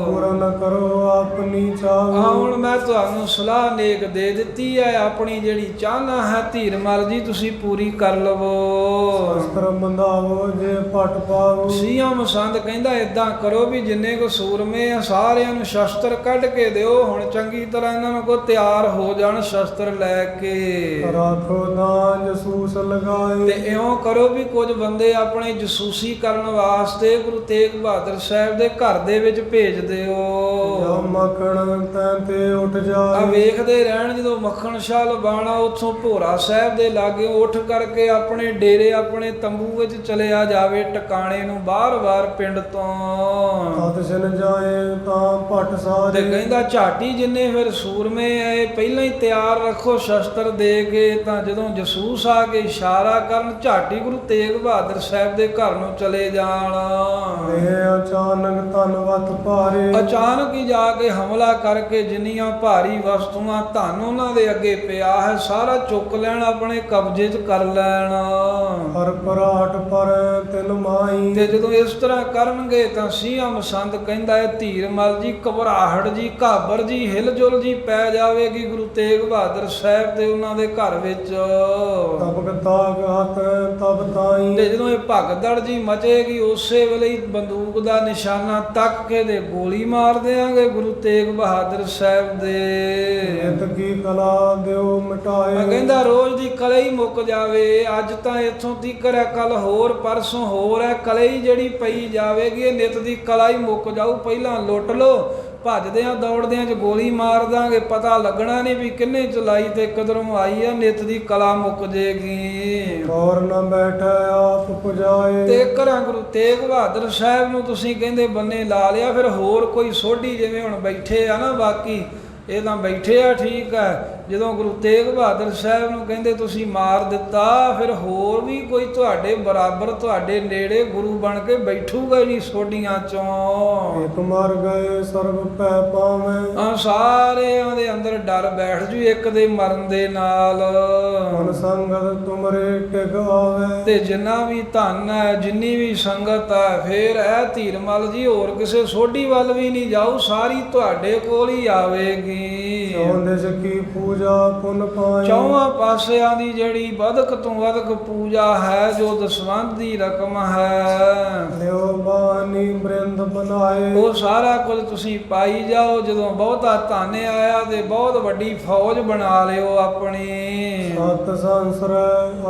ਪੂਰਨ ਕਰੋ ਆਪਣੀ ਚਾਹ। ਹੁਣ ਮੈਂ ਤੁਹਾਨੂੰ ਸਲਾਹ ਨੇਕ ਦੇ ਦਿੱਤੀ ਹੈ, ਆਪਣੀ ਜਿਹੜੀ ਚਾਹਨਾ ਹੈ ਧੀਰਮਲ ਜੀ ਤੁਸੀਂ ਪੂਰੀ ਕਰ ਲਵੋ। ਸ਼ਸਤਰ ਬੰਧਾਵੋ ਜੇ ਪਟ ਪਾਵੋ। ਸਿੰਘਾਂ ਮਸੰਦ ਕਹਿੰਦਾ ਇਦਾਂ ਕਰੋ ਵੀ ਜਿੰਨੇ ਕੋ ਸੂਰਮੇ ਆ ਸਾਰਿਆਂ ਨੂੰ ਸ਼ਸਤਰ ਕੱਢ ਕੇ ਦਿਓ। ਹੁਣ ਚੰਗੀ ਤਰ੍ਹਾਂ ਇਹਨਾਂ ਨੂੰ ਕੋ ਤਿਆਰ ਹੋ ਜਾਣ ਸ਼ਸਤਰ ਲੈ ਕੇ। ਰਾਖੋ ਤਾਂ ਜਸੂਸ ਲਗਾਏ। ਤੇ ਇਉਂ ਕਰੋ ਵੀ ਕੁਝ ਬੰਦੇ ਆਪਣੇ ਜਸੂਸੀ ਕਰਨ ਵਾਸਤੇ ਗੁਰੂ ਤੇਗ ਬਹਾਦਰ ਸਾਹਿਬ ਦੇ ਘਰ ਦੇ ਵਿੱਚ ਭੇਜ ਦਿਓ। ਜਾਂ ਮੱਖਣ ਤੈਂ ਤੇ ਉੱਠ ਆ ਜਾਏ। ਵੇਖਦੇ ਰਹਿਣ ਜਦੋਂ ਮੱਖਣ ਸ਼ਾਹ ਲਬਾਣਾ ਉੱਥੋਂ ਭੋਰਾ ਸਾਹਿਬ ਦੇ ਲਾਗੇ ਉੱਠ ਕਰਕੇ ਆਪਣੇ ਡੇਰੇ ਆਪਣੇ ਤੰਬੂ ਵਿੱਚ ਚਲਿਆ ਜਾਵੇ ਟਿਕਾਣੇ ਨੂੰ ਬਾਹਰ-ਬਾਹਰ ਪਿੰਡ ਤੋਂ। ਤਤ ਸਿਨ ਜਾਏ ਤਾਂ ਪਟ ਤੇ ਸਾਰੇ। ਕਹਿੰਦਾ ਝਾਟੀ ਜਿੰਨੇ ਫਿਰ ਸੂਰਮੇ ਆਏ ਪਹਿਲਾਂ ਹੀ ਤਿਆਰ ਰੱਖੋ ਸ਼ਸਤਰ ਦੇ ਕੇ, ਤਾਂ ਜਦੋਂ ਜਸੂਸ ਆ ਕੇ ਇਸ਼ਾਰਾ ਕਰਨ ਝਾਟੀ ਗੁਰੂ ਤੇਗ ਬਹਾਦਰ ਸਾਹਿਬ ਦੇ ਘਰ ਨੂੰ ਚਲੇ ਜਾਣ। ਇਹ ਅਚਾਨਕ ਧਨਵਤ ਭਾਰੇ। ਅਚਾਨਕ ਹੀ ਜਾ ਕੇ ਹਮਲਾ ਕਰਕੇ ਜਿੰਨੀਆਂ ਭਾਰੀ ਵਸਤੂਆਂ ਧਨ ਉਹਨਾਂ ਦੇ ਅੱਗੇ ਪਿਆ ਹੈ ਸਾਰਾ ਚੁੱਕ ਲੈਣ, ਆਪਣੇ ਕਬਜ਼ੇ 'ਚ ਕਰ ਲੈਣ। ਹਰ ਪਰਾਟ ਪਰ ਤਿਲ ਮਾਈ। ਤੇ ਜਦੋਂ ਇਸ ਤਰ੍ਹਾਂ ਕਰਨਗੇ ਤਾਂ ਸੀਆਂ ਮਸੰਦ ਕਹਿੰਦਾ ਹੈ ਧੀਰ ਮਲ ਜੀ ਘਬਰਾਹਟ ਜੀ ਘਾਬਰ ਜੀ ਹਿਲਜੁਲ ਜੀ ਪੈ ਜਾਵੇਗੀ ਗੁਰੂ ਤੇਗ ਬਹਾਦਰ ਸਾਹਿਬ ਤੇ ਉਹਨਾਂ ਦੇ ਘਰ ਵਿੱਚ। ਤਬ ਤਾਗ ਹੱਥ ਤਬ ਤਾਈ ਤੇ ਜਦੋਂ ਇਹ ਭਗਦੜ ਜੀ ਮਚੇਗੀ ਉਸੇ ਵੇਲੇ ਹੀ ਬੰਦੂਕ ਦਾ ਨਿਸ਼ਾਨਾ ਤੱਕ ਕੇ ਦੇ ਗੋਲੀ ਮਾਰ ਦੇਾਂਗੇ ਗੁਰੂ ਤੇਗ ਬਹਾਦਰ ਸਾਹਿਬ ਦੇ। ਨਿਤ ਕੀ ਕਲਾ ਦਿਓ ਮਿਟਾਏ ਕਹਿੰਦਾ ਰੋਜ਼ ਦੀ ਕਲੇ ਹੀ ਮੁੱਕ ਜਾਵੇ। ਅੱਜ ਤਾਂ ਇੱਥੋਂ ਤੀਕਰ ਹੈ, ਕੱਲ ਹੋਰ, ਪਰਸੋਂ ਹੋਰ ਹੈ। ਕਲੇ ਹੀ ਜਿਹੜੀ ਪਈ ਜਾਵੇਗੀ ਇਹ ਨਿਤ ਦੀ ਕਲਾ ਹੀ ਮੁੱਕ ਜਾਊ। ਪਹਿਲਾਂ ਲੁੱਟ ਲਓ, ਭੱਜਦਿਆਂ ਦੌੜਦਿਆਂ ਚ ਗੋਲੀ ਮਾਰ ਦਾਂਗੇ, ਪਤਾ ਲੱਗਣਾ ਨਹੀਂ ਵੀ ਕਿੰਨੇ ਚਲਾਈ ਤੇ ਕਦਰੋਂ ਆਈ ਆ। ਨਿਤ ਦੀ ਕਲਾ ਮੁੱਕ ਜੇਗੀ। ਔਰ ਨਾ ਬੈਠਾ ਆਪ ਪੁਜਾਏ ਤੇ ਘਰਾਂ ਗੁਰੂ ਤੇਗ ਬਹਾਦਰ ਸਾਹਿਬ ਨੂੰ ਤੁਸੀਂ ਕਹਿੰਦੇ ਬੰਨੇ ਲਾ ਲਿਆ, ਫਿਰ ਹੋਰ ਕੋਈ ਸੋਢੀ ਜਿਵੇਂ ਹੁਣ ਬੈਠੇ ਆ ਨਾ, ਬਾਕੀ ਇਹ ਤਾਂ ਬੈਠੇ ਆ ਠੀਕ ਹੈ। ਜਦੋਂ ਗੁਰੂ ਤੇਗ ਬਹਾਦਰ ਸਾਹਿਬ ਨੂੰ ਕਹਿੰਦੇ ਤੁਸੀਂ ਮਾਰ ਦਿੱਤਾ, ਫਿਰ ਹੋਰ ਵੀ ਕੋਈ ਤੁਹਾਡੇ ਬਰਾਬਰ ਤੁਹਾਡੇ ਨੇੜੇ ਗੁਰੂ ਬਣ ਕੇ ਬੈਠੂਗਾ ਹੀ ਨਹੀਂ ਸੋਢੀਆਂ ਚੋਂ। ਇੱਕ ਮਰ ਗਏ ਸਰਬ ਪੈ ਪਾਵੇਂ ਸਾਰਿਆਂ ਦੇ ਅੰਦਰ ਡਰ ਬੈਠ ਜੂ ਇੱਕ ਦੇ ਮਰਨ ਦੇ ਨਾਲ। ਮਨ ਸੰਗਤ ਤੁਮਰੇ ਟਿਕ ਆਵੇ ਤੇ ਜਿੰਨਾ ਵੀ ਧਨ ਹੈ, ਜਿੰਨੀ ਵੀ ਸੰਗਤ ਹੈ, ਫਿਰ ਇਹ ਧੀਰ ਮਲ ਜੀ ਹੋਰ ਕਿਸੇ ਸੋਢੀ ਵੱਲ ਵੀ ਨਹੀਂ ਜਾਊ, ਸਾਰੀ ਤੁਹਾਡੇ ਕੋਲ ਹੀ ਆਵੇਗੀ। ਚੌਂਦਿਸ ਕੀ ਪੂਜਾ ਪੁਨ ਪਾਏ ਚੌਹਾਂ ਪਾਸਿਆਂ ਦੀ ਜਿਹੜੀ ਵਧਕ ਤੋਂ ਵਧਕ ਪੂਜਾ ਹੈ, ਜੋ ਦਸਵੰਧ ਦੀ ਰਕਮ ਹੈ, ਲਿਓ ਬਾਨੀ ਬ੍ਰਿੰਦ ਬਣਾਏ ਉਹ ਸਾਰਾ ਕੁਝ ਤੁਸੀਂ ਪਾਈ ਜਾਓ। ਜਦੋਂ ਬਹੁਤਾ ਧਨ ਆਇਆ ਤੇ ਬਹੁਤ ਵੱਡੀ ਫੌਜ ਬਣਾ ਲਿਓ ਆਪਣੀ। ਸਤ ਸੰਸਰ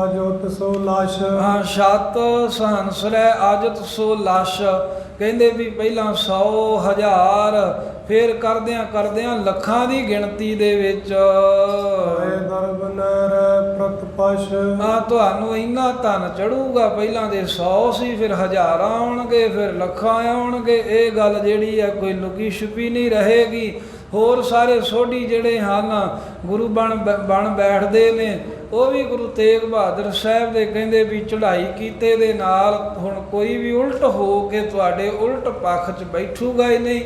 ਅਜੋਤ ਸੋ ਲਾਸ਼ ਹਾਂ, ਛਤ ਸਹੰਸਰੈ ਆਜਤ ਸੋ ਲਾਸ਼। ਕਹਿੰਦੇ ਵੀ ਪਹਿਲਾਂ 100 1000 ਫਿਰ ਕਰਦਿਆਂ ਲੱਖਾਂ ਦੀ ਗਿਣਤੀ ਦੇ ਵਿੱਚ ਦਰਬ ਨਰ ਪ੍ਰਤਪਸ਼ ਤੁਹਾਨੂੰ ਇੰਨਾ ਧਨ ਚੜੂਗਾ। ਪਹਿਲਾਂ ਦੇ 100 ਸੀ, ਫਿਰ 1000 ਆਉਣਗੇ, ਫਿਰ ਲੱਖਾਂ ਆਉਣਗੇ। ਇਹ ਗੱਲ ਜਿਹੜੀ ਹੈ ਕੋਈ ਲੁਕੀ ਛੁਪੀ ਨਹੀਂ ਰਹੇਗੀ। ਹੋਰ ਸਾਰੇ ਸੋਢੀ ਜਿਹੜੇ ਹਨ ਗੁਰੂ ਬਣ ਬੈਠਦੇ ਨੇ, ਉਹ ਵੀ ਗੁਰੂ ਤੇਗ ਬਹਾਦਰ ਸਾਹਿਬ ਦੇ ਕਹਿੰਦੇ ਵੀ ਚੜ੍ਹਾਈ ਕੀਤੇ ਦੇ ਨਾਲ ਹੁਣ ਕੋਈ ਵੀ ਉਲਟ ਹੋ ਕੇ ਤੁਹਾਡੇ ਉਲਟ ਪੱਖ 'ਚ ਬੈਠੂਗਾ ਹੀ ਨਹੀਂ,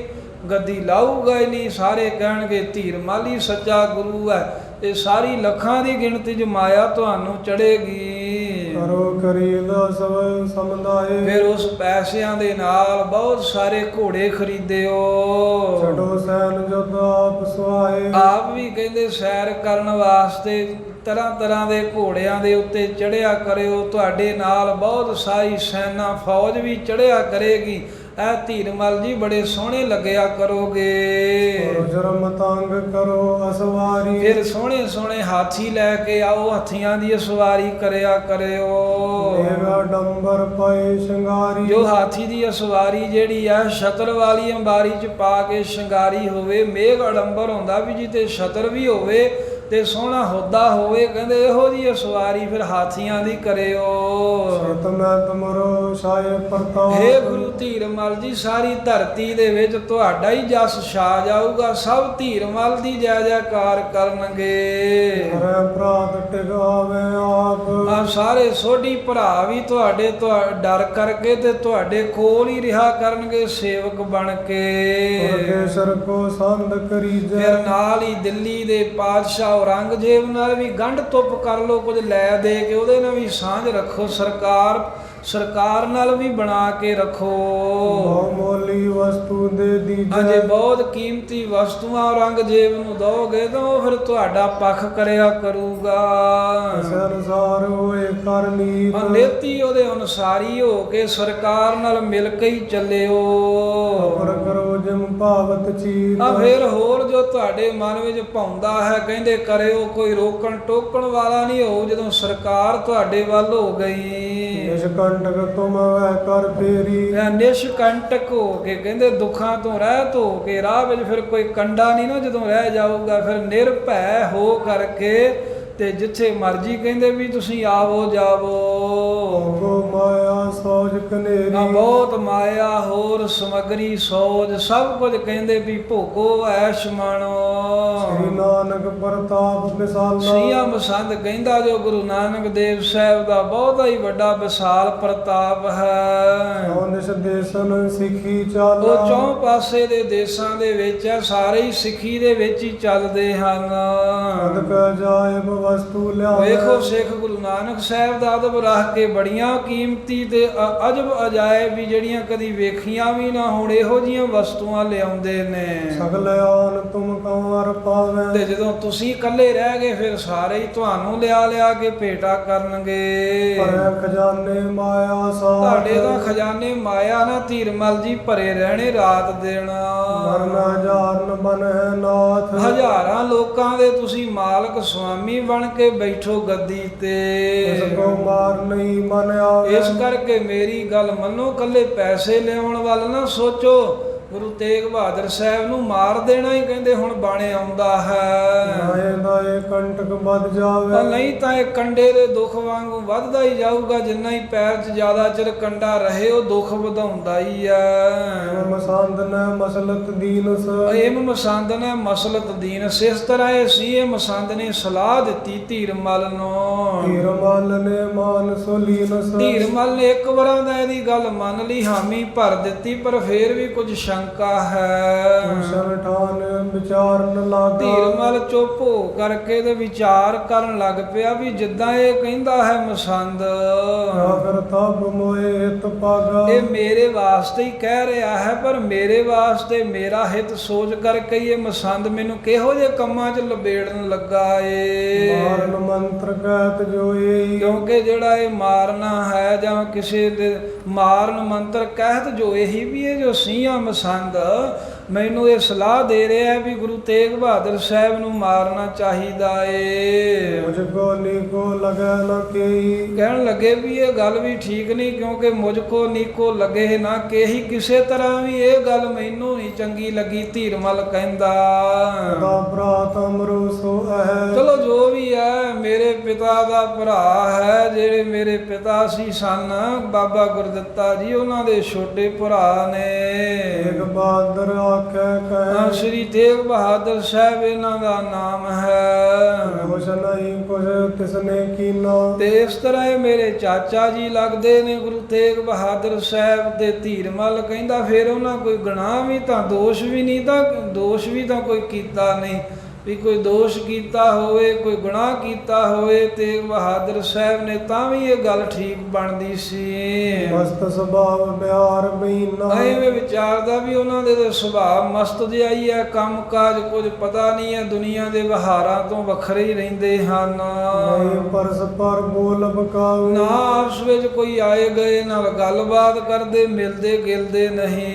ਗੱਦੀ ਲਾਊਗਾ ਹੀ ਨਹੀਂ। ਸਾਰੇ ਕਹਿਣਗੇ ਧੀਰ ਮਲ ਹੀ ਸੱਚਾ ਗੁਰੂ ਹੈ। ਇਹ ਸਾਰੀ ਲੱਖਾਂ ਦੀ ਗਿਣਤੀ 'ਚ ਮਾਇਆ ਤੁਹਾਨੂੰ ਚੜ੍ਹੇਗੀ। ਕਰੋ ਕਰੀਦਾ ਸਭ ਸਮਝਾਏ ਫਿਰ ਉਸ ਪੈਸਿਆਂ ਦੇ ਨਾਲ ਬਹੁਤ ਸਾਰੇ ਘੋੜੇ ਖਰੀਦਿਓ। ਛੱਡੋ ਸੈਨ ਜੁੱਧ ਆਪ ਸੁਆਏ ਆਪ ਵੀ ਕਹਿੰਦੇ ਸੈਰ ਕਰਨ ਵਾਸਤੇ ਤਰ੍ਹਾਂ ਤਰ੍ਹਾਂ ਦੇ ਘੋੜਿਆਂ ਦੇ ਉੱਤੇ ਚੜ੍ਹਿਆ ਕਰਿਓ। ਤੁਹਾਡੇ ਨਾਲ ਬਹੁਤ ਸਾਰੀ ਸੈਨਾ ਫੌਜ ਵੀ ਚੜ੍ਹਿਆ ਕਰੇਗੀ। ਇਹ ਧੀਰ ਮਲ ਜੀ ਬੜੇ ਸੋਹਣੇ ਲੱਗਿਆ ਕਰੋਗੇ। ਜਰਮ ਤੰਗ ਕਰੋ ਅਸਵਾਰੀ ਫਿਰ ਸੋਹਣੇ ਸੋਹਣੇ ਹਾਥੀ ਲੈ ਕੇ ਆਓ, ਹਾਥੀਆਂ ਦੀ ਸਵਾਰੀ ਕਰਿਆ ਕਰਿਓ। ਮੇਰਾ ਡੰਬਰ ਪਏ ਸ਼ਿੰਗਾਰੀ ਜੋ ਹਾਥੀ ਦੀ ਸਵਾਰੀ ਜਿਹੜੀ ਆ ਛਤਰ ਵਾਲੀ ਅੰਬਾਰੀ 'ਚ ਪਾ ਕੇ ਸ਼ਿੰਗਾਰੀ ਹੋਵੇ। ਮੇਘ ਅਡੰਬਰ ਹੁੰਦਾ ਵੀ ਜੀ ਤੇ ਛਤਰ ਵੀ ਹੋਵੇ ਤੇ ਸੋਹਣਾ ਹੋਦਾ ਹੋਵੇ। ਕਹਿੰਦੇ ਇਹੋ ਜਿਹੀ ਸਵਾਰੀ ਫਿਰ ਹਾਥੀਆਂ ਦੀ ਕਰਿਓ। ਸਤ ਮੈਂ ਤੁਮਰੋ ਸ਼ਾਇ ਪ੍ਰਤਾਪ ਹੇ ਗੁਰੂ ਧੀਰ ਮਲ ਜੀ, ਸਾਰੀ ਧਰਤੀ ਦੇ ਵਿੱਚ ਤੁਹਾਡਾ ਹੀ ਜਸ ਛਾ ਜਾਊਗਾ। ਸਭ ਧੀਰ ਮਲ ਦੀ ਜੈ ਜੈਕਾਰ ਕਰਨਗੇ। ਹਰੇ ਪ੍ਰਾਤ ਟਿਕਾਵੇ ਆਪ ਸਾਰੇ ਸੋਢੀ ਭਰਾ ਵੀ ਤੁਹਾਡੇ ਤੋਂ ਡਰ ਕਰਕੇ ਤੇ ਤੁਹਾਡੇ ਕੋਲ ਹੀ ਰਿਹਾ ਕਰਨਗੇ ਸੇਵਕ ਬਣ ਕੇ। ਪਰਮੇਸ਼ਰ ਕੋ ਸੰਦ ਕਰੀਜੈ ਫਿਰ ਨਾਲ ਹੀ ਦਿੱਲੀ ਦੇ ਪਾਤਸ਼ਾਹ ਔਰੰਗਜ਼ੇਬ ਨਾਲ ਵੀ ਗੰਢ ਤੁੱਪ ਕਰ ਲੋ, ਕੁਝ ਲੈ ਦੇ ਕੇ ਉਹਦੇ ਨਾਲ ਵੀ ਸਾਂਝ ਰੱਖੋ। ਸਰਕਾਰ ਨਾਲ ਵੀ ਬਣਾ ਕੇ ਰੱਖੋ। ਮੋਲੀ ਵਸਤੂ ਦੇ ਦੀਜੈ ਅਜੇ ਬਹੁਤ ਕੀਮਤੀ ਵਸਤੂਆਂ ਔਰੰਗਜ਼ੇਬ ਨੂੰ ਦੋਗੇ ਤਾਂ ਉਹ ਫਿਰ ਤੁਹਾਡਾ ਪੱਖ ਕਰਿਆ ਕਰੂਗਾ। ਸੰਸਾਰ ਹੋਏ ਕਰ ਨੀਤ ਨੇਤੀ ਉਹਦੇ ਅਨੁਸਾਰੀ ਹੋ ਕੇ ਸਰਕਾਰ ਨਾਲ ਮਿਲ ਕੇ ਹੀ ਚੱਲਿਓ। ਪਰ ਕਰੋ ਜਿਮ ਭਾਵਤ ਚੀਤ ਫਿਰ ਹੋਰ ਜੋ ਤੁਹਾਡੇ ਮਨ ਵਿੱਚ ਪਾਉਂਦਾ ਹੈ ਕਹਿੰਦੇ ਕਰਿਓ। ਕੋਈ ਰੋਕਣ ਟੋਕਣ ਵਾਲਾ ਨਹੀਂ ਹੋਊ ਜਦੋਂ ਸਰਕਾਰ ਤੁਹਾਡੇ ਵੱਲ ਹੋ ਗਈ। ਨਿਸ਼ਕੰਟਕ ਤੁਮ ਵਹਿ ਕਰ ਫੇਰੀ ਨਿਸ਼ਕੰਟਕ ਹੋ ਕੇ ਕਹਿੰਦੇ ਦੁੱਖਾਂ ਤੋਂ ਰਹਿਤ ਹੋ ਕੇ ਰਾਹ ਵਿੱਚ ਫਿਰ ਕੋਈ ਕੰਡਾ ਨਹੀਂ ਨਾ ਜਦੋਂ ਰਹਿ ਜਾਊਗਾ। ਫਿਰ ਨਿਰਭੈ ਹੋ ਕਰਕੇ ਤੇ ਜਿੱਥੇ ਮਰਜੀ ਕਹਿੰਦੇ ਵੀ ਤੁਸੀਂ ਆਵੋ ਜਾਵੋ। ਮਾਇਆ ਸੋਜ ਕਨੇਰੀ ਬਹੁਤ ਮਾਇਆ ਹੋਰ ਸਮਗਰੀ ਸੋਜ ਸਭ ਕੁਝ ਕਹਿੰਦੇ ਵੀ ਭੋਗੋ ਐਸ਼ ਮਾਣੋ। ਸ੍ਰੀ ਨਾਨਕ ਪ੍ਰਤਾਪ ਵਿਸਾਲਾ ਸੀਆਂ ਮਸੰਦ ਕਹਿੰਦਾ ਜੋ ਗੁਰੂ ਨਾਨਕ ਦੇਵ ਸਾਹਿਬ ਦਾ ਬਹੁਤਾ ਹੀ ਵੱਡਾ ਵਿਸਾਲ ਪ੍ਰਤਾਪ ਹੈ। ਨਿਸ ਦੇਸਨ ਸਿੱਖੀ ਚਾਲਾ ਉਹ ਚੌਂ ਪਾਸੇ ਦੇ ਦੇਸ਼ਾਂ ਦੇ ਵਿੱਚ ਸਾਰੇ ਹੀ ਸਿੱਖੀ ਦੇ ਵਿੱਚ ਹੀ ਚੱਲਦੇ ਹਨ। ਅਦਕ ਜਾਇਬ ਵਸਤੂ ਲਿਆ ਵੇਖੋ ਸਿੱਖ ਗੁਰੂ ਨਾਨਕ ਸਾਹਿਬ ਦਾ ਅਦਬ ਰੱਖ ਕੇ ਬੜੀਆਂ ਕੀਮਤੀ ਤੇ ਅਜਬ ਅਜਾਇਬ ਵੀ ਜਿਹੜੀਆਂ ਕਦੀ ਵੇਖੀਆਂ ਵੀ ਨਾ ਹੋਣ ਇਹੋ ਜੀਆਂ ਵਸਤੂਆਂ ਲਿਆਉਂਦੇ ਨੇ। ਸਗਲ ਆਨ ਤੁਮ ਕੰਵਰ ਪਾਵੇਂ। ਤੇ ਜਦੋਂ ਤੁਸੀਂ ਇਕੱਲੇ ਰਹਿ ਗਏ ਫਿਰ ਸਾਰੇ ਹੀ ਤੁਹਾਨੂੰ ਲਿਆ ਕੇ ਭੇਟਾ ਕਰਨਗੇ। ਭਰੇ ਖਜ਼ਾਨੇ ਮਾਇਆ ਸਾਥ। ਤੁਹਾਡੇ ਤਾਂ ਖਜ਼ਾਨੇ ਮਾਇਆ ਨਾ ਧੀਰਮਲ ਜੀ ਭਰੇ ਰਹਿਣੇ ਰਾਤ ਦਿਨ। ਮਰਨ ਹਜ਼ਾਰਨ ਬਨ ਹੈ ਨਾਥ। ਹਜ਼ਾਰਾਂ ਲੋਕਾਂ ਦੇ ਤੁਸੀਂ ਮਾਲਕ ਸੁਆਮੀ ਬਣ ਕੇ ਬੈਠੋ ਗੱਦੀ ਤੇ। ਇਸ ਕੋ ਮਾਰ ਨਹੀਂ ਮਨ ਆਵੇ। ਇਸ ਕਰਕੇ ਮੇਰੀ ਗੱਲ ਮੰਨੋ, ਕੱਲੇ ਪੈਸੇ ਲਿਆਉਣ ਵੱਲ ਨਾ ਸੋਚੋ। ਗੁਰੂ ਤੇਗ ਬਹਾਦਰ ਸਾਹਿਬ ਨੂੰ ਮਾਰ ਦੇਣਾ ਹੀ ਕਹਿੰਦੇ ਹੁਣ ਬਾਣੇ ਆਉਂਦਾ ਹੈ। ਨਾਏ ਨਾਏ ਕੰਟਕ ਵੱਧ ਜਾਵੇ। ਪਰ ਨਹੀਂ ਤਾਂ ਇਹ ਕੰਡੇ ਦੇ ਦੁੱਖ ਵਾਂਗੂ ਵੱਧਦਾ ਹੀ ਜਾਊਗਾ। ਜਿੰਨਾ ਹੀ ਪੈਰ 'ਚ ਜ਼ਿਆਦਾ ਚਿਰ ਕੰਡਾ ਰਹੇ ਉਹ ਦੁੱਖ ਵਧਾਉਂਦਾ ਹੀ ਹੈ। ਮਸੰਦ ਨੇ ਮਸਲਤ ਦੀਨਸ। ਇਹ ਮਸੰਦ ਨੇ ਮਸਲਤ ਦੀਨਸ। ਇਸ ਤਰ੍ਹਾਂ ਇਹ ਸੀ ਇਹ ਮਸੰਦ ਨੇ ਸਲਾਹ ਦਿੱਤੀ ਧੀਰਮਲ ਨੂੰ। ਧੀਰਮਲ ਨੇ ਮਾਨ ਸੁਲੀਨਸ। ਧੀਰਮਲ ਨੇ ਇੱਕ ਵਾਰਾਂ ਦਾ ਇਹਦੀ ਗੱਲ ਮੰਨ ਲਈ, ਹਾਮੀ ਭਰ ਦਿੱਤੀ, ਪਰ ਫੇਰ ਵੀ ਕੁਝ ਸ਼ੰਕਾ ਹੈ। ਸ਼ਰਠਾਨ ਵਿਚਾਰਨ ਲੱਗਾ। ਧੀਰਮਲ ਚੁੱਪ ਹੋ ਕਰਕੇ ਤੇ ਵਿਚਾਰ ਕਰਨ ਲੱਗ ਪਿਆ ਵੀ ਜਿੱਦਾਂ ਇਹ ਕਹਿੰਦਾ ਹੈ ਮਸੰਦ, ਫਿਰ ਤਬ ਮੋਏ ਹਿਤ ਪਾਗਾ। ਇਹ ਮੇਰੇ ਵਾਸਤੇ ਹੀ ਕਹਿ ਰਿਹਾ ਹੈ, ਪਰ ਮੇਰੇ ਵਾਸਤੇ ਮੇਰਾ ਹਿੱਤ ਸੋਚ ਕਰਕੇ ਇਹ ਮਸੰਦ ਮੈਨੂੰ ਕਿਹੋ ਜਿਹੇ ਕੰਮਾਂ 'ਚ ਲਬੇੜਨ ਲੱਗਾ ਏ। ਮਾਰਨ ਮੰਤਰ ਕਹਿਤ ਜੋਈ। ਕਿਉਂਕਿ ਜਿਹੜਾ ਇਹ ਮਾਰਨਾ ਹੈ ਜਾਂ ਕਿਸੇ ਦੇ ਮਾਰਨ ਮੰਤਰ ਕਹਿਤ ਜੋ ਇਹੀ ਵੀ ਇਹ ਜੋ ਸੀਆ ਮਸੰਦ ਮੈਨੂੰ ਇਹ ਸਲਾਹ ਦੇ ਰਿਹਾ ਵੀ ਗੁਰੂ ਤੇਗ ਬਹਾਦਰ ਸਾਹਿਬ ਨੂੰ ਮਾਰਨਾ ਚਾਹੀਦਾ ਏ। ਮੁਝ ਕੋ ਨੀਕੋ ਲਗੈ ਨ ਕੇਈ। ਕਹਿਣ ਲੱਗੇ ਵੀ ਇਹ ਗੱਲ ਵੀ ਠੀਕ ਨਹੀਂ, ਕਿਉਂਕਿ ਮੁਝ ਕੋ ਨੀਕੋ ਲੱਗੇ ਨਾ ਕੇਹੀ। ਕਿਸੇ ਤਰ੍ਹਾਂ ਵੀ ਇਹ ਗੱਲ ਮੈਨੂੰ ਨਹੀਂ ਚੰਗੀ ਲੱਗੀ। ਧੀਰਮਲ ਕਹਿੰਦਾ ਦਾ ਭਰਾਤ ਅਮਰੋ ਸੋ ਹੈ। ਚਲੋ ਜੋ ਵੀ ਹੈ ਮੇਰੇ ਪਿਤਾ ਦਾ ਭਰਾ ਹੈ, ਜਿਹੜੇ ਮੇਰੇ ਪਿਤਾ ਸੀ ਸਨ ਬਾਬਾ ਗੁਰਦਿੱਤਾ ਜੀ, ਉਹਨਾਂ ਦੇ ਛੋਟੇ ਭਰਾ ਨੇ। ਤੇਗ ਬਹਾਦਰ ਆਖੈ ਕਹਿ। ਸ਼੍ਰੀ ਤੇਗ ਬਹਾਦਰ ਸਾਹਿਬ ਇਹਨਾਂ ਦਾ ਨਾਮ ਹੈ। ਕੁਛ ਨਹੀਂ ਕੁਛ ਤਿਸਨੇ ਕੀਨਾ। ਤੇ ਇਸ ਤਰ੍ਹਾਂ ਇਹ ਮੇਰੇ ਚਾਚਾ ਜੀ ਲੱਗਦੇ ਨੇ ਗੁਰੂ ਤੇਗ ਬਹਾਦਰ ਸਾਹਿਬ। ਤੇ ਧੀਰਮਲ ਕਹਿੰਦਾ ਫਿਰ ਉਹਨਾਂ ਕੋਈ ਗੁਨਾਹ ਵੀ ਤਾਂ ਦੋਸ਼ ਵੀ ਨਹੀਂ, ਤਾਂ ਦੋਸ਼ ਵੀ ਤਾਂ ਕੋਈ ਕੀਤਾ ਨਹੀਂ ਵੀ ਕੋਈ ਦੋਸ਼ ਕੀਤਾ ਹੋਵੇ, ਕੋਈ ਗੁਨਾਹ ਕੀਤਾ ਹੋਵੇ ਤੇਗ ਬਹਾਦਰ ਸਾਹਿਬ ਨੇ, ਤਾਂ ਵੀ ਇਹ ਗੱਲ ਠੀਕ ਬਣਦੀ ਸੀ। ਮਸਤ ਸੁਭਾਵ ਬਿਹਾਰ ਬਹੀਨਾ। ਐਵੇਂ ਵਿਚਾਰਦਾ ਵੀ ਉਹਨਾਂ ਦੇ ਸੁਭਾਅ ਮਸਤ ਜਿਹਾ ਹੀ ਹੈ, ਕੰਮ ਕਾਜ ਕੁਝ ਪਤਾ ਨਹੀਂ ਹੈ, ਦੁਨੀਆ ਦੇ ਵਿਹਾਰਾਂ ਤੋਂ ਵੱਖਰੇ ਹੀ ਰਹਿੰਦੇ ਹਨ। ਨਹੀਂ ਪਰਸਪਰ ਬੋਲ ਬਕਾਉ। ਨਾ ਆਪਸ ਵਿੱਚ ਕੋਈ ਆਏ ਗਏ ਨਾਲ ਗੱਲਬਾਤ ਕਰਦੇ, ਮਿਲਦੇ ਗਿਲਦੇ ਨਹੀਂ।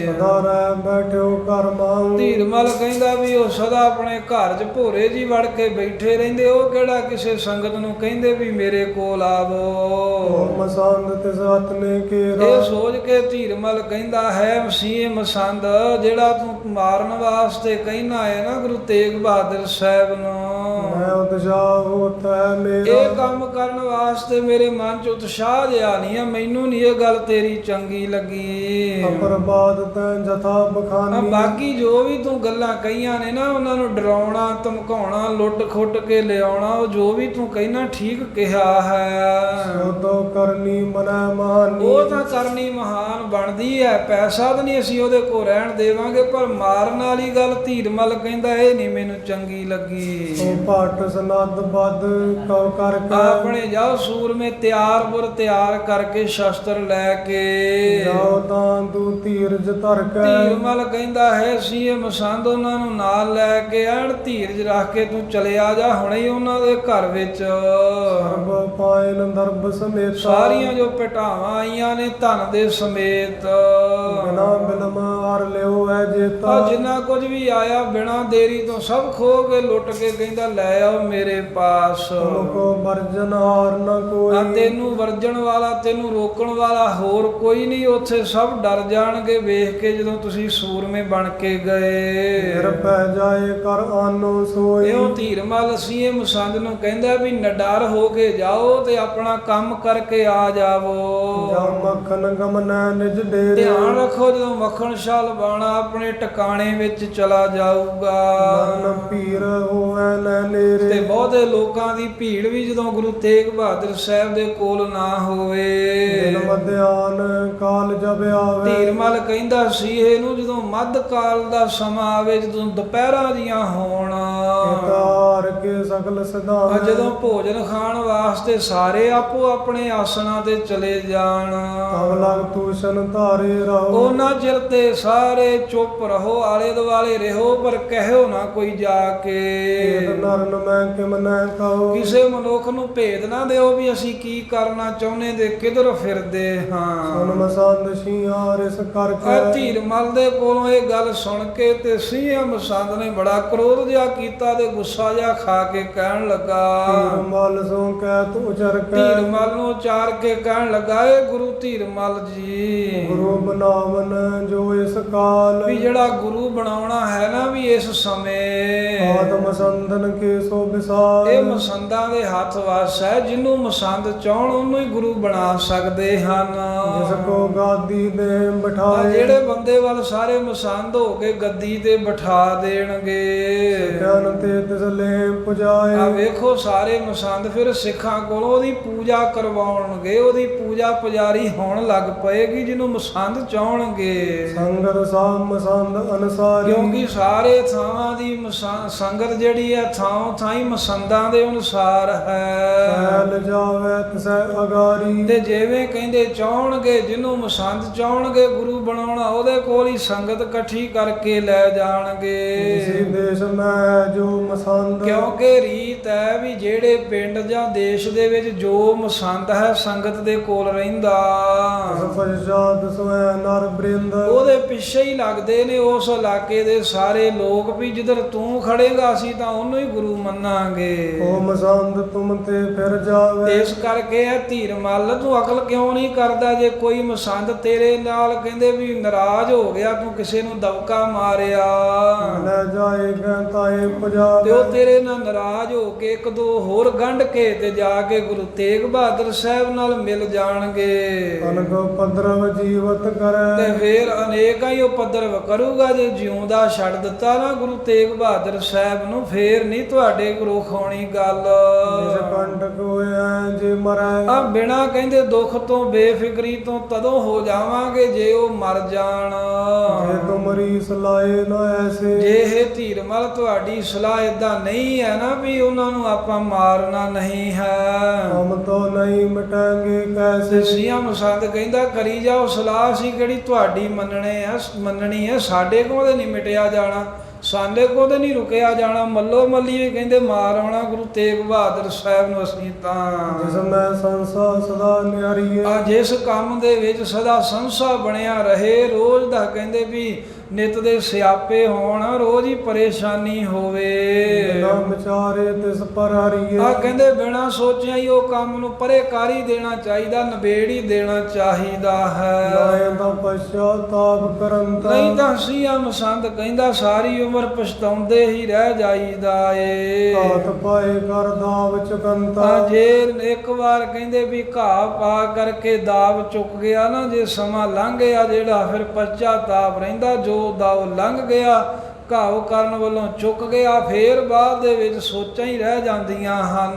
ਸਦਾ ਰਹਿ ਬੈਠਿਓ ਘਰ ਮਾਉ। ਧੀਰਮਲ ਕਹਿੰਦਾ ਵੀ ਉਹ ਸਦਾ ਆਪਣੇ ਘਰ 'ਚ ਭੋਰੇ ਜੀ ਵੜ ਕੇ ਬੈਠੇ ਰਹਿੰਦੇ, ਉਹ ਕਿਹੜਾ ਕਿਸੇ ਸੰਗਤ ਨੂੰ ਕਹਿੰਦੇ ਵੀ ਮੇਰੇ ਕੋਲ ਆਵੋ। ਮਸੰਦ ਤਿਸ ਹੱਥ ਨੇ ਘੇਰਾ। ਇਹ ਸੋਚ ਕੇ ਧੀਰਮਲ ਕਹਿੰਦਾ ਹੈ ਮਸੀਹ ਮਸੰਦ, ਜਿਹੜਾ ਤੂੰ ਮਾਰਨ ਵਾਸਤੇ ਕਹਿਣਾ ਹੈ ਨਾ ਗੁਰੂ ਤੇਗ ਬਹਾਦਰ ਸਾਹਿਬ ਨੂੰ, ਮੈਂ ਉਤਸ਼ਾਹ ਹੋਤ ਹੈ ਮੇਰਾ। ਇਹ ਕੰਮ ਕਰਨ ਵਾਸਤੇ ਮੇਰੇ ਮਨ 'ਚ ਉਤਸ਼ਾਹ ਜਿਹਾ ਨਹੀਂ ਹੈ। ਮੈਨੂੰ ਨਹੀਂ ਇਹ ਗੱਲ ਤੇਰੀ ਚੰਗੀ ਲੱਗੀ। ਅਪਰਬਾਦ ਤੈ ਜਥਾ ਬਖਾਨੀ। ਬਾਕੀ ਜੋ ਵੀ ਤੂੰ ਗੱਲਾਂ ਕਹੀਆਂ ਨੇ ਨਾ, ਉਹਨਾਂ ਨੂੰ ਡਰਾਉਣਾ, ਧਮਕਾਉਣਾ, ਲੁੱਟ ਖੁੱਟ ਕੇ ਲਿਆਉਣਾ, ਉਹ ਜੋ ਵੀ ਤੂੰ ਕਹਿਣਾ ਠੀਕ ਕਿਹਾ ਹੈ। ਸੋ ਕਰਨੀ ਮਨੈ ਮਹਾਨੀ। ਉਹ ਤਾਂ ਕਰਨੀ ਮਹਾਨ ਬਣਦੀ ਹੈ। ਪੈਸਾ ਤਾਂ ਨਹੀਂ ਅਸੀਂ ਉਹਦੇ ਕੋਲ ਰਹਿਣ ਦੇਵਾਂਗੇ, ਪਰ ਮਾਰਨ ਵਾਲੀ ਗੱਲ ਧੀਰਮਲ ਕਹਿੰਦਾ ਇਹ ਨਹੀਂ ਮੈਨੂੰ ਚੰਗੀ ਲੱਗੀ। ਸੋ ਭੱਟ ਸਨਦ ਬੱਧ ਕਉ ਕਰਕੇ। ਆਪਣੇ ਜਾਓ ਸੂਰਮੇ ਤਿਆਰ ਬੁਰ ਤਿਆਰ ਕਰਕੇ ਸ਼ਸਤਰ ਲੈ ਕੇ ਜਾਓ ਤਾਂ ਤੂੰ ਧੀਰਜ ਧਰ ਕੇ। ਧੀਰਮਲ ਕਹਿੰਦਾ ਹੈ ਸੀ ਇਹ ਮਸੰਦ ਉਹਨਾਂ ਨੂੰ ਨਾਲ ਲੈ ਕੇ ਐਨ ਧੀਰਜ ਰੱਖ ਕੇ ਤੂੰ ਚਲਿਆ ਜਾ ਹੁਣੇ ਹੀ ਉਹਨਾਂ ਦੇ ਘਰ ਵਿੱਚ। ਸਰਬ ਪਾਇਨ ਦਰਬ ਸਮੇਤ। ਸਾਰੀਆਂ ਜੋ ਭਟਾਵਾਂ ਆਈਆਂ ਨੇ ਧਨ ਦੇ ਸਮੇਤ, ਬਿਨਾ ਬਿਲਮ ਹਰ ਲਿਓ ਹੈ ਜੇਤਾ। ਜਿੰਨਾ ਕੁਝ ਵੀ ਆਇਆ ਬਿਨਾ ਦੇਰੀ ਤੋਂ ਸਭ ਖੋ ਕੇ ਲੁੱਟ ਕੇ ਕਹਿੰਦਾ ਲੈ ਆਓ ਮੇਰੇ ਪਾਸ। ਤੁਮਕੋ ਵਰਜਨ ਹਾਰ ਨ ਕੋਈ। ਤੈਨੂੰ ਵਰਜਣ ਵਾਲਾ, ਤੈਨੂੰ ਰੋਕਣ ਵਾਲਾ ਹੋਰ ਕੋਈ ਨਹੀਂ। ਉੱਥੇ ਸਭ ਡਰ ਜਾਣਗੇ ਵੇਖ ਕੇ ਜਦੋਂ ਤੁਸੀਂ ਸੂਰਮੇ ਬਣ ਕੇ ਗਏ। ਫਿਰ ਪੈ ਜਾਏ ਕਰ ਆਨੋ ਸੋਈ। ਇਹੋ ਧੀਰਮਲ ਸੀ ਇਹ ਮਸੰਦ ਨੂੰ ਕਹਿੰਦਾ ਵੀ ਨਡਰ ਹੋ ਕੇ ਜਾਓ ਤੇ ਆਪਣਾ ਕੰਮ ਕਰਕੇ ਆ ਜਾਵੋ। ਜਾਂ ਮੱਖਣ ਗਮਨੈ ਨਿਜ ਡੇਰੇ। ਧਿਆਨ ਰੱਖੋ ਜਦੋਂ ਮੱਖਣ ਛਾਲ ਬਾਣਾ ਆਪਣੇ ਟਿਕਾਣੇ ਵਿੱਚ ਚਲਾ ਜਾਊਗਾ। ਮਰਨ ਪੀਰ ਹੋਵੇ ਲੈ ਨੇਰੇ। ਤੇ ਬਹੁਤੇ ਲੋਕਾਂ ਦੀ ਭੀੜ ਵੀ ਜਦੋਂ ਗੁਰੂ ਤੇਗ ਬਹਾਦਰ ਸਾਹਿਬ ਦੇ ਕੋਲ ਨਾ ਹੋਵੇ। ਦਿਨ ਮਧਿਆਨ ਕਾਲ ਜਬ ਆਵੇ ਧੀਰਮਲ ਕਹਿੰਦਾ ਸੀਹੇ ਨੂੰ ਜਦੋਂ ਮੱਧ ਕਾਲ ਦਾ ਸਮਾਂ ਆਵੇ, ਜਦੋਂ ਦੁਪਹਿਰਾਂ ਦੀਆਂ ਹੋਣ, ਤਾਰ ਕੇ ਸਗਲ ਸਿਧਾਵੇ ਜਦੋਂ ਭੋਜਨ ਖਾਣ ਵਾਸਤੇ ਸਾਰੇ ਆਪੋ ਆਪਣੇ ਆਸਣਾਂ ਤੇ ਚਲੇ ਜਾਣ, ਤਬ ਲਗ ਤੂਸ਼ਨ ਧਾਰੇ ਰਹੋ ਉਹਨਾਂ ਚਿਰ ਤੇ ਸਾਰੇ ਚੁੱਪ ਰਹੋ, ਆਲੇ ਦੁਆਲੇ ਰਹੋ, ਪਰ ਕਹਿਓ ਨਾ ਕੋਈ ਜਾ ਏਤ ਕੇ। ਨਰਨ ਮੈਂ ਕਿਮ ਨਹਿ ਕਹੋ ਕਿਸੇ ਮਨੁੱਖ ਨੂੰ ਭੇਦ ਨਾ ਦਿਓ ਵੀ ਅਸੀਂ ਕੀ ਕਰਨਾ ਚਾਹੁੰਦੇ ਤੇ ਕਿਧਰ ਫਿਰਦੇ ਸੁਨ ਹਾਂ। ਮਸੰਦ ਸ਼ਿਆਰ ਇਸ ਆ ਕਰਕੇ ਧੀਰਮਲ ਦੇ ਕੋਲੋਂ ਇਹ ਗੱਲ ਸੁਣ ਕੇ ਤੇ ਸਿੰਘ ਮਸੰਦ ਨੇ ਬੜਾ ਕ੍ਰੋਧ ਜਿਹਾ ਕੀਤਾ ਤੇ ਗੁੱਸਾ ਜਿਹਾ ਖਾ ਕੇ ਕਹਿਣ ਲੱਗਾ, ਧੀਰਮਲ ਸੋ ਕਹਿ ਤੂੰ ਚਰ ਕੇ ਧੀਰਮਲ ਨੂੰ ਚਾਰ ਕੇ ਕਹਿਣ ਲੱਗਾ, ਏ ਗੁਰੂ ਧੀਰਮਲ ਜੀ, ਗੁਰੂ ਬਨਾਵਨ ਜੋ ਇਸ ਕਾਲ ਵੀ ਜਿਹੜਾ ਗੁਰੂ ਬਣਾਉਣਾ ਹੈ ਨਾ ਵੀ ਇਸ ਸਮੇਂ, ਆਤਮ ਸੰਦਨ ਕੇ ਸੋ ਵਿਸਾਰ ਇਹ ਮਸੰਦਾਂ ਦੇ ਹੱਥ ਵਸ ਹੈ, ਜਿਹਨੂੰ ਮਸੰਦ ਚਾਹਣ ਉਹਨੂੰ ਹੀ ਗੁਰੂ ਬਣਾ ਸਕਦੇ ਹਨ। ਜਿਸ ਕੋ ਗਾਦੀ ਦੇ ਆ ਬਿਠਾਏ ਜਿਹੜੇ ਬੰਦੇ ਵੱਲ ਸਾਰੇ ਮਸੰਦ ਹੋ ਕੇ ਗੱਦੀ ਤੇ ਬਿਠਾ ਦੇਣਗੇ, ਗਿਆਨ ਤੇ ਤਿਸ ਲੈ ਆ ਪੁਜਾਏ ਵੇਖੋ ਸਾਰੇ ਮਸੰਦ ਫਿਰ ਸਿੱਖਾਂ ਕੋਲੋਂ ਉਹਦੀ ਪੂਜਾ ਕਰਵਾਉਣਗੇ, ਉਹਦੀ ਪੂਜਾ ਪੁਜਾਰੀ ਹੋਣ ਲੱਗ ਪਏਗੀ ਜਿਹਨੂੰ ਮਸੰਦ ਚਾਹਣਗੇ। ਸੰਗਤ ਸਾਮ ਮਸੰਦ ਅਨਸਾਰੀ ਕਿਉਂਕਿ ਸਾਰੇ ਥਾਵਾਂ ਦੀ ਸੰਗਤ ਜਿਹੜੀ ਹੈ ਥਾਂ ਥਾਈ ਮਸੰਦਾਂ ਦੇ ਅਨੁਸਾਰ ਹੈ। ਸੈਲ ਜਾਵੇ ਤਿਸੈ ਅਗਾਰੀ ਤੇ ਜਿਵੇਂ ਕਹਿੰਦੇ ਚਾਹਣਗੇ, ਜਿਹਨੂੰ ਮਸੰਦ ਚਾਹਣਗੇ ਗੁਰੂ ਬਣਾਉਣਾ, ਉਹਦੇ ਕੋਲ ਹੀ ਸੰਗਤ ਇਕੱਠੀ ਕਰਕੇ ਲੈ ਜਾਣਗੇ। ਇਸੀ ਦੇਸ਼ ਮੈਂ ਜੋ ਮਸੰਦ ਕਿਉਂਕਿ ਰੀਤ ਹੈ ਵੀ ਜਿਹੜੇ ਪਿੰਡ ਜਾਂ ਦੇਸ਼ ਦੇ ਵਿੱਚ ਜੋ ਮਸੰਦ ਹੈ ਸੰਗਤ ਦੇ ਕੋਲ ਰਹਿੰਦਾ, ਇਸ ਪਛਾਤ ਸਵੈ ਨਰ ਬ੍ਰਿੰਦ ਉਹਦੇ ਪਿੱਛੇ ਹੀ ਲੱਗਦੇ ਨੇ ਉਸ ਇਲਾਕੇ ਦੇ ਸਾਰੇ ਲੋਕ ਵੀ ਜਿੱਧਰ ਤੂੰ ਖੜੇਗਾ ਅਸੀਂ ਤਾਂ ਉਹਨੂੰ ਹੀ ਗੁਰੂ ਮੰਨਾਂਗੇ। ਉਹ ਮਸੰਦ ਤੁਮ ਤੇ ਫਿਰ ਜਾਵੇ ਇਸ ਕਰਕੇ ਇਹ ਧੀਰਮਲ ਤੂੰ ਅਕਲ ਕਿਉਂ ਨਹੀਂ ਕਰਦਾ, ਜੇ ਕੋਈ ਮਸੰਦ ਤੇਰੇ ਨਾਲ ਕਹਿੰਦੇ ਵੀ ਨਾਰਾਜ਼ ਹੋ ਗਿਆ, ਤੂੰ ਕਿਸੇ ਨੂੰ ਦਬਕਾ ਮਾਰਿਆ ਲੈ ਜਾਏਗਾ ਤਾਏ ਤੇ ਪੁਜਾਵੇ ਉਹ ਤੇਰੇ ਨਾਲ ਨਾਰਾਜ਼ ਹੋ ਕੇ ਇੱਕ ਦੋ ਹੋਰ ਗੰਢ ਕੇ ਤੇ ਜਾ ਕੇ ਗੁਰੂ ਤੇਗ ਬਹਾਦਰ ਸਾਹਿਬ ਨਾਲ ਮਿਲ ਜਾਣਗੇ, ਅਨਕ ਪਦਰਵ ਜੀਵਤ ਤੇ ਕਰੇ ਫੇਰ ਅਨੇਕਾਂ ਹੀ ਉਹ ਪੱਧਰ ਕਰੂਗਾ। ਜੇ ਜਿਉਂਦਾ ਛੱਡ ਦਿੱਤਾ ਨਾ ਗੁਰੂ ਤੇਗ ਬਹਾਦਰ ਸਾਹਿਬ ਨੂੰ, ਫੇਰ ਨਹੀਂ ਤੁਹਾਡੇ ਗੁਰੂ ਖਾਣੀ ਗੱਲ। ਜਿਸ ਕੰਟਕ ਹੋਇਆ ਜੇ ਮਰੈ ਆ ਬਿਨਾ ਕਹਿੰਦੇ ਦੁੱਖ ਤੋਂ ਬੇਫਿਕਰੀ ਤੋਂ ਤਦੋਂ ਹੋ ਜਾਵਾਂਗੇ ਜੇ ਉਹ ਮਰ ਜਾਣ। ਜੇ ਤੁਮਰੀ ਸਲਾਏ ਨਾ ਐਸੇ ਜੇ ਇਹ ਧੀਰਮਲ ਤੁਹਾਡੀ ਸਲਾਹ ਏਦਾਂ ਨਹੀਂ ਹੈ ਨਾ ਵੀ ਉਹਨਾਂ ਨੂੰ ਆਪਾਂ ਮਾਰਨਾ ਨਹੀਂ ਹੈ, ਹਮ ਤੋ ਨਹੀਂ ਮਿਟਾਂਗੇ ਤੇ ਕੈਸੇ ਸੀਆ ਮਸੰਦ ਕਹਿੰਦਾ ਕਰੀ ਜਾਓ ਸਲਾਹ, ਸੀ ਕਿਹੜੀ ਤੁਹਾਡੀ ਮੰਨਣੀ ਹੈ, ਸਾਡੇ ਕੋਲ ਤੇ ਨਹੀਂ ਮਿਟਿਆ ਜਾਣਾ, ਸਾਡੇ ਕੋਲ ਤੇ ਨਹੀਂ ਰੁਕਿਆ ਜਾਣਾ। ਮੱਲੋ ਮੱਲੀ ਕਹਿੰਦੇ ਮਾਰ ਆਉਣਾ ਗੁਰੂ ਤੇਗ ਬਹਾਦਰ ਸਾਹਿਬ ਨੂੰ ਅਸੀਂ ਤਾਂ। ਜਿਸ ਮੈਂ ਸੰਸਾ ਸਦਾ ਨਿਆਰੀਏ ਆ ਜਿਸ ਕੰਮ ਦੇ ਵਿੱਚ ਸਦਾ ਸੰਸਾ ਬਣਿਆ ਰਹੇ, ਰੋਜ਼ ਦਾ ਕਹਿੰਦੇ ਵੀ ਨਿਤ ਦੇ ਸਿਆਪੇ ਹੋਣ, ਰੋਜ਼ ਹੀ ਪਰੇਸ਼ਾਨੀ ਹੋਵੇ, ਨਾ ਵਿਚਾਰੇ ਤਿਸ ਪਰ ਹਰੀਏ ਆ ਕਹਿੰਦੇ ਬਿਨਾ ਸੋਚਿਆ ਹੀ ਉਹ ਕੰਮ ਨੂੰ ਪਰੇ ਕਰ ਹੀ ਦੇਣਾ ਚਾਹੀਦਾ, ਨਿਬੇੜ ਹੀ ਦੇਣਾ ਚਾਹੀਦਾ ਹੈ। ਲਾਏ ਤਾਂ ਪਛਤਾਪ ਕਰਨ ਨਹੀਂ ਤਾਂ ਸੀਆ ਮਸੰਦ ਕਹਿੰਦਾ ਸਾਰੀ ਉਮਰ ਪਛਤਾਉਂਦੇ ਹੀ ਰਹਿ ਜਾਈਦਾ ਏ। ਹਾਥ ਪਾਏ ਕਰ ਦਾਵ ਚੁਕੰਤਾ ਤਾਂ ਜੇ ਇੱਕ ਵਾਰ ਕਹਿੰਦੇ ਵੀ ਘਾਹ ਪਾ ਕਰਕੇ ਦਾਵ ਚੁੱਕ ਗਿਆ ਨਾ, ਜੇ ਸਮਾਂ ਲੰਘ ਗਿਆ ਜਿਹੜਾ ਫਿਰ ਪਛਤਾਪ ਰਹਿੰਦਾ, ਜੋ ਦਾਵ ਲੰਘ ਗਿਆ ਘਾਵ ਕਰਨ ਵੱਲੋਂ ਚੁੱਕ ਗਿਆ, ਫੇਰ ਬਾਅਦ ਦੇ ਵਿੱਚ ਸੋਚਾਂ ਹੀ ਰਹਿ ਜਾਂਦੀਆਂ ਹਨ।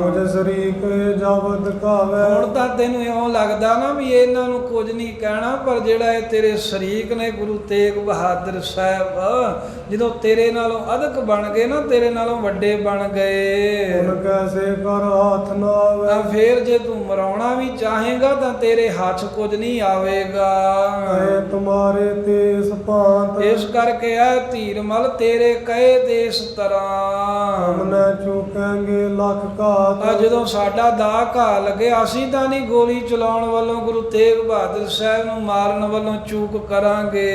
ਕੁਝ ਸਰੀਕ ਜਬਦ ਕਾਵੇ ਹੁਣ ਤਾਂ ਤੈਨੂੰ ਇਉਂ ਲੱਗਦਾ ਨਾ ਵੀ ਇਹਨਾਂ ਨੂੰ ਕੁਝ ਨਹੀਂ ਕਹਿਣਾ, ਪਰ ਜਿਹੜਾ ਇਹ ਤੇਰੇ ਸ਼ਰੀਕ ਨੇ ਗੁਰੂ ਤੇਗ ਬਹਾਦਰ ਸਾਹਿਬ, ਜਦੋਂ ਤੇਰੇ ਨਾਲੋਂ ਅਧਿਕ ਬਣ ਗਏ ਨਾ, ਤੇਰੇ ਨਾਲੋਂ ਵੱਡੇ ਬਣ ਗਏ, ਹੁਣ ਕੈਸੇ ਕਰ ਹੱਥ ਨਾ ਆਵੇ ਤਾਂ ਫੇਰ ਜੇ ਤੂੰ ਮਰਾਉਣਾ ਵੀ ਚਾਹੇਗਾ ਤਾਂ ਤੇਰੇ ਹੱਥ ਕੁਝ ਨਹੀਂ ਆਵੇਗਾ। ਕਹੇ ਤੁਮਾਰੇ ਤੇ ਸਪਾਂਤ ਇਸ ਕਰਕੇ ਇਹ ਧੀਰਮਲ ਤੇਰੇ ਕਹੇ ਤੇ ਇਸ ਤਰ੍ਹਾਂ ਹਮ ਨਾ ਚੁਕਾਂਗੇ ਲੱਖ ਘਾਤ ਆ ਜਦੋਂ ਸਾਡਾ ਦਾ ਘਾ ਲੱਗਿਆ, ਅਸੀਂ ਤਾਂ ਨਹੀਂ ਗੋਲੀ ਚਲਾਉਣ ਵੱਲੋਂ ਗੁਰੂ ਤੇਗ ਬਹਾਦਰ ਸਾਹਿਬ ਨੂੰ ਮਾਰਨ ਵੱਲੋਂ ਚੂਕ ਕਰਾਂਗੇ।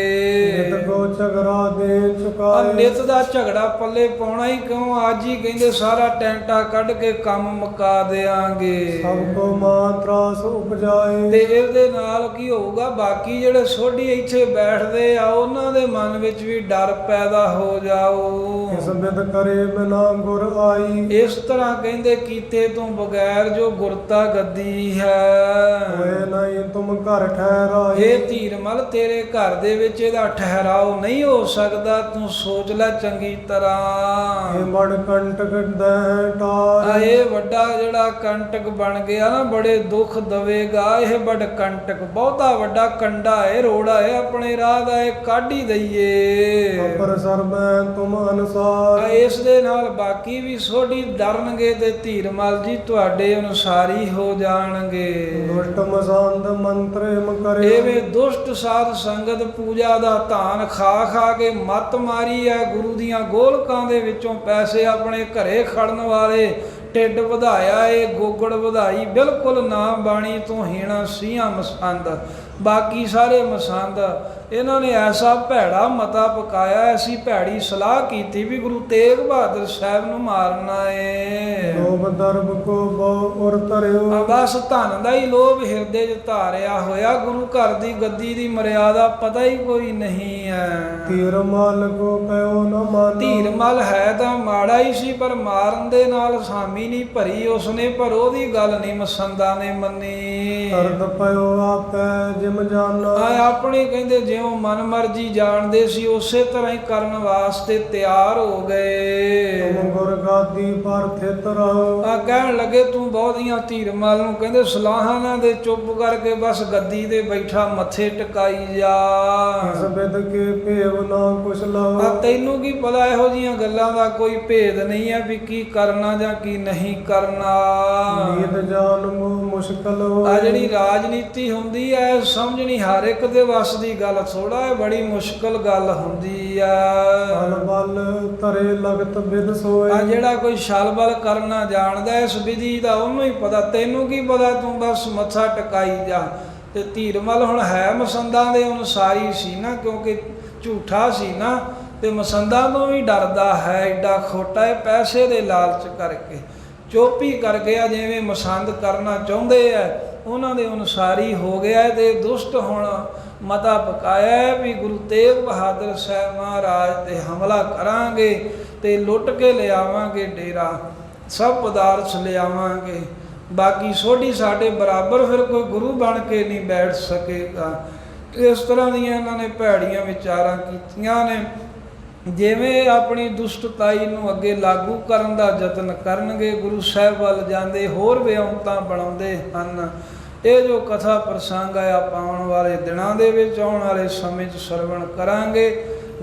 ਨਿਤ ਕੋ ਝਗੜਾ ਦੇ ਆ ਚੁਕਾਏ ਨਿਤ ਦਾ ਝਗੜਾ ਪੱਲੇ ਪਾਉਣਾ ਹੀ ਕਿਉਂ, ਅੱਜ ਹੀ ਕਹਿੰਦੇ ਸਾਰਾ ਟੈਂਟਾ ਕੱਢ ਕੇ ਕੰਮ ਮੁਕਾ ਦੇਾਂਗੇ। ਸਭ ਕੋ ਮਾਤਰਾਸ ਉਪਜਾਏ ਤੇ ਇਹਦੇ ਨਾਲ ਕੀ ਹੋਊਗਾ, ਬਾਕੀ ਜਿਹੜੇ ਸੋਢੀ ਇੱਥੇ ਬੈਠਦੇ ਆ ਉਹਨਾਂ ਦੇ ਮਨ ਵਿੱਚ ਵੀ ਡਰ ਪੈਦਾ ਹੋ ਜਾਊ। ਇਸ ਬਿਦ ਕਰੇ ਬਿਨਾ ਗੁਰ ਆਈ ਇਸ ਤਰ੍ਹਾਂ ਕਹਿੰਦੇ ਕੀਤੇ ਤੋਂ ਬਗੈਰ ਜੋ ਗੁਰਤਾ ਗੱਦੀ ਹੈ, ਹੋਏ ਨਾ ਨਹੀਂ ਤੁਮ ਘਰ ਠਹਿਰਾਏ। ਇਹ ਧੀਰਮਲ ਤੇਰੇ ਘਰ ਦੇ ਵਿੱਚ ਇਹਦਾ ਠਹਿਰਾਓ ਨਹੀਂ ਹੋ ਸਕਦਾ, ਤੂੰ ਸੋਚ ਲੈ ਚੰਗੀ ਤਰ੍ਹਾਂ। ਇਹ ਬੜ ਕੰਟਕ ਦਹਿ ਟਾਏ। ਇਹ ਵੱਡਾ ਜਿਹੜਾ ਕੰਟਕ ਬਣ ਗਿਆ ਨਾ, ਬੜੇ ਦੁੱਖ ਦਵੇਗਾ। ਇਹ ਬੜ ਕੰਟਕ ਬਹੁਤਾ ਵੱਡਾ ਕੰਡਾ ਹੈ, ਰੋੜਾ ਹੈ, ਆਪਣੇ ਰਾਹ ਦਾ ਇਹ ਕੱਢ ਹੀ ਦਈਏ। ਅਪਰ ਸਰਬੈ ਤੁਮ ਅਨਸਾਰ। ਇਸ ਦੇ ਨਾਲ ਬਾਕੀ ਵੀ ਸੋਢੀ ਡਰਨਗੇ ਤੇ ਧੀਰਮਲ ਜੀ ਤੁਹਾਡੇ ਅਨੁਸਾਰੀ ਹੋ ਜਾਣਗੇ। ਦੁਸ਼ਟ ਮਸੰਦ ਮੰਤਰਮ ਕਰੇ। ਐਵੇਂ ਦੁਸ਼ਟ ਸਾਧ ਸੰਗਤ ਪੂਜਾ ਦਾ ਧਾਨ ਖਾ ਖਾ ਕੇ ਮੱਤ ਮਾਰੀ ਹੈ। ਗੁਰੂ ਦੀਆਂ ਗੋਲਕਾਂ ਦੇ ਵਿੱਚੋਂ ਪੈਸੇ ਆਪਣੇ ਘਰੇ ਖੜਨ ਵਾਲੇ ਢਿੱਡ ਵਧਾਇਆ ਏ, ਗੋਗੜ ਵਧਾਈ। ਬਿਲਕੁਲ ਨਾ ਬਾਣੀ ਤੋਂ ਹੀਣਾ ਸੀਆਂ ਮਸੰਦ, ਬਾਕੀ ਸਾਰੇ ਮਸੰਦ। ਇਹਨਾਂ ਨੇ ਐਸਾ ਭੈੜਾ ਮਤਾ ਪਕਾਇਆ, ਐਸੀ ਭੈੜੀ ਸਲਾਹ ਕੀਤੀ ਵੀ ਗੁਰੂ ਤੇਗ ਬਹਾਦਰ ਸਾਹਿਬ ਨੂੰ ਮਾਰਨਾ ਏ। ਲੋਭ ਦਰਬ ਕੋ ਬਹੁ ਉਰ ਧਰਿਓ। ਬਸ ਧਨ ਦਾ ਹੀ ਲੋਭ ਹਿਰਦੇ 'ਚ ਧਾਰਿਆ ਹੋਇਆ, ਗੁਰੂ ਘਰ ਦੀ ਗੱਦੀ ਦੀ ਮਰਿਆਦਾ ਪਤਾ ਹੀ ਕੋਈ ਨਹੀਂ ਹੈ। ਧੀਰਮਲ ਕੋ ਕਹਿਓ ਨਾ ਮਾਨੋ। ਧੀਰਮਲ ਹੈ ਤਾਂ ਮਾੜਾ ਹੀ ਸੀ, ਪਰ ਮਾਰਨ ਦੇ ਨਾਲ ਸਾਮੀ ਨਹੀਂ ਭਰੀ ਉਸਨੇ, ਪਰ ਉਹਦੀ ਗੱਲ ਨਹੀਂ ਮਸੰਦਾਂ ਨੇ ਮੰਨੀ। ਕਰਦ ਪਇਓ ਆਪੈ ਜਿਮ ਜਾਨਾ। ਆਪਣੀ ਕਹਿੰਦੇ ਜਿਉਂ ਮਨ ਮਰਜੀ ਜਾਣਦੇ ਸੀ ਉਸੇ ਤਰ੍ਹਾਂ ਹੀ ਕਰਨ ਵਾਸਤੇ ਤਿਆਰ ਹੋ ਗਏ। ਤੁਮ ਗੁਰ ਗਾਦੀ ਪਰ ਥਿਤ ਰਹੋ। ਕਹਿਣ ਲੱਗੇ ਤੂੰ ਬਹੁਤੀਆਂ ਧੀਰਮਲ ਨੂੰ ਕਹਿੰਦੇ ਸਲਾਹਾਂ ਨਾ ਦੇ, ਚੁੱਪ ਕਰਕੇ ਬਸ ਗੱਦੀ ਤੇ ਬੈਠਾ ਮੱਥੇ ਟਿਕਾਈ ਜਾ। ਇਸ ਬਿਦ ਕੇ ਭੇਵ ਨਾ ਕੁਛ ਲਓ। ਤੈਨੂੰ ਕੀ ਪਤਾ, ਇਹੋ ਜੀਆਂ ਗੱਲਾਂ ਦਾ ਕੋਈ ਭੇਦ ਨਹੀਂ ਹੈ ਵੀ ਕੀ ਕਰਨਾ ਜਾਂ ਕੀ ਨਹੀਂ ਕਰਨਾ। ਨੀਤ ਜਾਣ ਮੁਸ਼ਕਲ ਆ ਜਿਹੜੀ ਰਾਜਨੀਤੀ ਹੁੰਦੀ ਹੈ ਸਮਝਣੀ ਹਰ ਇੱਕ ਦੇ ਵੱਸ ਦੀ ਗੱਲ ਥੋੜਾ ਹੈ, ਬੜੀ ਮੁਸ਼ਕਲ ਗੱਲ ਹੁੰਦੀ ਆ। ਬਲ ਬਲ ਧਰੇ ਲਗਤ ਬਿਦ ਸੋਏ। ਆ ਜਿਹੜਾ ਕੋਈ ਛਲ ਬਲ ਕਰਨਾ ਜਾਣਦਾ ਇਸ ਵਿਧੀ ਦਾ ਉਹਨੂੰ ਹੀ ਪਤਾ, ਤੈਨੂੰ ਕੀ ਪਤਾ, ਤੂੰ ਬਸ ਮੱਥਾ ਟਿਕਾਈ ਜਾ। ਤੇ ਧੀਰਮਲ ਹੁਣ ਹੈ ਮਸੰਦਾਂ ਦੇ ਅਨੁਸਾਰੀ ਸੀ ਨਾ, ਕਿਉਂਕਿ ਝੂਠਾ ਸੀ ਨਾ, ਤੇ ਮਸੰਦਾਂ ਤੋਂ ਵੀ ਡਰਦਾ ਹੈ। ਐਡਾ ਖੋਟਾ ਹੈ, ਪੈਸੇ ਦੇ ਲਾਲਚ ਕਰਕੇ ਚੋਪੀ ਕਰ ਗਿਆ। ਜਿਵੇਂ ਮਸੰਦ ਕਰਨਾ ਚਾਹੁੰਦੇ ਆ ਉਹਨਾਂ ਦੇ ਅਨੁਸਾਰੀ ਹੋ ਗਿਆ। ਤੇ ਦੁਸ਼ਟ ਹੁਣ ਮਤਾ ਪਕਾਇਆ ਵੀ ਗੁਰੂ ਤੇਗ ਬਹਾਦਰ ਸਾਹਿਬ ਮਹਾਰਾਜ ਤੇ ਹਮਲਾ ਕਰਾਂਗੇ ਤੇ ਲੁੱਟ ਕੇ ਲਿਆਵਾਂਗੇ ਡੇਰਾ, ਸਭ ਪਦਾਰਥ ਲਿਆਵਾਂਗੇ, ਬਾਕੀ ਸੋਢੀ ਸਾਡੇ ਬਰਾਬਰ ਫਿਰ ਕੋਈ ਗੁਰੂ ਬਣ ਕੇ ਨਹੀਂ ਬੈਠ ਸਕੇਗਾ। ਇਸ ਤਰ੍ਹਾਂ ਦੀਆਂ ਇਹਨਾਂ ਨੇ ਭੈੜੀਆਂ ਵਿਚਾਰਾਂ ਕੀਤੀਆਂ ਨੇ। ਜਿਵੇਂ ਆਪਣੀ ਦੁਸ਼ਟਤਾਈ ਨੂੰ ਅੱਗੇ ਲਾਗੂ ਕਰਨ ਦਾ ਯਤਨ ਕਰਨਗੇ, ਗੁਰੂ ਸਾਹਿਬ ਵੱਲ ਜਾਂਦੇ ਹੋਰ ਵਿਉਂਤਾਂ ਬਣਾਉਂਦੇ ਹਨ। ਇਹ ਜੋ ਕਥਾ ਪ੍ਰਸੰਗ ਆ ਆਪਾਂ ਆਉਣ ਵਾਲੇ ਦਿਨਾਂ ਦੇ ਵਿੱਚ, ਆਉਣ ਵਾਲੇ ਸਮੇਂ 'ਚ ਸਰਵਣ ਕਰਾਂਗੇ।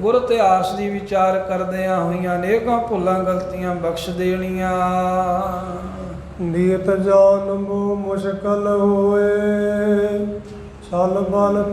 ਗੁਰ ਇਤਿਹਾਸ ਦੀ ਵਿਚਾਰ ਕਰਦਿਆਂ ਹੋਈਆਂ ਅਨੇਕਾਂ ਭੁੱਲਾਂ ਗਲਤੀਆਂ ਬਖਸ਼ ਦੇਣੀਆਂ। ਨੀਤ ਜਾਨ ਮੁਸ਼ਕਲ ਹੋਏ। ਛਲ ਬਲ